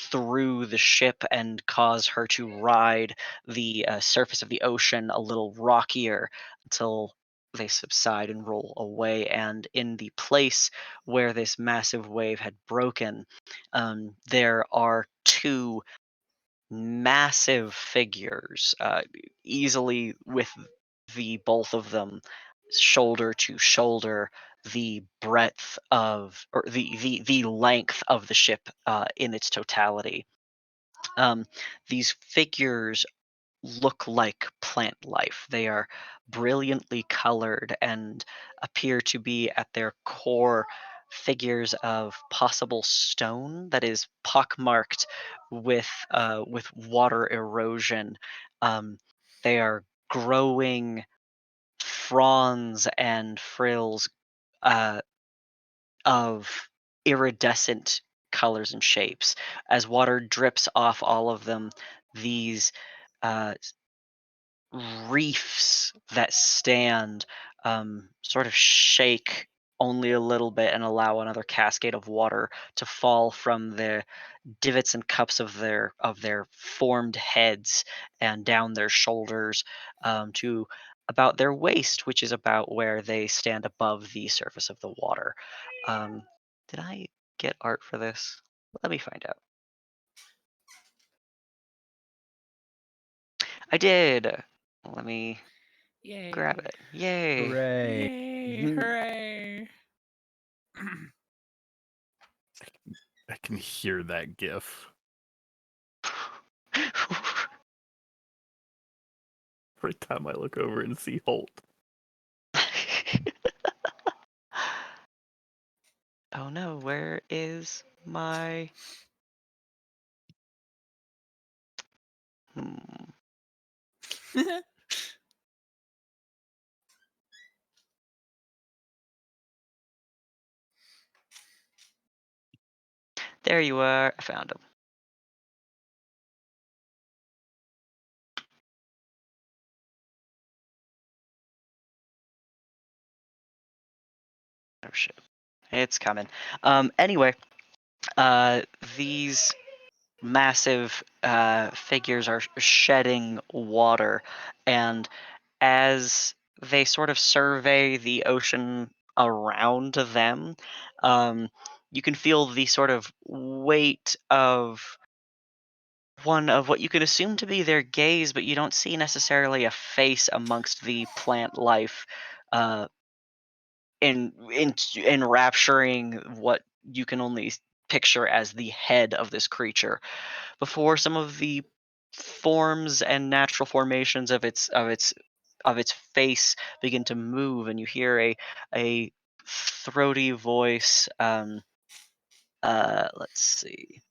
through the ship and cause her to ride the surface of the ocean a little rockier until they subside and roll away. And in the place where this massive wave had broken, there are two massive figures, easily with the both of them shoulder to shoulder, the breadth of or the length of the ship in its totality. Um, these figures look like plant life. They are brilliantly colored and appear to be at their core figures of possible stone that is pockmarked with water erosion. They are growing fronds and frills uh, of iridescent colors and shapes. As water drips off all of them, these uh, reefs that stand sort of shake only a little bit and allow another cascade of water to fall from the divots and cups of their formed heads and down their shoulders to about their waist, which is about where they stand above the surface of the water. Um, did I get art for this? Let me find out. I did. Let me Yay. grab it. Yay. Hooray. Yay. Hooray. I can hear that gif. Every time I look over and see Holt. Oh no, where is my... There you are. I found him. Oh shit. It's coming. Anyway, these massive figures are shedding water, and as they sort of survey the ocean around them, you can feel the sort of weight of one of what you can assume to be their gaze, but you don't see necessarily a face amongst the plant life, uh, enrapturing what you can only picture as the head of this creature. Before some of the forms and natural formations of its face begin to move, and you hear a throaty voice. Let's see.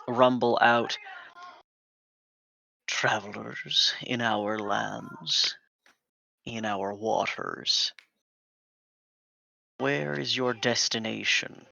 Rumble out. Travelers in our lands, in our waters, where is your destination?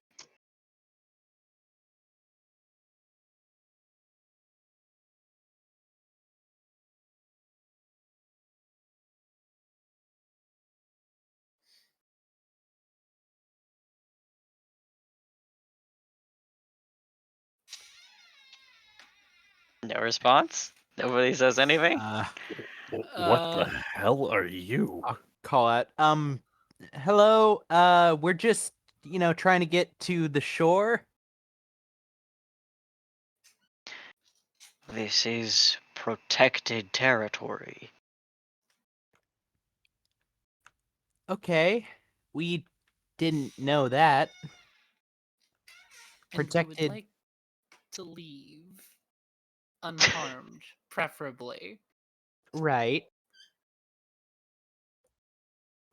No response? Nobody says anything? What the Uh, hell are you? I'll call out. Hello. We're just, trying to get to the shore. This is protected territory. Okay. We didn't know that. and we would Protected. like to leave unharmed, preferably. Right.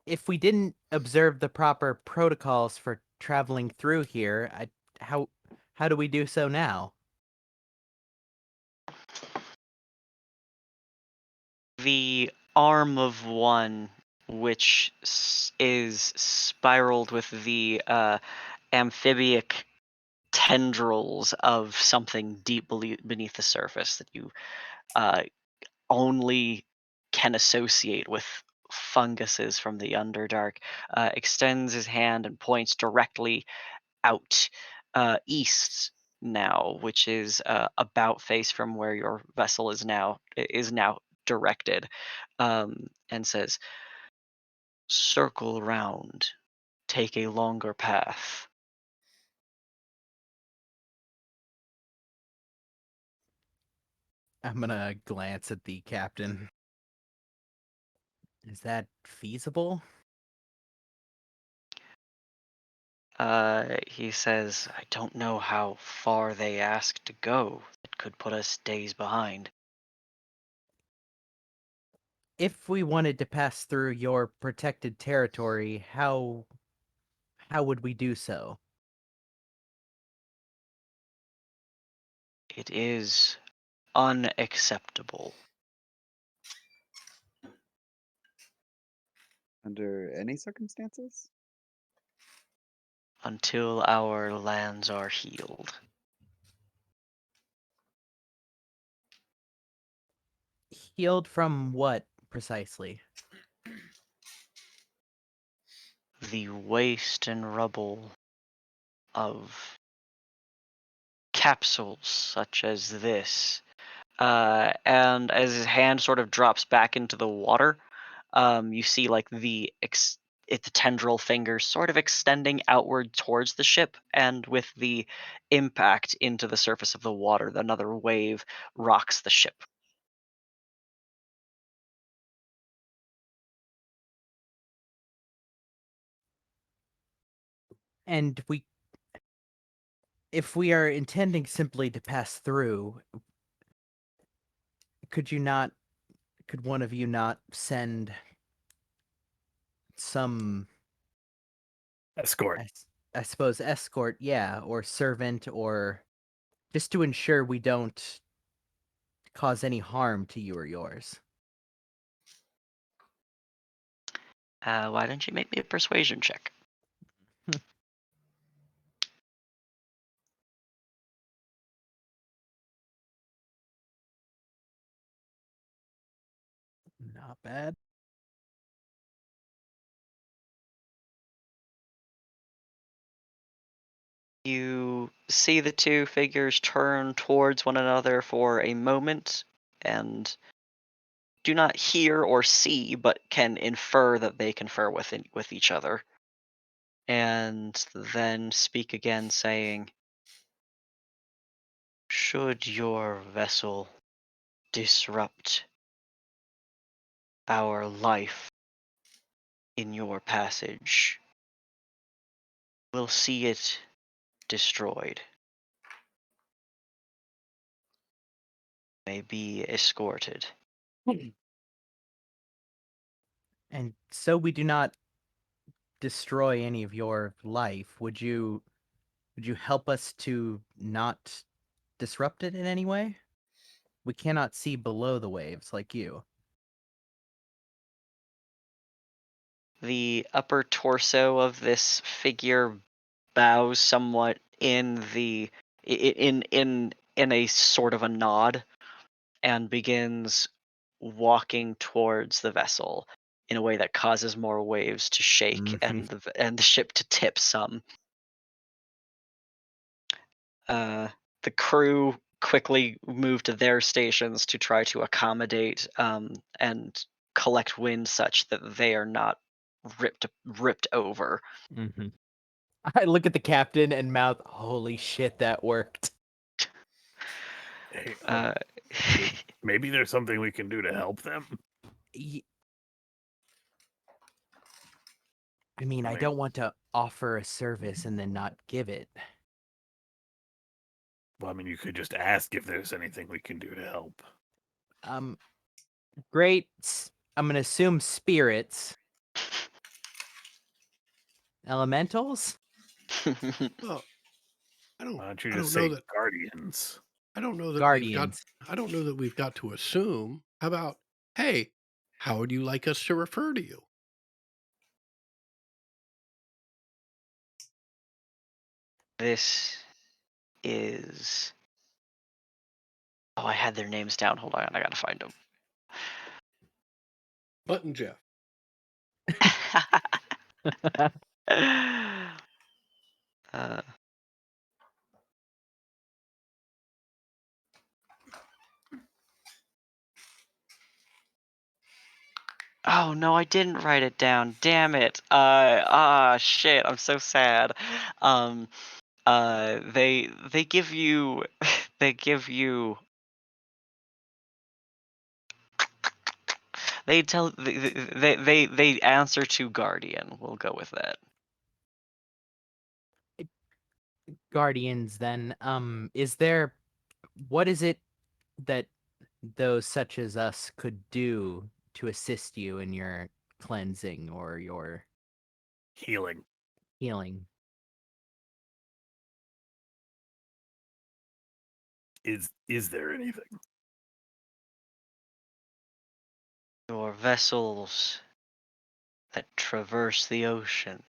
If we didn't observe the proper protocols for traveling through here, how how do we do so now? The arm of one, which is spiraled with the amphibic tendrils of something deep beneath the surface that you uh, only can associate with funguses from the Underdark, extends his hand and points directly out east now, which is about face from where your vessel is now directed, and says, "Circle round, take a longer path." I'm gonna glance at the captain. Is that feasible? He says, "I don't know how far they ask to go. It could put us days behind." If we wanted to pass through your protected territory, how would we do so? It is unacceptable. Under any circumstances? Until our lands are healed. Healed from what precisely? The waste and rubble of capsules such as this. And as his hand sort of drops back into the water, you see like the tendril fingers sort of extending outward towards the ship, and with the impact into the surface of the water, another wave rocks the ship. And if we are intending simply to pass through, could one of you not send some, Escort. I suppose, escort, yeah, or servant, or just to ensure we don't cause any harm to you or yours? Why don't you make me a persuasion check? Not bad. You see the two figures turn towards one another for a moment and do not hear or see, but can infer that they confer with each other. And then speak again, saying, "Should your vessel disrupt our life in your passage, we'll see it destroyed. May be escorted." And so we do not destroy any of your life, would you help us to not disrupt it in any way? We cannot see below the waves like you. The upper torso of this figure bows somewhat in a sort of a nod, and begins walking towards the vessel in a way that causes more waves to shake and the ship to tip some. The crew quickly move to their stations to try to accommodate and collect wind such that they are not ripped over. I look at the captain and mouth, "Holy shit, that worked." Hey, Uh, maybe there's something we can do to help them. I mean, I I mean- don't want to offer a service and then not give it. Well, I mean, you could just ask if there's anything we can do to help. Um, great. I'm gonna assume spirits, elementals. Well, I don't Why don't you I just don't know say that guardians? I don't know that Guardians. I don't know that we've got to assume. How about, hey, how would you like us to refer to you? This is. Oh, I had their names down. Hold on, I gotta find them. Button Jeff. uh, oh no, I didn't write it down. Damn it. Shit. I'm so sad. Um, they give you, they give you, they answer to guardian. We'll go with that. Guardians, then. What is it that those such as us could do to assist you in your cleansing or your Healing. healing? Is there anything? Your vessels that traverse the ocean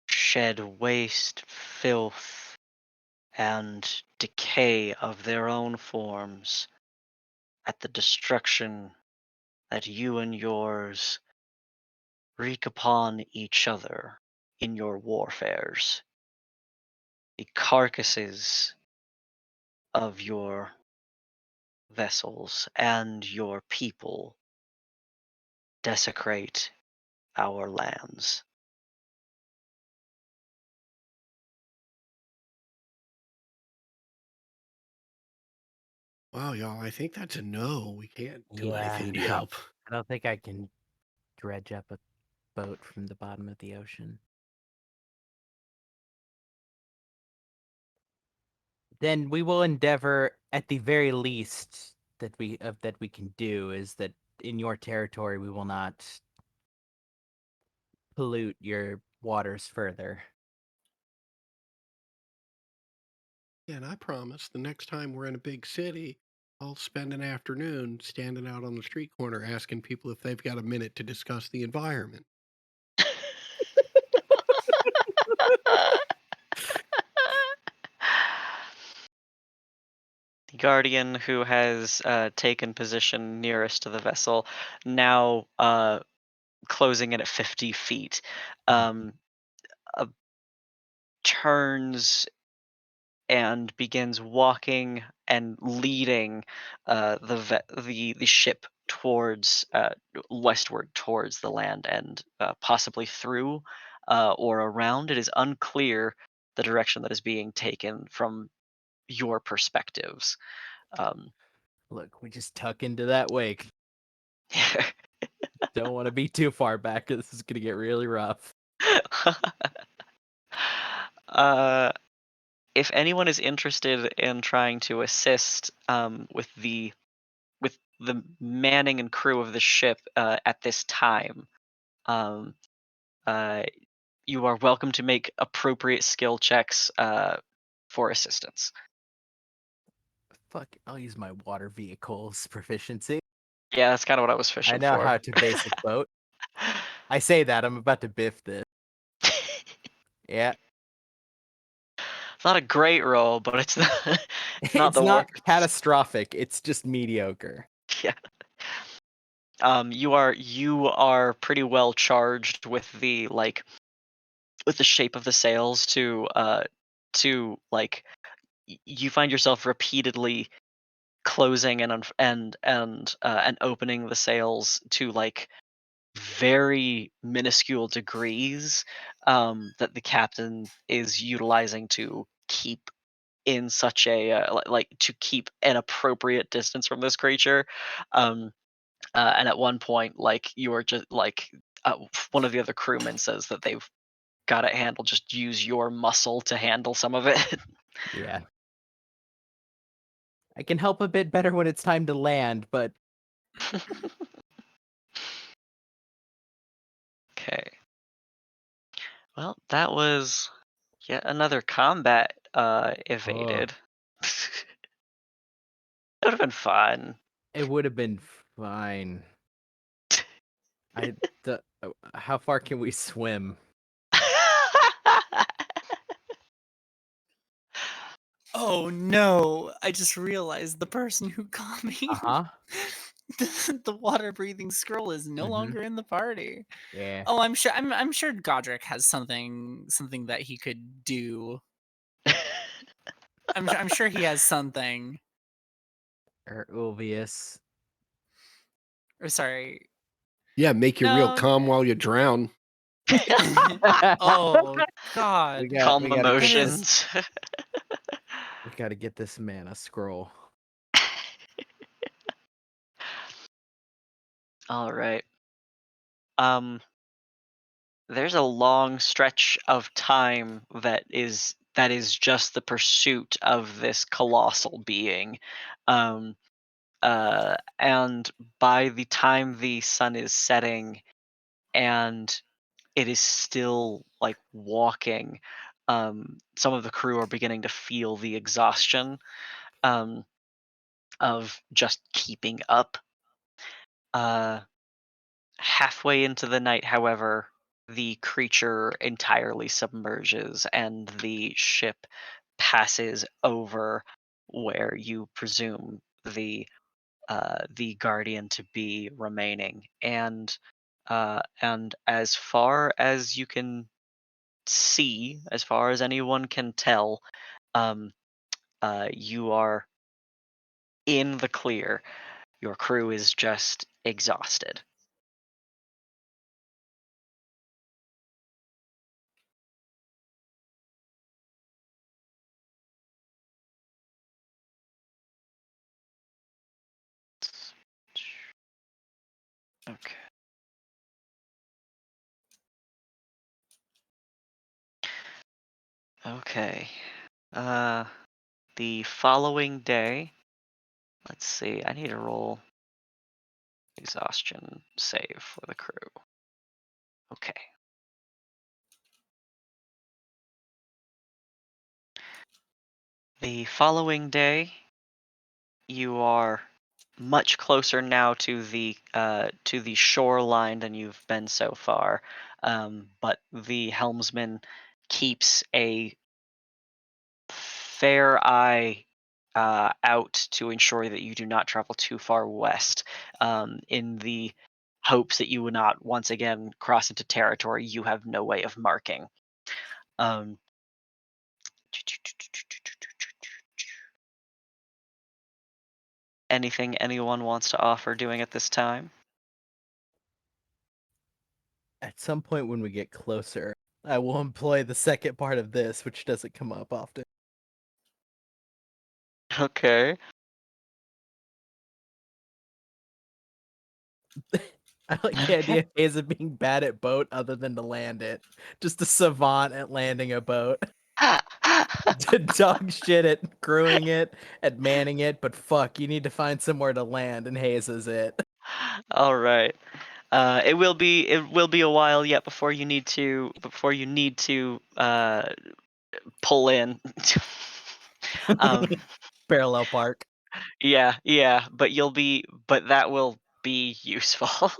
shed waste, filth, and decay of their own forms at the destruction that you and yours wreak upon each other in your warfares. The carcasses of your vessels and your people desecrate our lands. Wow, y'all, I think that's a no. We can't do Yeah. anything to Yeah. help. I don't think I can dredge up a boat from the bottom of the ocean. Then we will endeavor, at the very least, that we can do is that in your territory we will not pollute your waters further. Yeah, and I promise the next time we're in a big city, I'll spend an afternoon standing out on the street corner asking people if they've got a minute to discuss the environment. The guardian who has taken position nearest to the vessel, now closing in at 50 feet, um, uh, turns and begins walking and leading the ship towards westward towards the land and possibly through or around. It is unclear the direction that is being taken from your perspectives. Um, Look, we just tuck into that wake. Don't want to be too far back. This is gonna get really rough. uh, if anyone is interested in trying to assist with the manning and crew of the ship at this time, um, uh, you are welcome to make appropriate skill checks for assistance. Fuck, I'll use my water vehicles proficiency. Yeah, that's kind of what I was I fishing know for. how to basic boat. I say that I'm about to biff this. Yeah, It's not a great roll, but it's not, it's not it's the not worst. catastrophic. It's just mediocre. Yeah. You are pretty well charged with the shape of the sails to like you find yourself repeatedly closing and opening the sails to like very minuscule degrees that the captain is utilizing to keep in such a like to keep an appropriate distance from this creature. um and at one point, like you're just like one of the other crewmen says that they've got it handled. Just use your muscle to handle some of it. Yeah. I can help a bit better when it's time to land, but Okay. Well, that was yet another combat evaded. That would have been fun. it would have been fine. How far can we swim? Oh no! I just realized the person who got me Uh-huh. the water breathing scroll is no Mhm. longer in the party. Yeah. Oh, I'm sure Godric has something that he could do. I'm sure he has something. Or Ulvius. Or sorry. Yeah, make you real No. calm while you drown. Oh God. Calm we gotta get this. emotions. We gotta get this mana scroll. All right. Um, there's a long stretch of time that is just the pursuit of this colossal being. Um, and by the time the sun is setting and it is still like walking, some of the crew are beginning to feel the exhaustion um, of just keeping up. Uh, Halfway into the night, however, the creature entirely submerges and the ship passes over where you presume the the guardian to be remaining, and as far as you can see, as far as anyone can tell, um, you are in the clear. Your crew is just exhausted. Okay. Okay. The following day, let's see. I need to roll exhaustion save for the crew. Okay. The following day, you are much closer now to the shoreline than you've been so far. But the helmsman keeps a fair eye out to ensure that you do not travel too far west, in the hopes that you would not once again cross into territory you have no way of marking. Um, Anything anyone wants to offer doing at this time? At some point when we get closer, I will employ the second part of this, which doesn't come up often. Okay. I like the idea of Haza being bad at boat other than to land it. Just a savant at landing a boat. Dog shit at crewing it, at manning it, but fuck, you need to find somewhere to land, and Haza's it. All right. It will be a while yet before you need to pull in. um, Parallel park. yeah, but that will be useful.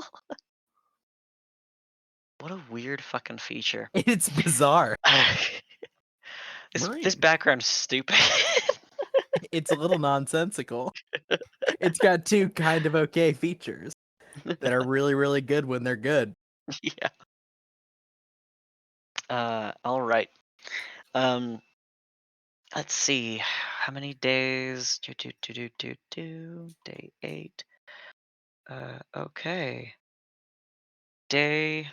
What a weird fucking feature. It's bizarre. This Marine. background is stupid. It's a little nonsensical. It's got two kind of okay features that are really, really good when they're good. Yeah. All right. Um, let's see. How many days? Day 8. Okay. Day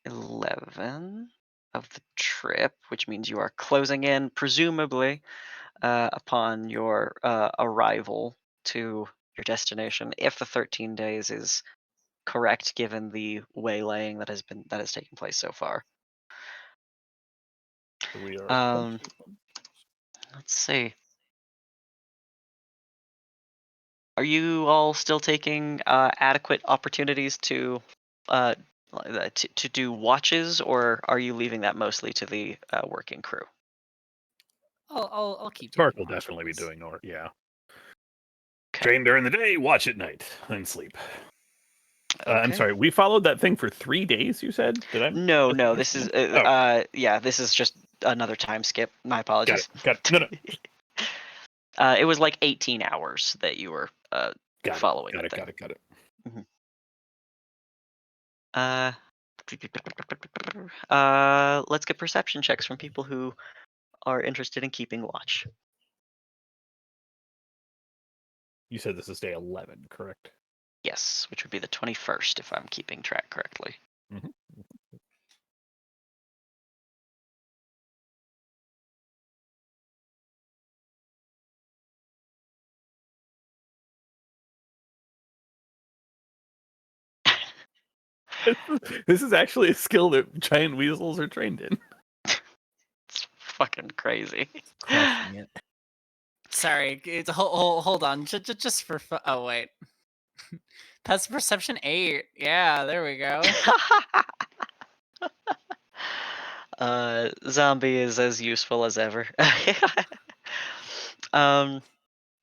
11 of the trip, which means you are closing in, presumably, upon your arrival to your destination, if the 13 days is correct, given the waylaying that has taken place so far. We are Um, let's see. Are you all still taking adequate opportunities uh, to do watches, or are you leaving that mostly to the working crew? I'll keep Spark taking will definitely be watches. doing north. Yeah. Okay. Train during the day, watch at night, then sleep. I'm Okay. sorry. We followed that thing for 3 days. You said? Did I? No. This is Oh, yeah. This is just another time skip. My got it. apologies. Got it. No, no. It was like 18 hours that you were Got it. following Got the it. thing. Got it. Got it. Uh, let's get perception checks from people who are interested in keeping watch. You said this is day 11, correct? Yes, which would be the 21st if I'm keeping track correctly. Mm-hmm. This is actually a skill that giant weasels are trained in. It's fucking crazy. Crushing it. Sorry, it's hold on, just for oh wait, that's perception 8. Yeah, there we go. Zombie is as useful as ever. um,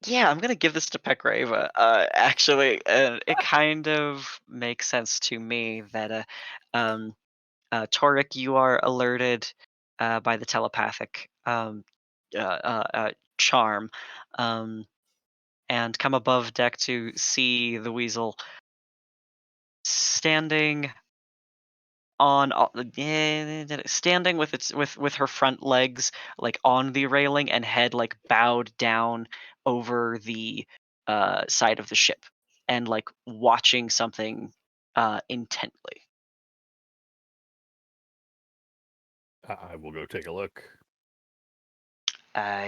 yeah, I'm gonna give this to Pekrava. Actually, it kind of makes sense to me that um, Torek, you are alerted by the telepathic charm, um, and come above deck to see the weasel standing standing with its with her front legs like on the railing and head like bowed down over the side of the ship and like watching something intently. I will go take a look.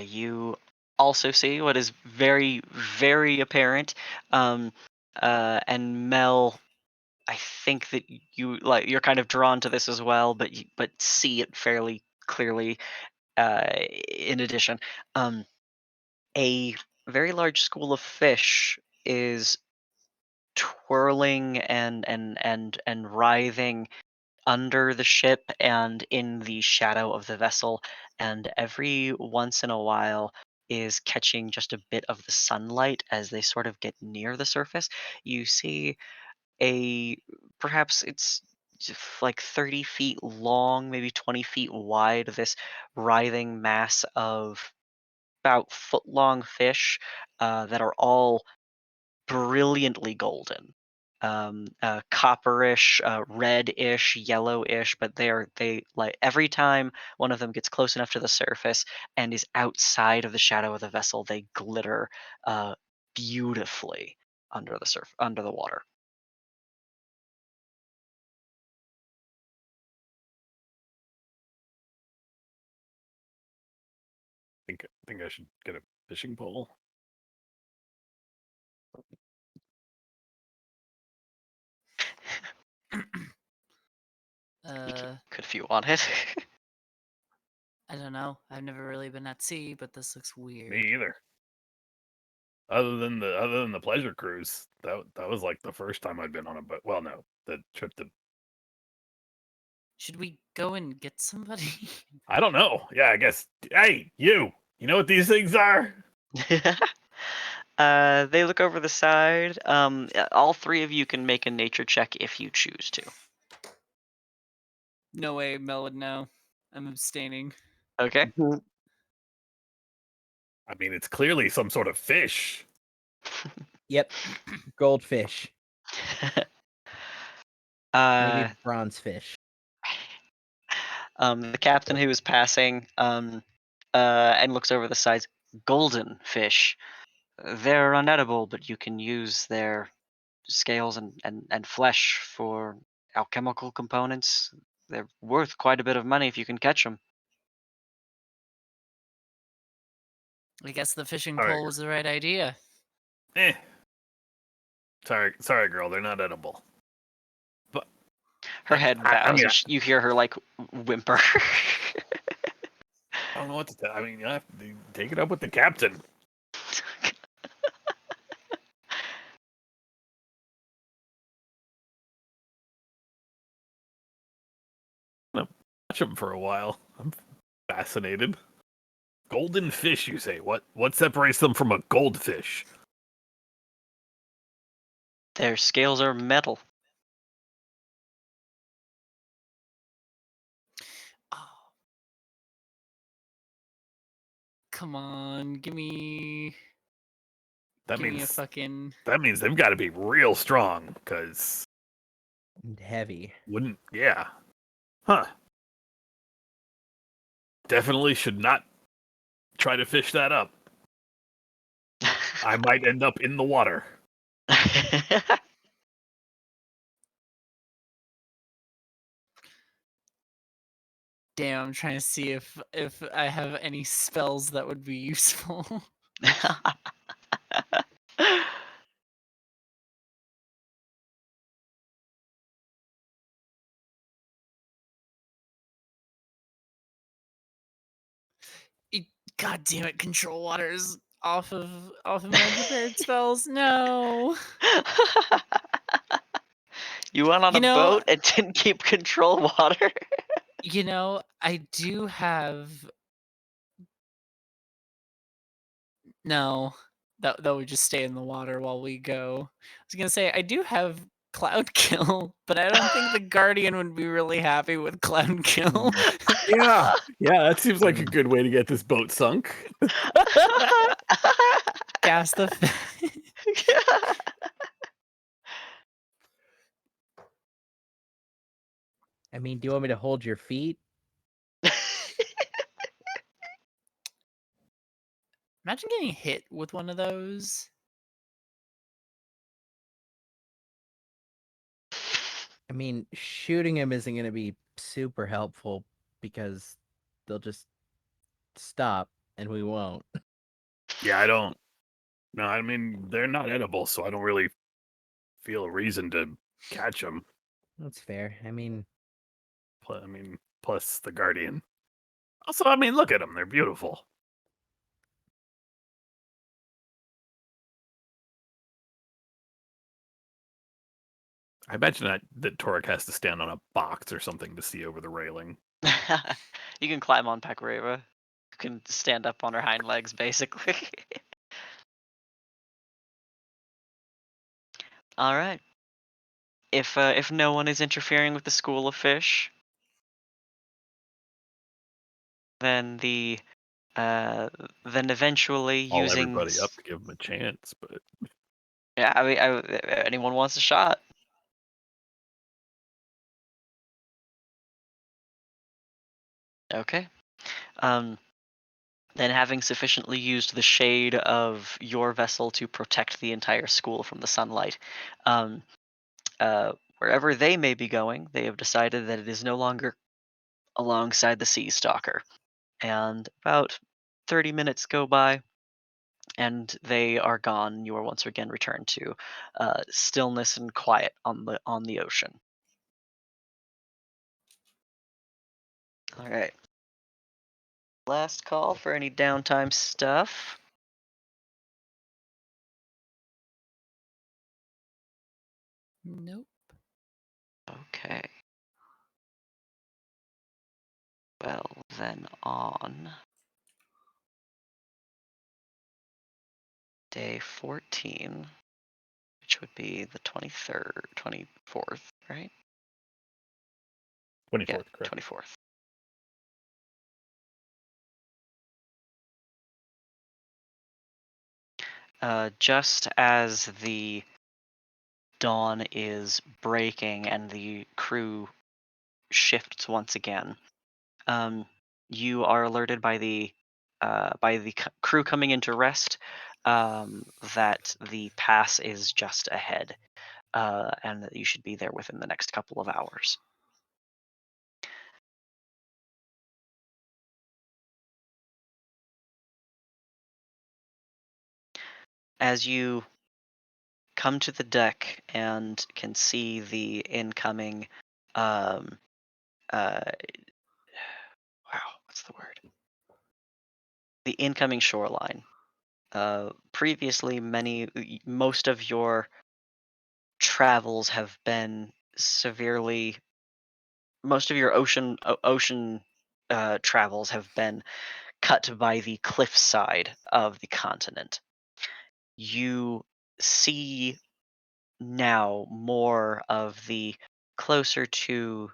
You also see what is very, very apparent. And Mel, I think that you're kind of drawn to this as well, but but see it fairly clearly. In addition, a very large school of fish is twirling and writhing under the ship and in the shadow of the vessel, and every once in a while is catching just a bit of the sunlight as they sort of get near the surface. You see a perhaps it's like 30 feet long, maybe 20 feet wide, this writhing mass of about foot long fish that are all brilliantly golden, copperish, reddish, yellowish, but they like every time one of them gets close enough to the surface and is outside of the shadow of the vessel, they glitter beautifully under the water. Think I should get a fishing pole. Could if you want it. I don't know. I've never really been at sea, but this looks weird. Me either. Other than the pleasure cruise, that was like the first time I'd been on a boat. Well, no, the trip to. Should we go and get somebody? I don't know. Yeah, I guess. Hey, you. You know what these things are? They look over the side. All three of you can make a nature check if you choose to. No way, Mel would know. I'm abstaining. Okay. I mean, it's clearly some sort of fish. Yep. Goldfish. Maybe bronzefish. The captain who is passing and looks over the sides. Golden fish. They're unedible, but you can use their scales and flesh for alchemical components. They're worth quite a bit of money if you can catch them. I guess the fishing All right. pole was the right idea. Sorry, girl. They're not edible. But Her head bows. I mean, you hear her like whimper. I don't know what to tell. I mean, you have to take it up with the captain. I'm gonna watch them for a while. I'm fascinated. Golden fish, you say? What separates them from a goldfish? Their scales are metal. Oh. Come on, give me a fucking. That means they've got to be real strong, because And heavy. yeah. Huh. Definitely should not try to fish that up. I might end up in the water. Damn, I'm trying to see if I have any spells that would be useful. God damn it, control waters off of my prepared spells. No. You went on a boat and didn't keep control water. I do have. No, that would just stay in the water while we go. I was gonna say I do have Cloud Kill, but I don't think the Guardian would be really happy with Cloud Kill. Yeah, that seems like a good way to get this boat sunk. Cast the. I mean, do you want me to hold your feet? Imagine getting hit with one of those. I mean, shooting him isn't going to be super helpful because they'll just stop and we won't. Yeah, I don't. No, I mean they're not edible, so I don't really feel a reason to catch them. That's fair. I mean, Plus the guardian. Also, I mean, look at them; they're beautiful. I imagine that Torek has to stand on a box or something to see over the railing. You can climb on Pakureva. You can stand up on her hind legs, basically. All right. If no one is interfering with the school of fish, then then eventually Call using everybody up to give them a chance, but yeah, I mean, anyone wants a shot. Okay. Then having sufficiently used the shade of your vessel to protect the entire school from the sunlight, um, wherever they may be going, they have decided that it is no longer alongside the Sea Stalker. And about 30 minutes go by, and they are gone. You are once again returned to stillness and quiet on the ocean. All right. Last call for any downtime stuff. Nope. Okay. Well, then on day 14, which would be the 23rd, 24th, right? 24th, Yeah, correct. 24th. Just as the dawn is breaking and the crew shifts once again, you are alerted by the crew coming into rest that the pass is just ahead, and that you should be there within the next couple of hours. As you come to the deck and can see the incoming um wow, what's the word, the incoming shoreline. Previously most of your travels have been severely most of your ocean travels have been cut by the cliffside of the continent. You see now more of the closer to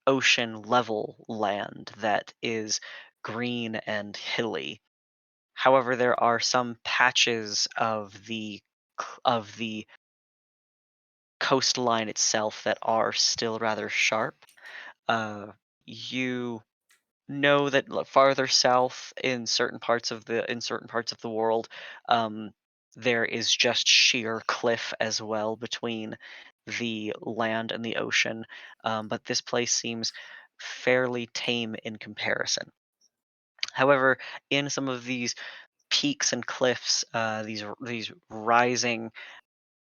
ocean level land that is green and hilly. However, there are some patches of the coastline itself that are still rather sharp. You know that farther south in certain parts of the world, um, there is just sheer cliff as well between the land and the ocean, but this place seems fairly tame in comparison. However, in some of these peaks and cliffs, these rising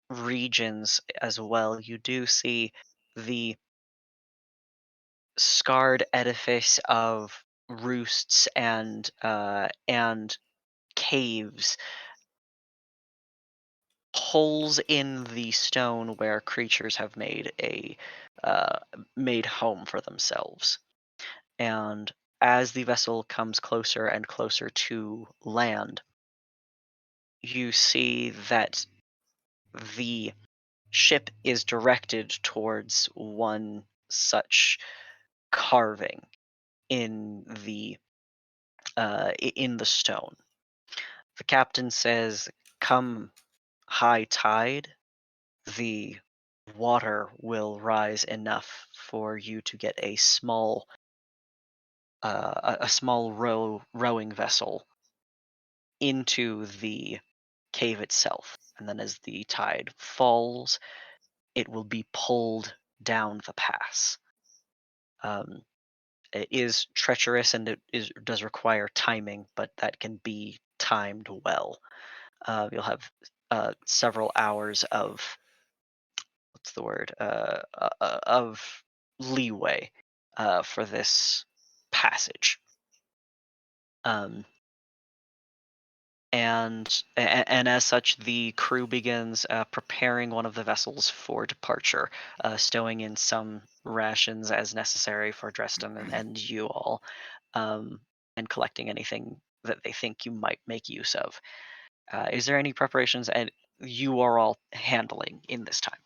regions as well, you do see the scarred edifice of roosts and caves, holes in the stone where creatures have uh, made home for themselves. And as the vessel comes closer and closer to land, you see that the ship is directed towards one such carving in the stone. the captain says, come high tide, the water will rise enough for you to get a small rowing vessel into the cave itself, and then as the tide falls, it will be pulled down the pass. It is treacherous and does require timing, but that can be timed well. You'll have several hours of what's the word of leeway for this passage. And as such, the crew begins preparing one of the vessels for departure, stowing in some rations as necessary for Dresden and you all, and collecting anything that they think you might make use of. Is there any preparations and you are all handling in this time?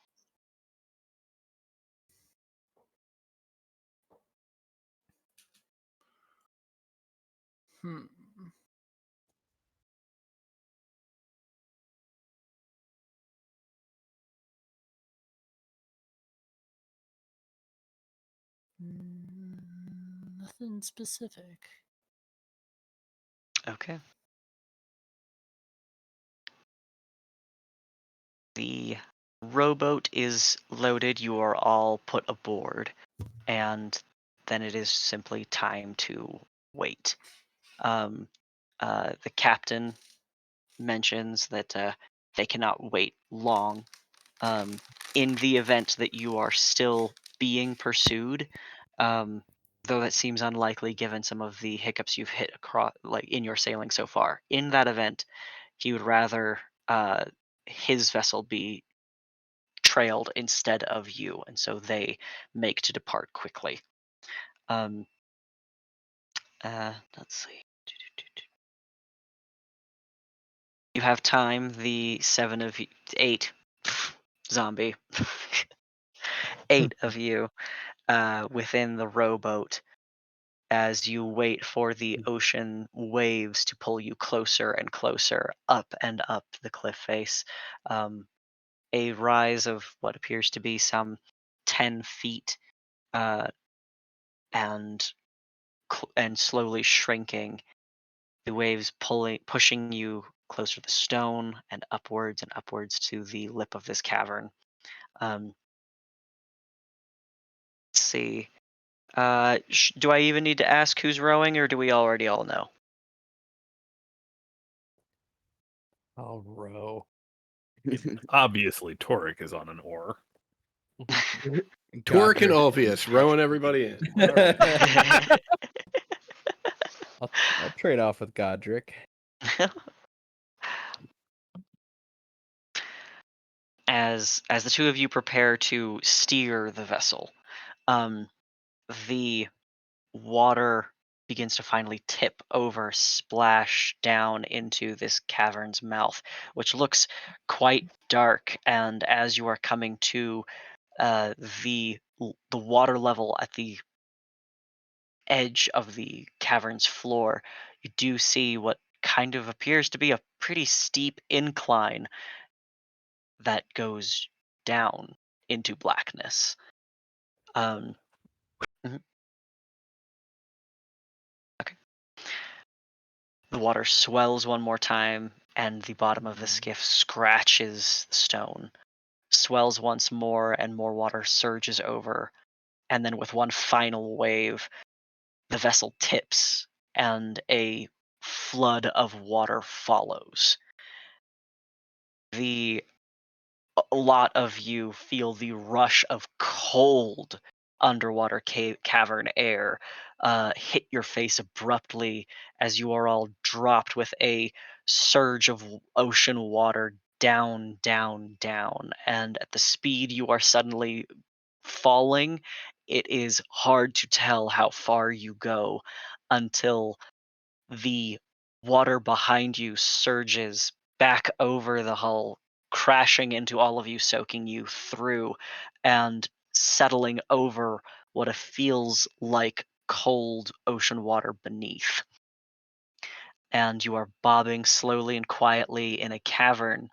Hmm. Nothing specific. Okay. The rowboat is loaded. You are all put aboard, and then it is simply time to wait. The captain mentions that they cannot wait long. In the event that you are still being pursued, though that seems unlikely given some of the hiccups you've hit across, like in your sailing so far. In that event, he would rather his vessel be trailed instead of you, and so they make to depart quickly. Um, let's see. You have time. The eight zombie, 8 of you within the rowboat as you wait for the ocean waves to pull you closer and closer up and up the cliff face. A rise of what appears to be some 10 feet uh, and and slowly shrinking. The waves pushing you closer to the stone and upwards to the lip of this cavern. Let's see. Do I even need to ask who's rowing, or do we already all know? I'll row. Obviously, Torek is on an oar. Torque and Godric. Ulvius rowing everybody in. All right. I'll trade off with Godric. As the two of you prepare to steer the vessel, the water begins to finally tip over, splash down into this cavern's mouth, which looks quite dark. And as you are coming to the water level at the edge of the cavern's floor, you do see what kind of appears to be a pretty steep incline that goes down into blackness. Um, mhm, okay. The water swells one more time, and the bottom of the skiff scratches the stone. Swells once more, and more water surges over. And then, with one final wave, the vessel tips, and a flood of water follows. A lot of you feel the rush of cold underwater cavern air hit your face abruptly as you are all dropped with a surge of ocean water down, down, down. And at the speed you are suddenly falling, it is hard to tell how far you go until the water behind you surges back over the hull, crashing into all of you, soaking you through, and settling over what it feels like cold ocean water beneath. and you are bobbing slowly and quietly in a cavern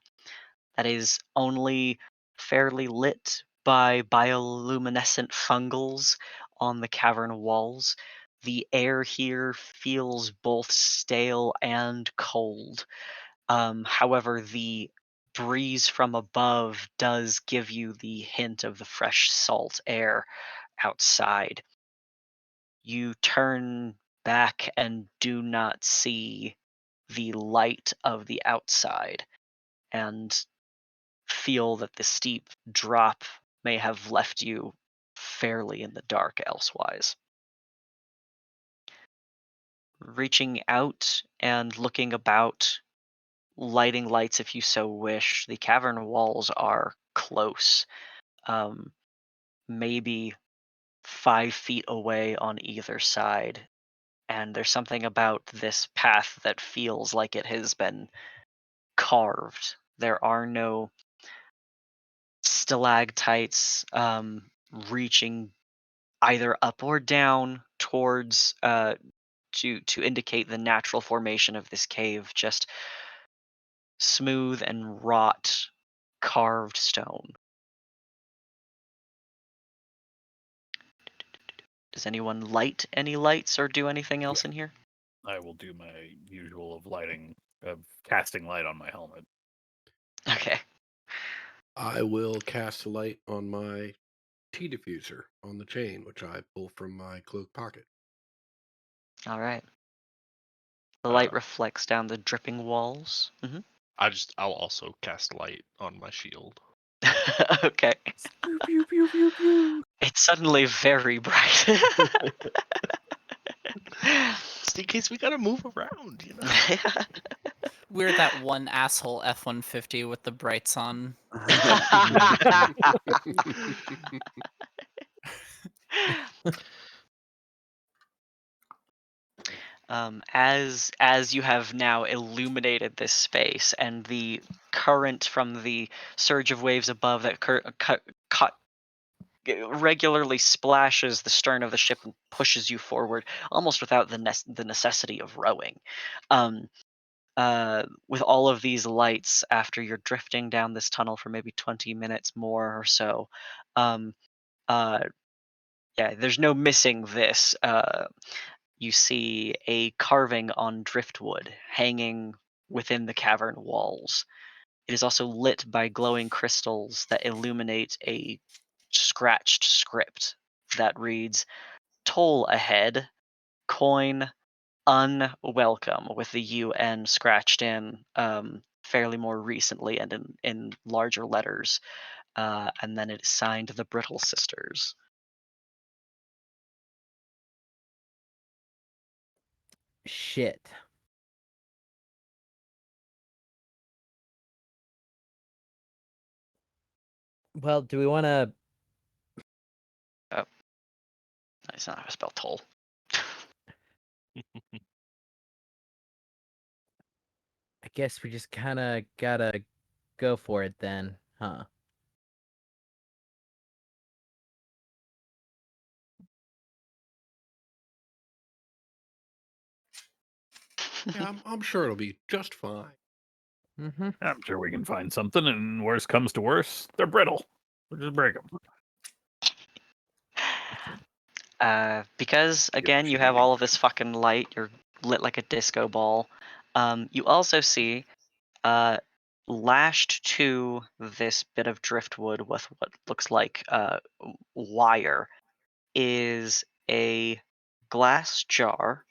that is only fairly lit by bioluminescent fungals on the cavern walls. The air here feels both stale and cold. However, the breeze from above does give you the hint of the fresh salt air outside. You turn back and do not see the light of the outside, and feel that the steep drop may have left you fairly in the dark elsewise. Reaching out and looking about, lighting lights if you so wish, the cavern walls are close, um, maybe 5 feet away on either side. And there's something about this path that feels like it has been carved. There are no stalactites reaching either up or down towards to indicate the natural formation of this cave. Just smooth and wrought carved stone. Does anyone light any lights or do anything else in here? I will do my usual of casting light on my helmet. Okay. I will cast a light on my tea diffuser on the chain, which I pull from my cloak pocket. All right. The light Uh, reflects down the dripping walls. I'll also cast light on my shield. Okay. Pew, pew, pew, pew, pew. It's suddenly very bright. Just in case we gotta move around, you know. We're that one asshole F-150 with the brights on. As you have now illuminated this space, and the current from the surge of waves above that regularly splashes the stern of the ship and pushes you forward, almost without the necessity of rowing. Um, with all of these lights, after you're drifting down this tunnel for maybe 20 minutes more or so, um, uh, yeah, there's no missing this. You see a carving on driftwood hanging within the cavern walls. It is also lit by glowing crystals that illuminate a scratched script that reads, "Toll ahead, coin unwelcome," with the UN scratched in fairly more recently and in larger letters. And then it is signed the Brittle Sisters. Shit. Well, do we want to? That's not how to spell toll. I guess we just kind of gotta go for it then, huh? Yeah, I'm sure it'll be just fine. Mm-hmm. I'm sure we can find something, and worse comes to worse, they're brittle. We'll just break them. Because Get again, you have cheating. all of this fucking light. You're lit like a disco ball. You also see, lashed to this bit of driftwood with what looks like wire, is a glass jar,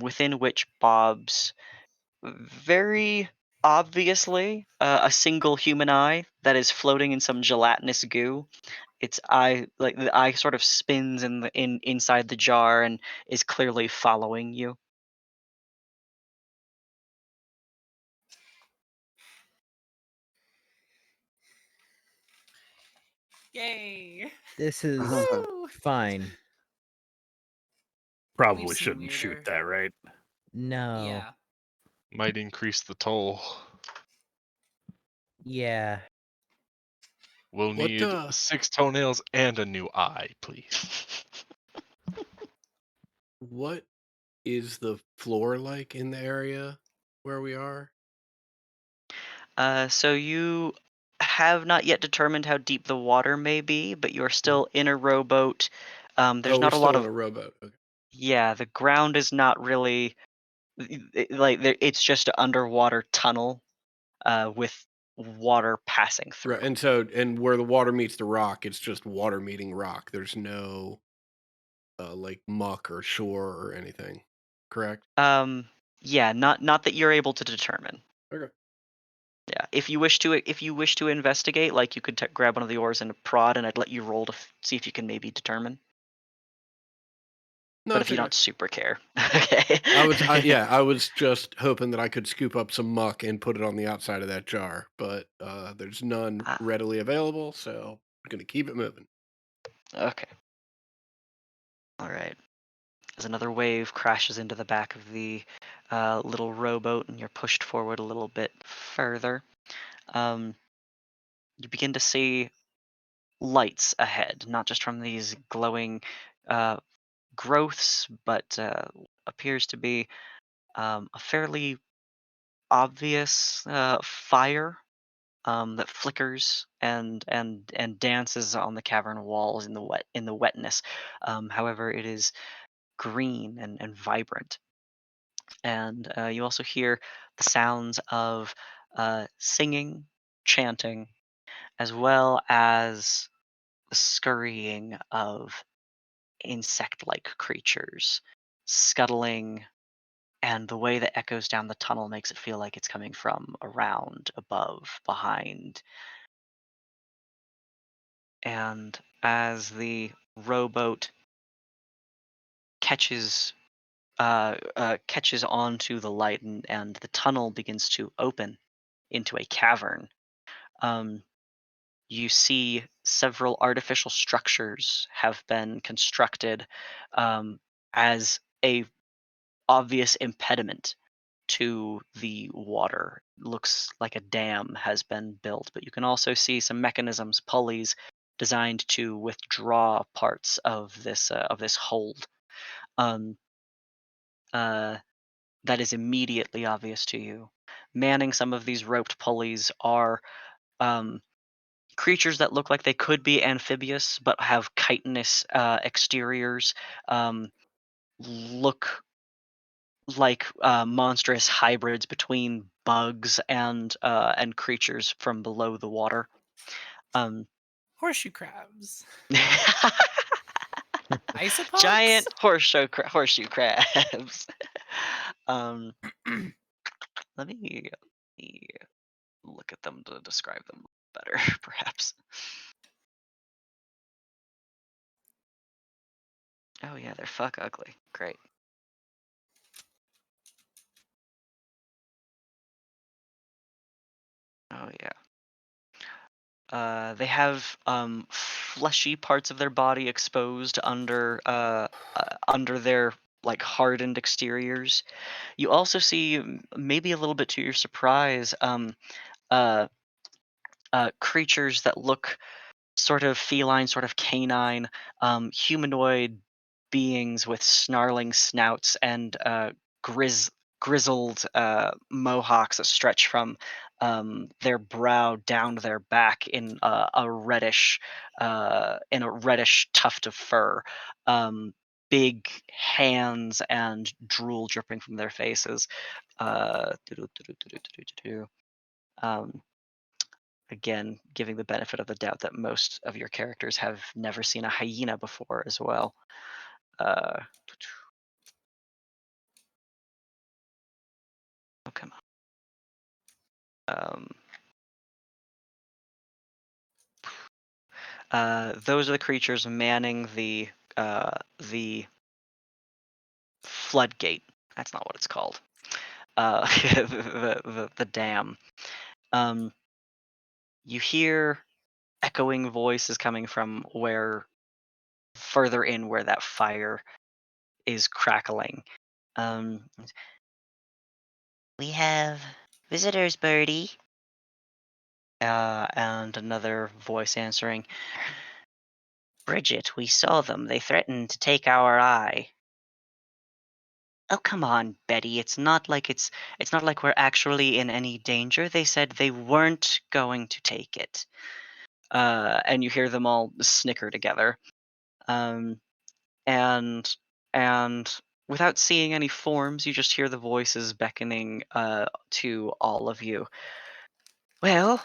within which bobs very obviously a single human eye that is floating in some gelatinous goo. Its eye, like the eye, sort of spins inside the jar and is clearly following you. Yay! This is Woo! fine. Probably We've seen shouldn't shoot weirder. that, right? No. Yeah. Might increase the toll. Yeah. We'll What need 6 toenails and a new eye, please. what is the floor like in the area where we are? So you have not yet determined how deep the water may be, but you're Mhm. still in a rowboat. There's Oh, we're not a lot still in of a rowboat. Okay. yeah. The ground is not really like it's just an underwater tunnel with water passing Right, through. and so and where the water meets the rock, it's just water meeting rock. There's no like muck or shore or anything. Correct? Yeah, not that you're able to determine. Okay. Yeah, if you wish to investigate, like you could grab one of the oars and prod, and I'd let you roll to see if you can maybe determine. No, But it's if you okay. don't super care, okay. I was just hoping that I could scoop up some muck and put it on the outside of that jar, but there's none Ah, readily available, so I'm gonna keep it moving. okay. All right. As another wave crashes into the back of the little rowboat, and you're pushed forward a little bit further, um, you begin to see lights ahead, not just from these glowing uh, growths, but appears to be a fairly obvious fire that flickers and dances on the cavern walls in the wetness. However, it is green and vibrant, and you also hear the sounds of singing, chanting, as well as the scurrying of insect-like creatures scuttling, and the way that echoes down the tunnel makes it feel like it's coming from around, above, behind. And as the rowboat catches catches onto the light, and the tunnel begins to open into a cavern, um, you see several artificial structures have been constructed as a obvious impediment to the water. Looks like a dam has been built, but you can also see some mechanisms, pulleys, designed to withdraw parts of this hold. Um, uh, that is immediately obvious to you. Manning some of these roped pulleys are um, creatures that look like they could be amphibious, but have chitinous exteriors. Look like monstrous hybrids between bugs and creatures from below the water. Um, Horseshoe crabs. giant Isopods? horseshoe crabs. um, let me look at them to describe them better, perhaps. Oh yeah, they're fuck ugly. Great. Oh yeah. They have fleshy parts of their body exposed under their like hardened exteriors. You also see, maybe a little bit to your surprise, uh, creatures that look sort of feline, sort of canine, humanoid beings with snarling snouts and grizzled mohawks that stretch from their brow down to their back in a reddish tuft of fur. Big hands and drool dripping from their faces. Doo-doo-doo-doo-doo-doo-doo-doo. Um, Again, giving the benefit of the doubt that most of your characters have never seen a hyena before as well. Uh, oh, come on. Those are the creatures manning the floodgate. That's not what it's called. The dam. Um, you hear echoing voices coming from where further in where that fire is crackling. Um, we have visitors, Birdie. And another voice answering, Bridget, we saw them. They threatened to take our eye. Oh, come on, Betty. It's not like we're actually in any danger. They said they weren't going to take it. And you hear them all snicker together. Um, and and without seeing any forms, you just hear the voices beckoning to all of you. Well,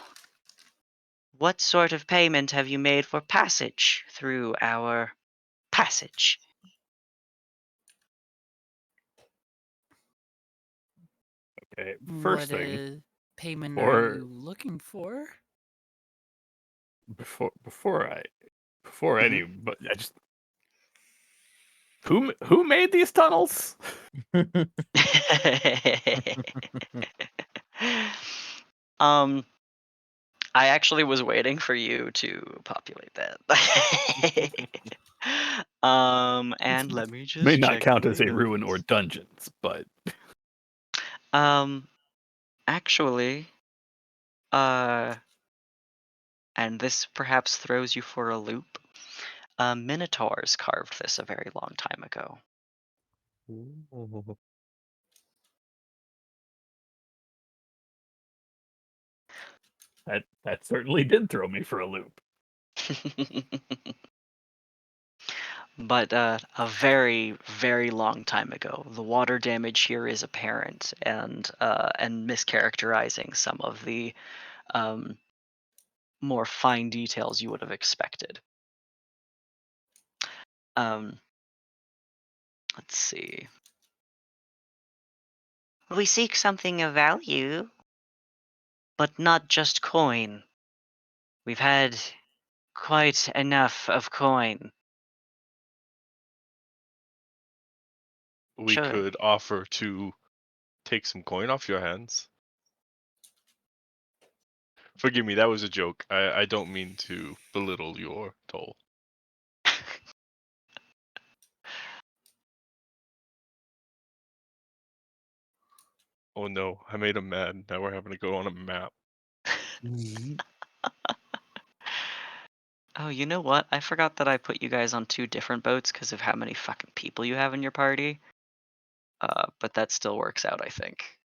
what sort of payment have you made for passage through our passage? Okay, What first thing, payment are or you looking for? before before Mhm. any, but I just who made these tunnels? um, I actually was waiting for you to populate that. And let me May just not check count my as a ruin or notes. dungeons, but Um, actually, uh, and this perhaps throws you for a loop. Minotaurs carved this a very long time ago. Ooh. that certainly did throw me for a loop. But a very, very long time ago, the water damage here is apparent, and mischaracterizing some of the um, more fine details you would have expected. Um, let's see. We seek something of value, but not just coin. We've had quite enough of coin. We Sure. could offer to take some coin off your hands. Forgive me, that was a joke. I don't mean to belittle your toll. Oh no, I made him mad. Now we're having to go on a map. Mhm. Oh, you know what? I forgot that I put you guys on two different boats because of how many fucking people you have in your party. But that still works out, I think.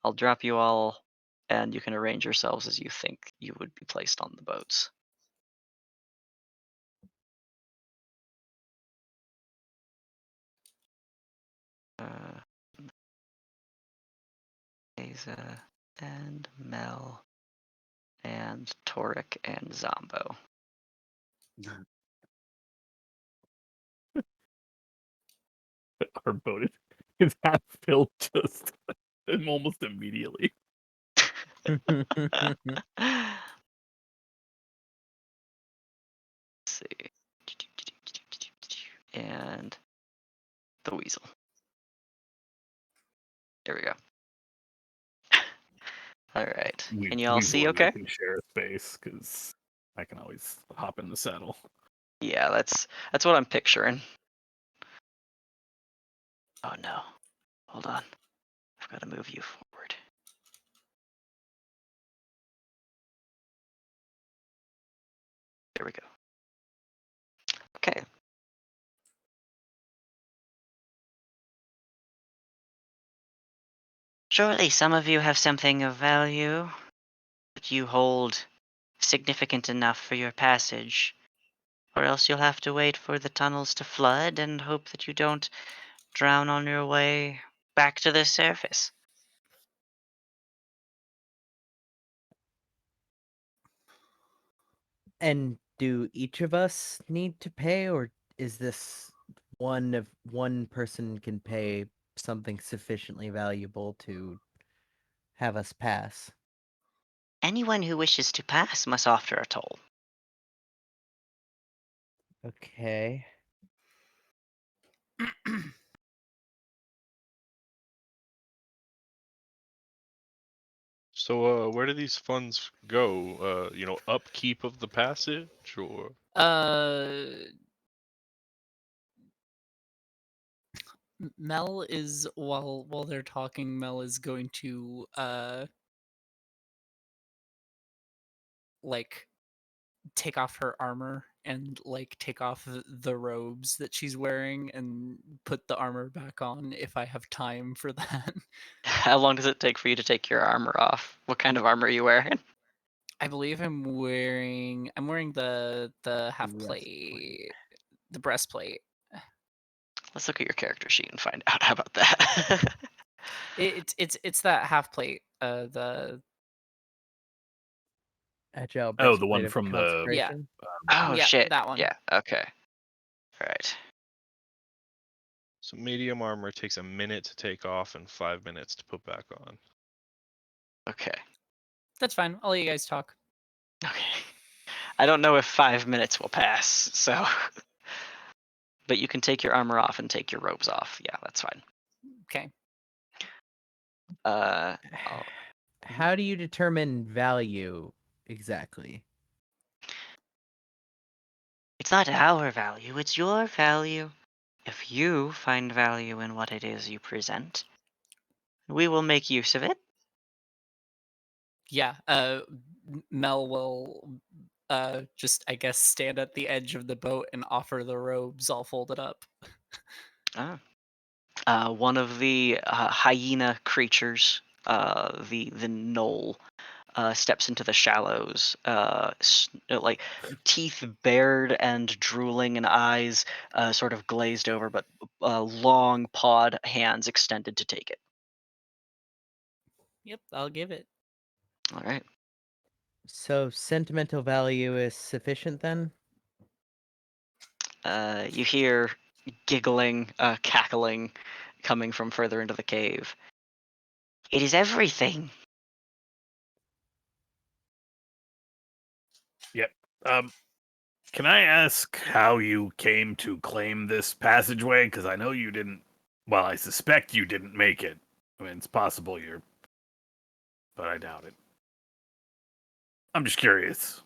I'll drop you all, and you can arrange yourselves as you think you would be placed on the boats. Uh, Asa and Mel and Torek and Zombo. Our boat is half filled just almost immediately. Let's see. And the weasel. There we go. All right. Can you all Weasel see and I okay? can share a space because I can always hop in the saddle. Yeah, that's what I'm picturing. Oh no. Hold on. I've got to move you forward. There we go. Okay. Surely some of you have something of value that you hold significant enough for your passage, or else you'll have to wait for the tunnels to flood and hope that you don't drown on your way back to the surface. And do each of us need to pay, or is this one person can pay something sufficiently valuable to have us pass? Anyone who wishes to pass must offer a toll. Okay. So, where do these funds go? Upkeep of the passage, or Uh, Mel is while they're talking, Mel is going to like take off her armor and like take off the robes that she's wearing and put the armor back on if I have time for that. How long does it take for you to take your armor off? What kind of armor are you wearing? I believe I'm wearing the half plate, the breastplate. Let's look at your character sheet and find out. How about that? It's that half plate. The Agile Oh, the breastplate one of from the consecration. Oh yeah, shit. that one. Yeah. Okay. Right. So medium armor takes a minute to take off and 5 minutes to put back on. Okay. That's fine. I'll let you guys talk. Okay. I don't know if 5 minutes will pass, so. But you can take your armor off and take your robes off. Yeah, that's fine. Okay. I'll- How do you determine value exactly? It's not our value, it's your value. If you find value in what it is you present, we will make use of it. Yeah. Mel will just I guess stand at the edge of the boat and offer the robes all folded up. One of the hyena creatures, the knoll, steps into the shallows, like teeth bared and drooling, and eyes sort of glazed over, but long pawed hands extended to take it. Yep, I'll give it. All right. So sentimental value is sufficient then? You hear giggling, cackling coming from further into the cave. It is everything. Yep. Can I ask how you came to claim this passageway? Because I know you didn't. Well, I suspect you didn't make it. I mean, it's possible you're, but I doubt it. I'm just curious.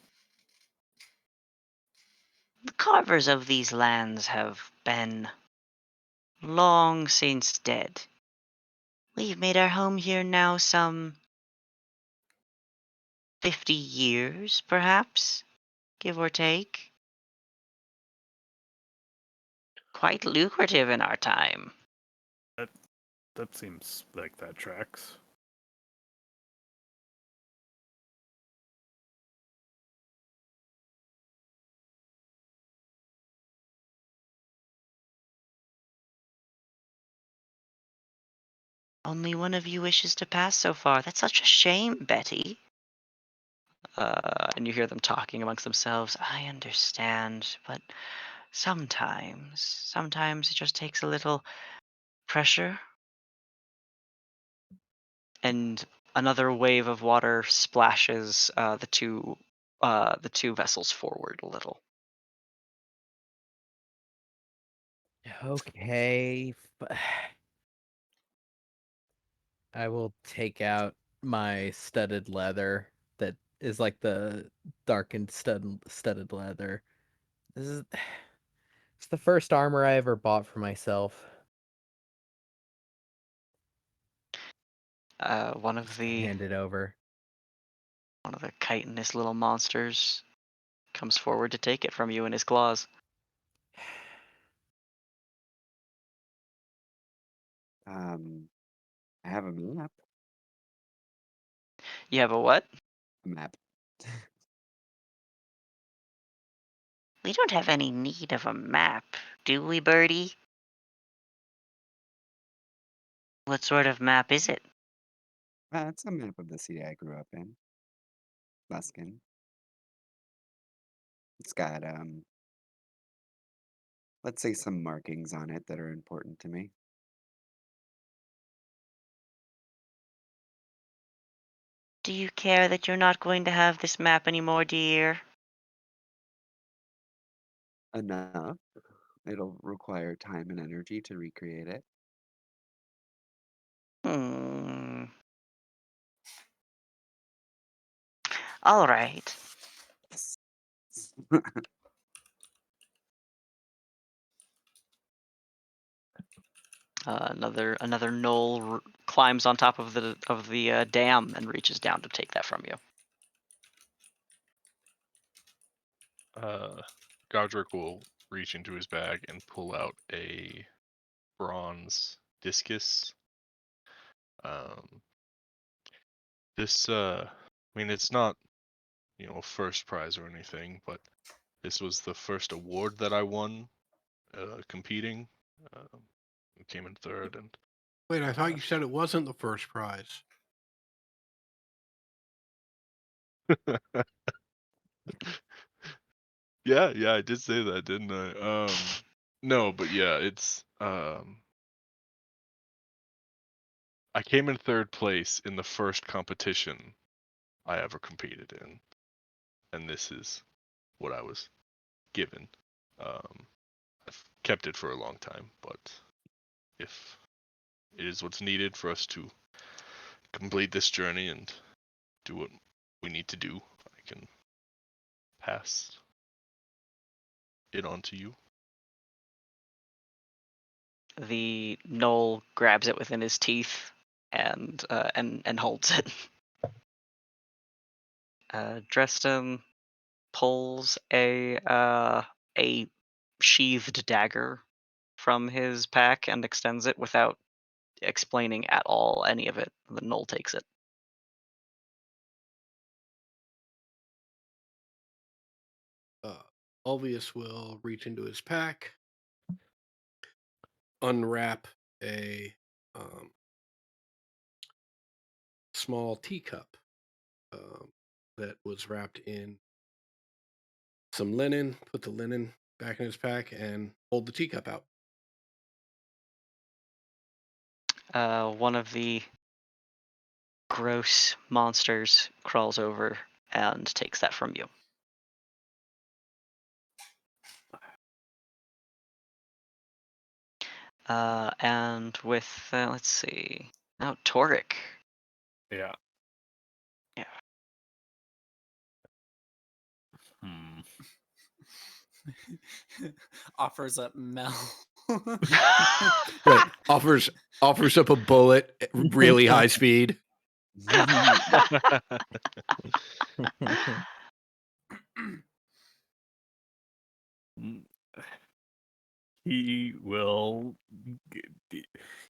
The carvers of these lands have been long since dead. We've made our home here now some 50 years, perhaps, give or take. Quite lucrative in our time. That seems like that tracks. Only one of you wishes to pass so far. That's such a shame, Betty. And you hear them talking amongst themselves. I understand, but sometimes it just takes a little pressure. And another wave of water splashes the two vessels forward a little. Okay. I will take out my studded leather that is like the darkened studded leather. This is it's the first armor I ever bought for myself. One of Just the hand it over. chitinous little monsters comes forward to take it from you in his claws. I have a map. You have a what? A map. We don't have any need of a map, do we, Birdie? What sort of map is it? It's a map of the city I grew up in. Luskin. It's got let's say some markings on it that are important to me. Do you care that you're not going to have this map anymore, dear? Enough. It'll require time and energy to recreate it. Hmm. All right. Another knoll climbs on top of the dam and reaches down to take that from you. Godric will reach into his bag and pull out a bronze discus. This, I mean, it's not, a first prize or anything, but this was the first award that I won competing. I came in third, and Wait, I thought you said it wasn't the first prize. yeah, I did say that, didn't I? No, but yeah, it's I came in third place in the first competition I ever competed in, and this is what I was given. I've kept it for a long time, but if it is what's needed for us to complete this journey and do what we need to do, I can pass it on to you. The gnoll grabs it within his teeth and holds it. Dresden pulls a sheathed dagger from his pack and extends it without explaining at all any of it. The gnoll takes it. Ulvius will reach into his pack, unwrap a small teacup that was wrapped in some linen, put the linen back in his pack, and hold the teacup out. One of the gross monsters crawls over and takes that from you. And with, let's see. Now, Toric. Yeah. Yeah. Hmm. Offers up Mel. Wait, offers up a bullet at really high speed. He will.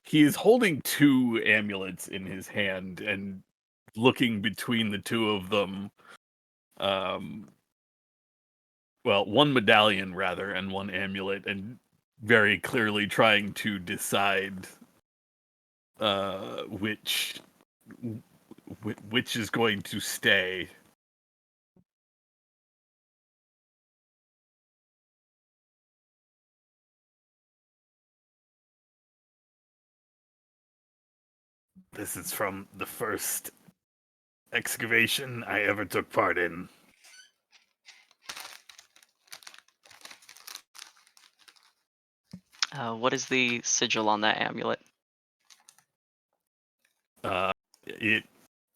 He is holding two amulets in his hand and looking between the two of them. Well, one medallion rather, and one amulet, and very clearly trying to decide which is going to stay. This is from the first excavation I ever took part in. What is the sigil on that amulet? I'm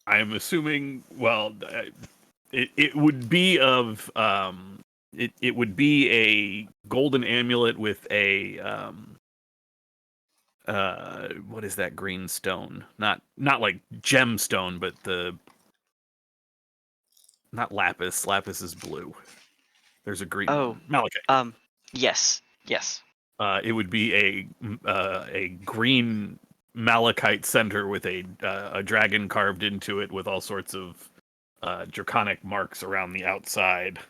assuming. Well, it would be of it would be a golden amulet with a what is that green stone? Not like gemstone, but not lapis. Lapis is blue. There's a green one. Malachite. Yes. It would be a green malachite center with a dragon carved into it with all sorts of draconic marks around the outside.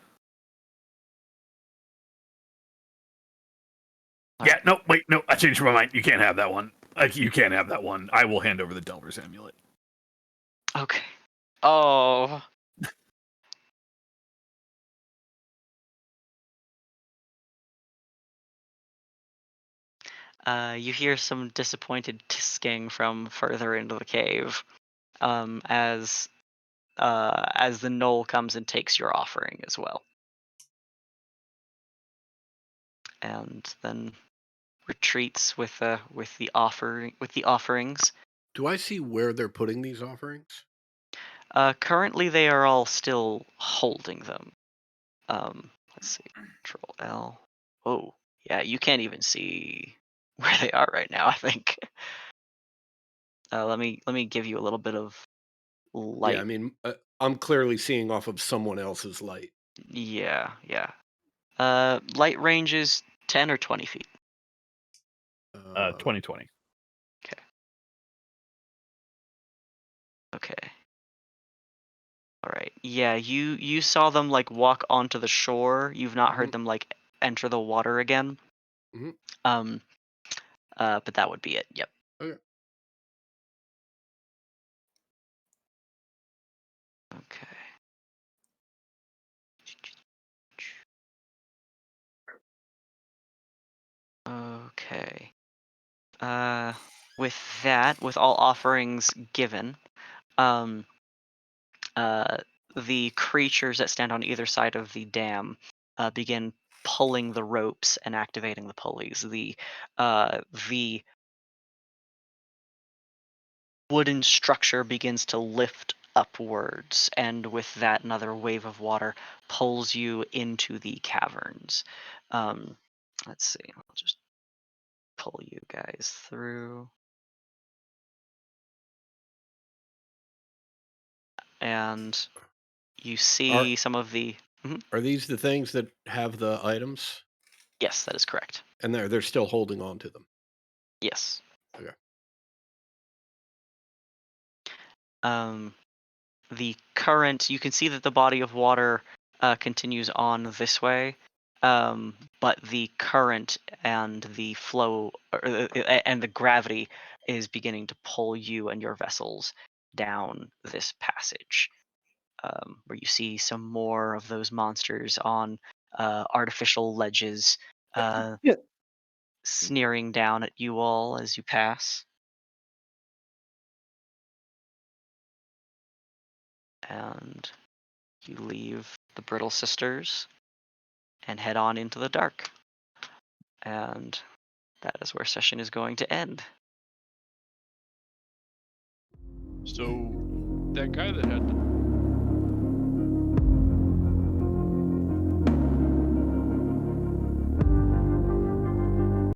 Yeah, no, wait, no, I changed my mind. You can't have that one. You can't have that one. I will hand over the Delver's amulet. Okay. Oh. You hear some disappointed tisking from further into the cave, as the gnoll comes and takes your offering as well, and then retreats with the offerings. Do I see where they're putting these offerings? Currently, they are all still holding them. Let's see. Control L. Oh, yeah, you can't even see where they are right now, I think. Let me give you a little bit of light. Yeah, I mean, I'm clearly seeing off of someone else's light. Yeah. Light range is 10 or 20 feet. 2020. Okay. All right. Yeah, you saw them like walk onto the shore. You've not heard them like enter the water again. Mhm. But that would be it. Yep. Okay. Okay. Okay. With that, with all offerings given, um, uh, the creatures that stand on either side of the dam begin pulling the ropes and activating the pulleys. The wooden structure begins to lift upwards, and with that, another wave of water pulls you into the caverns. Let's see. I'll just pull you guys through. And you see some of the. Mhm. Are these the things that have the items? Yes, that is correct. And they're still holding on to them. Yes. Okay. The current, you can see that the body of water continues on this way, but the current and the flow and the gravity is beginning to pull you and your vessels down this passage, where you see some more of those monsters on artificial ledges, Yeah. sneering down at you all as you pass. And you leave the Brittle Sisters and head on into the dark. And that is where session is going to end. So that guy that had the